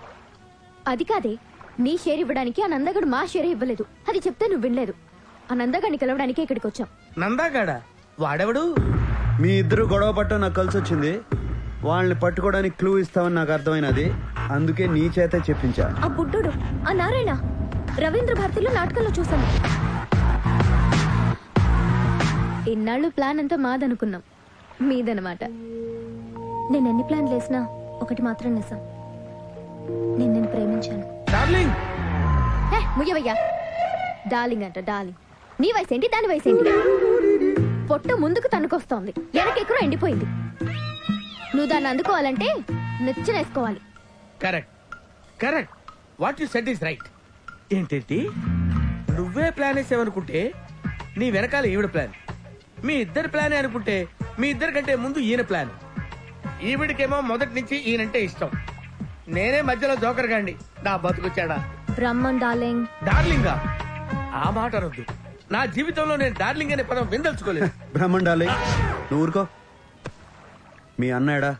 అది కాదే, నీ షేర్ ఇవ్వడానికి ఆ నందగాడు మా షేర్ ఇవ్వలేదు. అది చెప్తే నువ్వు వినలేదు. ఆ నందగాడిని కలవడానికి ఇక్కడికి వచ్చాం. నందాగాడా? వాడెవడు? మీ ఇద్దరు గొడవ పట్టడం నాకు కలిసి వచ్చింది. వాళ్ళని పట్టుకోవడానికి క్లూ ఇస్తామని నాకు అర్థమైనది. అందుకే నీ చేతే చెప్పించా. ఆ బుడ్డోడు, ఆ నారాయణ, రవీంద్ర భారతిలో నాటకంలో చూసాను. ఇన్నాళ్ళు ప్లాన్ అంతా మాదనుకున్నాం, మీదనమాట. నేను ఎన్ని ప్లాన్లు వేసినా ఒకటి మాత్రం నిజం, నేను ప్రేమించాను. ముయ్యవయ్యా, డార్లింగ్ అంట డార్లింగ్. నీ వయసు ఏంటి, దాని వయసు ఏంటి? పొట్ట ముందుకు తనుకొస్తోంది, వెనకెక్కడో ఎండిపోయింది. నువ్వు దాన్ని అందుకోవాలంటే నచ్చనేసుకోవాలి. Correct correct, what you said is right. ఏంటేంటి, నువ్వే ప్లాన్ వేసావనుకుంటే నీ వెనకాల ఈవిడ ప్లాన్, మీ ఇద్దరు ప్లానే అనుకుంటే మీ ఇద్దరి కంటే ముందు ఈయన ప్లాన్. ఈవిడికేమో మొదటి నుంచి ఈయనంటే ఇష్టం, నేనే మధ్యలో జోకర్ గాండి. నా బతుకొచ్చాడా బ్రహ్మన్ డార్లింగ్. డార్లింగా? ఆ మాట అనొద్దు. నా జీవితంలో నేను డార్లింగ్ అనే పదం విందల్చుకోలేదు. బ్రహ్మన్ డార్లింగ్, నువ్వు ఊరుకో. మీ అన్నాడా?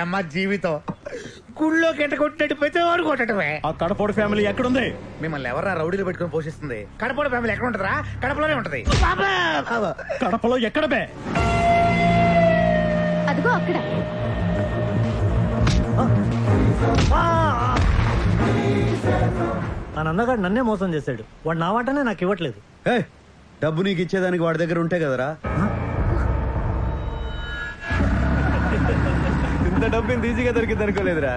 అమ్మ జీవితం గుళ్ళోకి ఎంట కొట్టినట్టు ప్రతివాడు కొట్టడమే. ఆ కడపోడు ఫ్యామిలీ ఎక్కడుంది? మిమ్మల్ని ఎవరా రౌడీలు పెట్టుకుని పోషిస్తుంది? కడపోడు ఫ్యామిలీ ఎక్కడ ఉంటదా? కడపలోనే ఉంటది. కడపలో ఎక్కడ బే? అదిగో అక్కడ. ఆ నందగాడు నన్నే మోసం చేశాడు. వాడు నా వాటనే నాకు ఇవ్వట్లేదు. డబ్బు నీకు ఇచ్చేదానికి వాడి దగ్గర ఉంటే కదరా. ఇంత డబ్బు ఇంత ఈజీగా దొరికింది అనుకోలేదురా.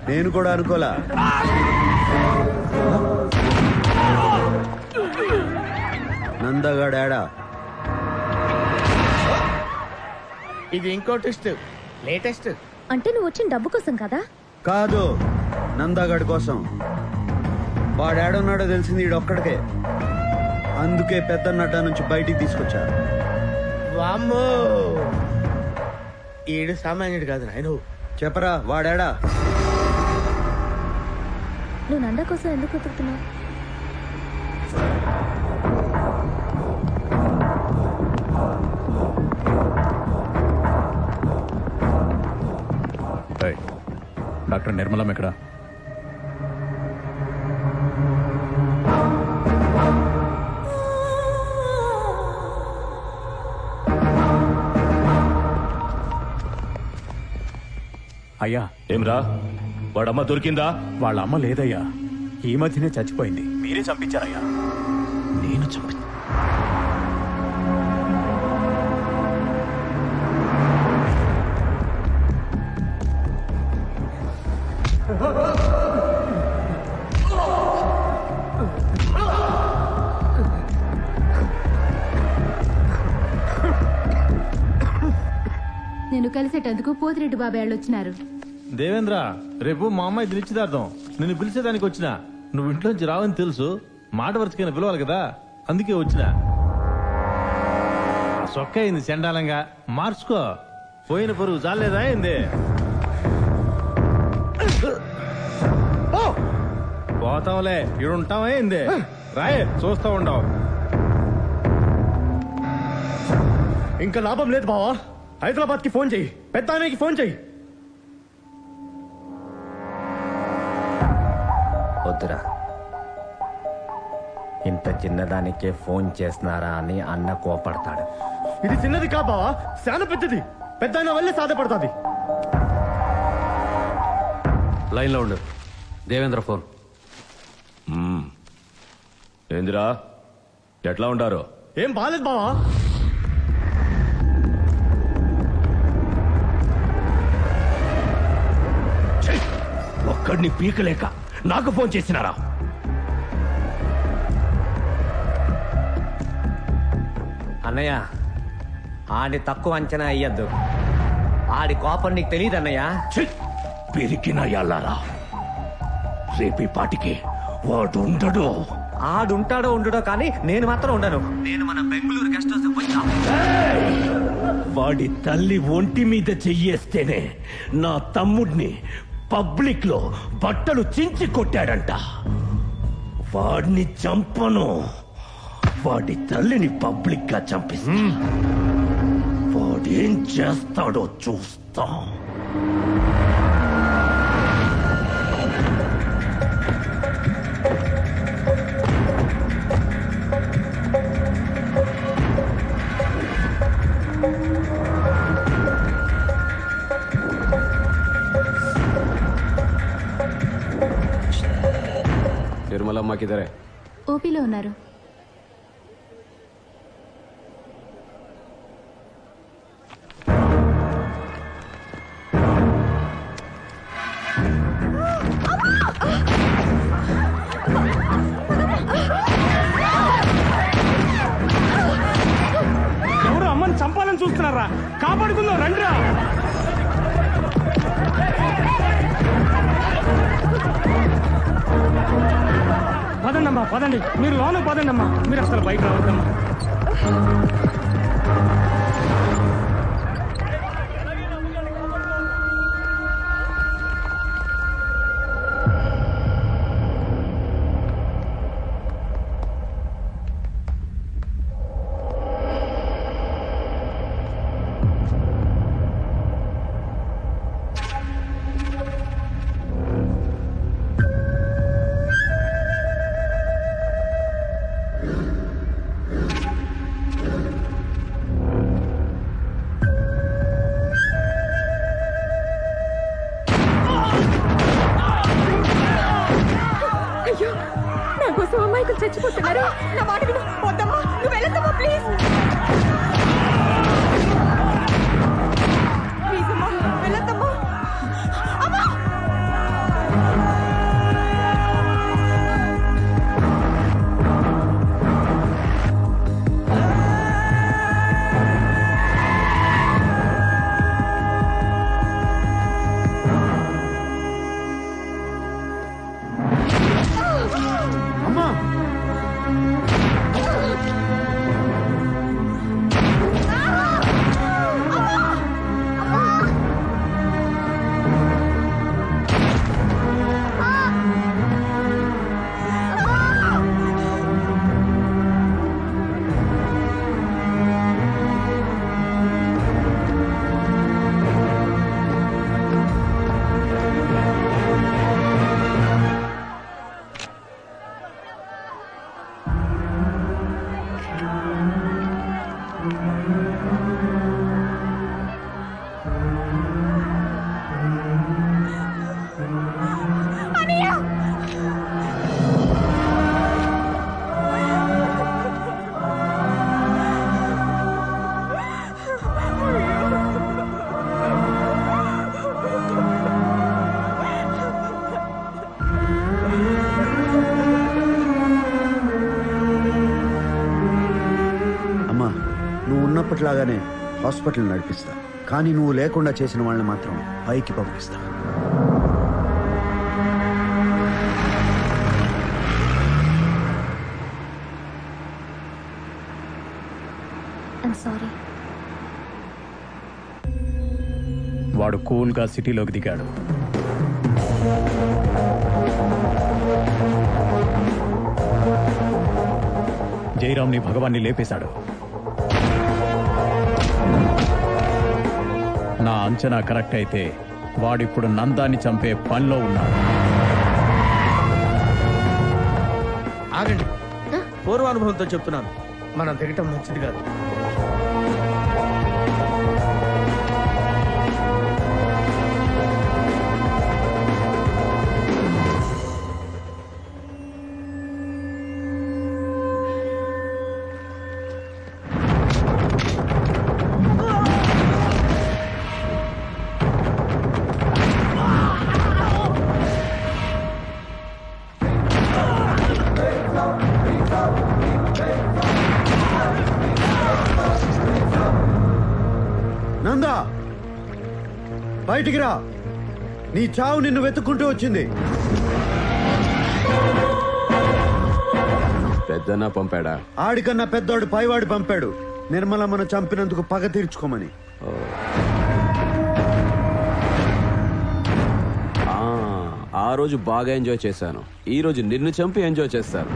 నేను కూడా అనుకోలా. నందగాడా? ఇది ఇంకో ట్విస్ట్, లేటెస్ట్. అంటే నువ్వు వచ్చిన డబ్బు కోసం కదా? కాదు, నందగాడి కోసం. వాడేడున్నాడో తెలిసింది ఈడొక్కడికే. అందుకే పెద్ద నడ్డా నుంచి బయటికి తీసుకొచ్చా. వామ్మో, ఈడు సామాన్యుడు కాదు నాయన. చెప్పరా, వాడాడా? నువ్వు నంద కోసం ఎందుకు వెతుకుతున్నావు? డాక్టర్ నిర్మలం ఎక్కడ? అయ్యా. ఏమ్రా, వాడమ్మ దొరికిందా? వాళ్ళ అమ్మ లేదయ్యా, ఈ మధ్యనే చచ్చిపోయింది. మీరే చంపించారయ్యా? నేను చంపి నేను కలిసేటందుకు పోతిరెడ్డి బాబాయ్ వాళ్ళు వచ్చినారు. దేవేంద్ర, రేపు మా అమ్మాయి నిశ్చితార్థం. నిన్ను పిలిచేదానికి వచ్చినా. నువ్వు ఇంట్లోంచి రావని తెలుసు, మాట వరుసకైనా పిలవాలి కదా, అందుకే వచ్చినా. ఆ సొక్క అయింది చండాలంగా, మార్చుకో. పోయిన పరుగు చాలేదా అయింది? పోతాంలే, ఇడుంటావా అయింది? రాయే, చూస్తా ఉండవు. ఇంకా లాభం లేదు బావా. హైదరాబాద్ కి ఫోన్ చెయ్యి, పెద్ద ఆమెకి ఫోన్ చెయ్యి. వద్దురా, ఇంత చిన్నదానికే ఫోన్ చేస్తున్నారా అని అన్న కోపడతాడు. ఇది చిన్నది కా బావా, చాలా పెద్దది. పెద్ద ఆయన వల్లే సాధపడుతుంది. లైన్లో ఉండు. దేవేంద్ర ఫోన్. ఏందిరా ఎట్లా ఉంటారు? ఏం బాలేదు బావా. ఒక్కడిని పీకలేక నాకు ఫోన్ చేసినారా? అన్నయ్య ఆడి తక్కువ అంచనా అయ్యద్దు. ఆడి కోపం నీకు తెలియదు అన్నయ్య. పిరికిన ఎల్లారా, రేపీ పాటికి వాడు ఉండడు. ఆడుంటాడో ఉండడో కానీ నేను మాత్రం ఉండను. నేను మన బెంగళూరు గెస్ట్ హౌస్ వచ్చా. వాడి తల్లి ఒంటి మీద చెయ్యేస్తేనే నా తమ్ముడిని పబ్లిక్ లో బట్టలు చించి కొట్టాడంట. వాడిని చంపను, వాడి తల్లిని పబ్లిక్ గా చంపిస్తా. వాడేం చేస్తాడో చూస్తా. నిర్మలమ్మ కిదరే? ఓపీలో ఉన్నారు. ఎవరు అమ్మని చంపాలని చూస్తున్నారా? కాపాడుకుందాం రండిరా. పదండమ్మా పదండి, మీరు లోన పదండమ్మా, మీరు అసలు బయట రావద్దమ్మా. అయ్యో, నా కోసం అమ్మాయికులు చచ్చిపోతున్నారు. నా మాట విను. వద్దమ్మా, నువ్వు వెళ్ళొద్దమ్మా ప్లీజ్. ప్లీజ్ అమ్మా, వెళ్ళొద్దమ్మా. అమ్మా! ఉన్నప్పటిలాగానే హాస్పిటల్ నడిపిస్తా, కానీ నువ్వు లేకుండా చేసిన వాళ్ళని మాత్రం పైకి పంపిస్తా. సారీ. వాడు కూల్గా సిటీలోకి దిగాడు. జయరామ్ని భగవాన్ని లేపేశాడు. నా అంచనా కరెక్ట్ అయితే వాడిప్పుడు నందాన్ని చంపే పనిలో ఉన్నాడు. ఆగండి, పూర్వానుభవంతో చెప్తున్నాను, మనం దిగటం మంచిది కాదు. నందా బయటికి రా, నీ చావు నిన్ను వెతుక్కుంటూ వచ్చింది. పెద్దన్న పంపాడా? ఆడికన్నా పెద్దోడు పైవాడు పంపాడు, నిర్మలమ్మను చంపినందుకు పగ తీర్చుకోమని. ఆ రోజు బాగా ఎంజాయ్ చేశాను, ఈ రోజు నిన్ను చంపి ఎంజాయ్ చేస్తాను.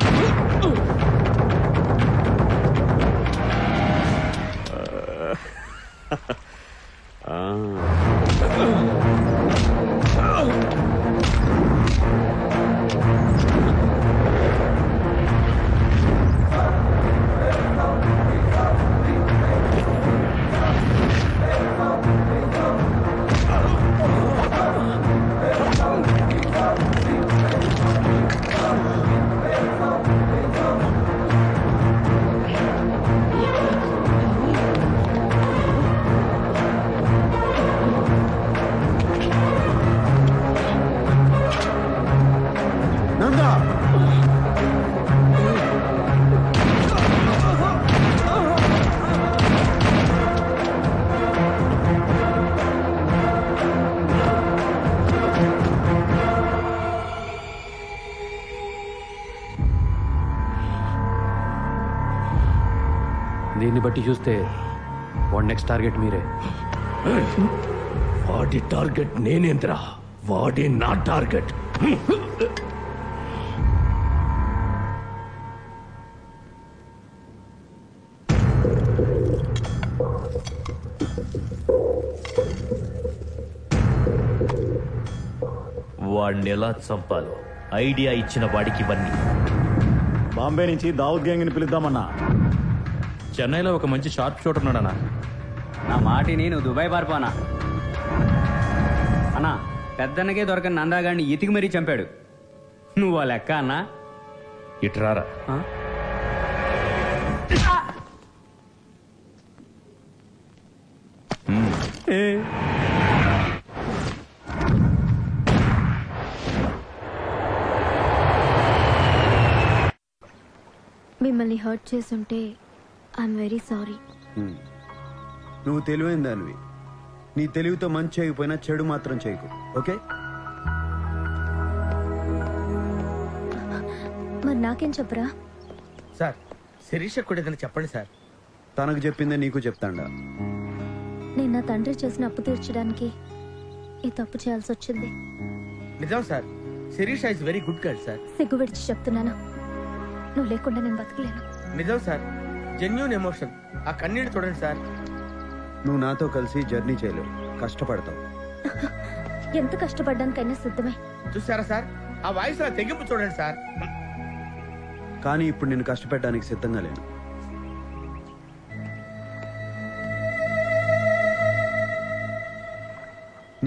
దీన్ని బట్టి చూస్తే వాడి నెక్స్ట్ టార్గెట్ మీరే. వాడి టార్గెట్ నేనేంద్రా, వాడే నా టార్గెట్. వాడిని ఎలా చంపాలో ఐడియా ఇచ్చిన వాడికి ఇవన్నీ. బాంబే నుంచి దావుద్ గ్యాంగ్ ని పిలుద్దామన్నా. చెన్నైలో ఒక మంచి షార్ప్ షూటర్ ఉన్నాడన్నా. నా మాటి నేను దుబాయ్ పారిపోనా అన్నా. పెద్దన్నకే దొరకని నందాగాడిని ఎతికి మరీ చంపాడు. నువ్వు ఆ లెక్క అన్నా. ఇట్రారా. మిమ్మల్ని హర్ట్ చేసుంటే ఐఎమ్ వెరీ సారీ. నువ్వు తెలివైన దానివి, నీ తెలివితో మంచి చేయకపోయినా చెడు మాత్రం చేయకు, ఓకే? మరి నాకేం చెప్పరా? సార్ శిరీష కూడా ఏదైనా చెప్పండి సార్. తనకు చెప్పిందే నీకు చెప్తాండా. నేను నా తండ్రి చేసిన అప్పు తీర్చడానికి ఈ తప్పు చేయాల్సి వచ్చింది. నిజం sir, Shirisha is very good girl sir. సిగ్గు విడిచి చెప్తున్నాను, నువ్వు లేకుండా నేను బతకలేను. నిజం సార్, జెన్యూన్ ఎమోషన్. ఆ కన్నీళ్ళు చూడండి సార్. నువ్వు నాతో కలిసి జర్నీ చేయలేవు, కష్టపడతావు. ఎంత కష్టపడ్డానికైనా సిద్ధమే. చూసారా సార్, ఆ వాయిస్ లో తెగింపు చూడండి సార్. కానీ ఇప్పుడు నేను కష్టపెట్టడానికి సిద్ధంగా లేను.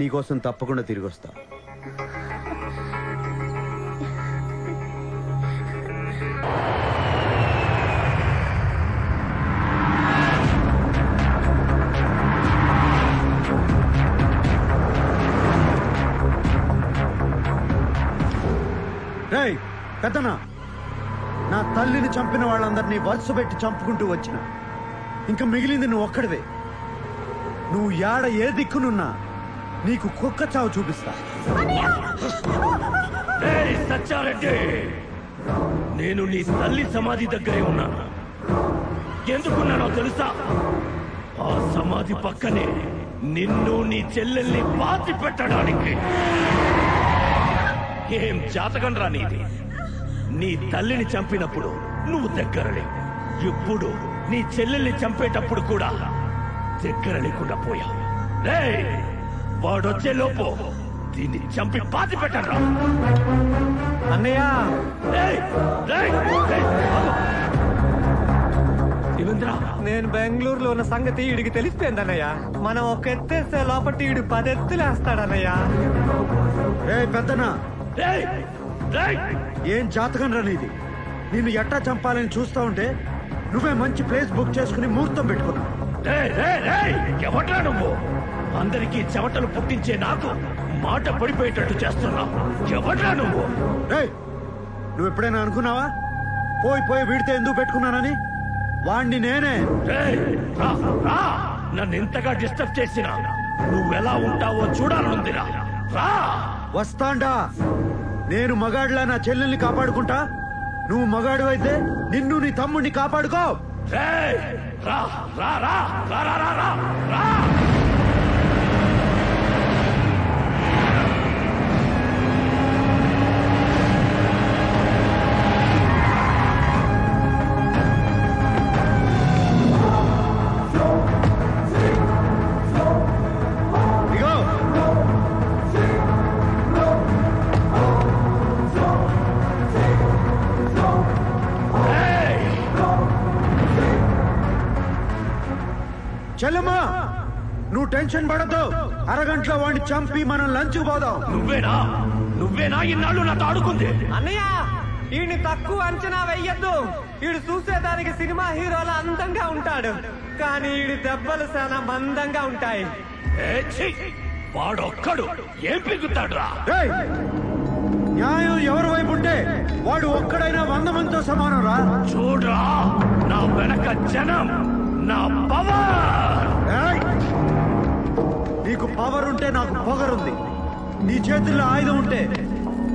నీకోసం తప్పకుండా తిరిగి వస్తా. రేయ్ పెద్దనా, నా తల్లిని చంపిన వాళ్ళందరినీ వరుస పెట్టి చంపుకుంటూ వచ్చిన, ఇంకా మిగిలింది నువ్వు ఒక్కడివే. నువ్వు యాడ ఏ దిక్కునున్నా నీకు కుక్క చావు చూపిస్తా. సచ్చారెడ్డి, నేను నీ తల్లి సమాధి దగ్గరే ఉన్నాను. ఎందుకున్నానో తెలుసా? ఆ సమాధి పక్కనే నిన్ను నీ చెల్లెల్ని పాతి పెట్టడానికి. ఏం జాతకం రా నీది? నీ తల్లిని చంపినప్పుడు నువ్వు దగ్గరలే, ఇప్పుడు నీ చెల్లెల్ని చంపేటప్పుడు కూడా దగ్గర లేకుండా పోయావు. వాడొచ్చే లోపు దీన్ని చంపి పాతి పెట్టరా. అన్నయ్య, నేను బెంగళూరులో ఉన్న సంగతి ఈడికి తెలిసిపోయిందన్నయ్య. మనం ఒక ఎత్తేస్తే లోపల ఈడు 10 ఎత్తులేస్తాడన్నయ్య. పెద్దనా, ఏం జాతకం రా నీది? నిన్ను ఎట్టా చంపాలని చూస్తా ఉంటే నువ్వే మంచి ప్లేస్ బుక్ చేసుకుని ముహూర్తం పెట్టుకున్నావు. ఎవట్రా నువ్వు? అందరికీ చెమటలు పుట్టించే నాకు మాట పడిపోయేటట్టు చేస్తున్నావు. ఎవట్రా నువ్వు? నువ్వు ఎప్పుడైనా అనుకున్నావా పోయి వీడితే ఎందుకు పెట్టుకున్నానని? వాణ్ణి నేనే. నన్ను ఇంతగా డిస్టర్బ్ చేసినా నువ్వెలా ఉంటావో చూడాలనుందిరా. రా వస్తాండా. నేను మగాడిలా నా చెల్లెల్ని కాపాడుకుంటా, నువ్వు మగాడు అయితే నిన్ను నీ తమ్ముడిని కాపాడుకో. రేయ్, రా రా రా రా రా రా రా రా. చెల్లమ్మా, నువ్వు టెన్షన్ పడద్దు. అరగంటలో వాడిని చంపి మనం లంచ్ పోదాం. నువ్వేనా ఇన్నాళ్ళు నాతో ఆడుకుంది? అన్నయ్య, ఈయన్ని తక్కువ అంచనా వెయ్యొద్దు. ఈడు చూసేదానికి సినిమా హీరోలా అందంగా ఉంటాడు, కానీ ఈడి దెబ్బలు చాలా మందంగా ఉంటాయి. వాడొక్కడు ఏం పిగుతాడు రా. న్యాయం ఎవరి వైపు ఉంటే వాడు ఒక్కడైనా 100 మందితో సమానం రా. చూడరా, నా వెనక జనం, నా పవర్. నీకు పవర్ ఉంటే నాకు పొగరుంది. నీ చేతుల్లో ఆయుధం ఉంటే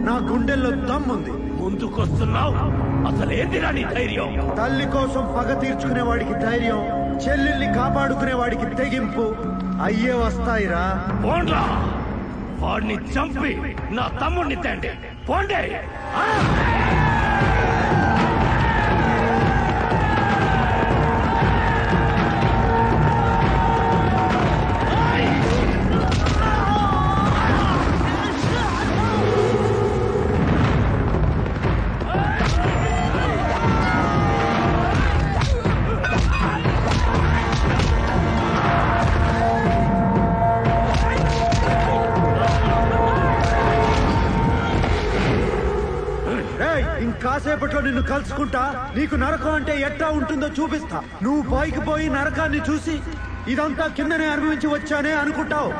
నా గుండెల్లో దమ్ముంది. ముందుకొస్తున్నావు, అసలేందిరా నీ ధైర్యం? తల్లి కోసం పగ తీర్చుకునే వాడికి ధైర్యం, చెల్లెల్ని కాపాడుకునే వాడికి తెగింపు అయ్యే వస్తాయిరా. పోండ్రా, వాడిని చంపి నా తమ్ముడిని తండి. పోండే. కాసేపట్లో నిన్ను కలుసుకుంటా. నీకు నరకం అంటే ఎట్లా ఉంటుందో చూపిస్తా. నువ్వు పైకి పోయి నరకాన్ని చూసి ఇదంతా కిందనే అనుభవించి వచ్చానే అనుకుంటావు.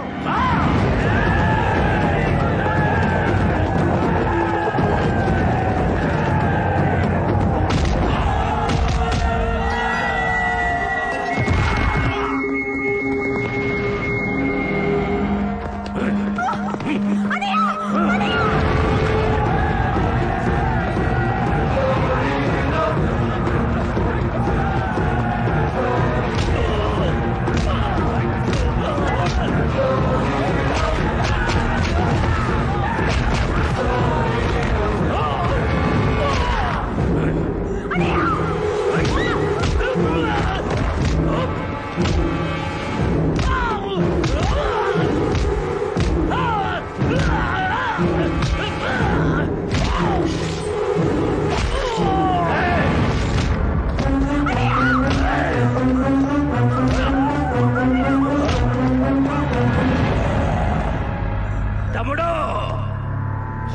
తమ్ముడు,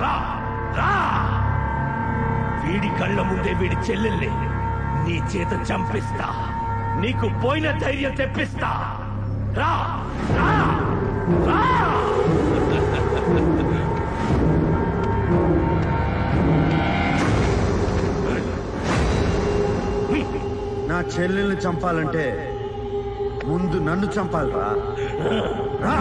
రా రా. వీడి కళ్ళ ముందే వీడి చెల్లెల్ని నీ చేత చంపిస్తా. నీకు పోయిన ధైర్యం తెప్పిస్తా. రా రా రా. నా చెల్లెల్ని చంపాలంటే ముందు నన్ను చంపాలిరా. రా.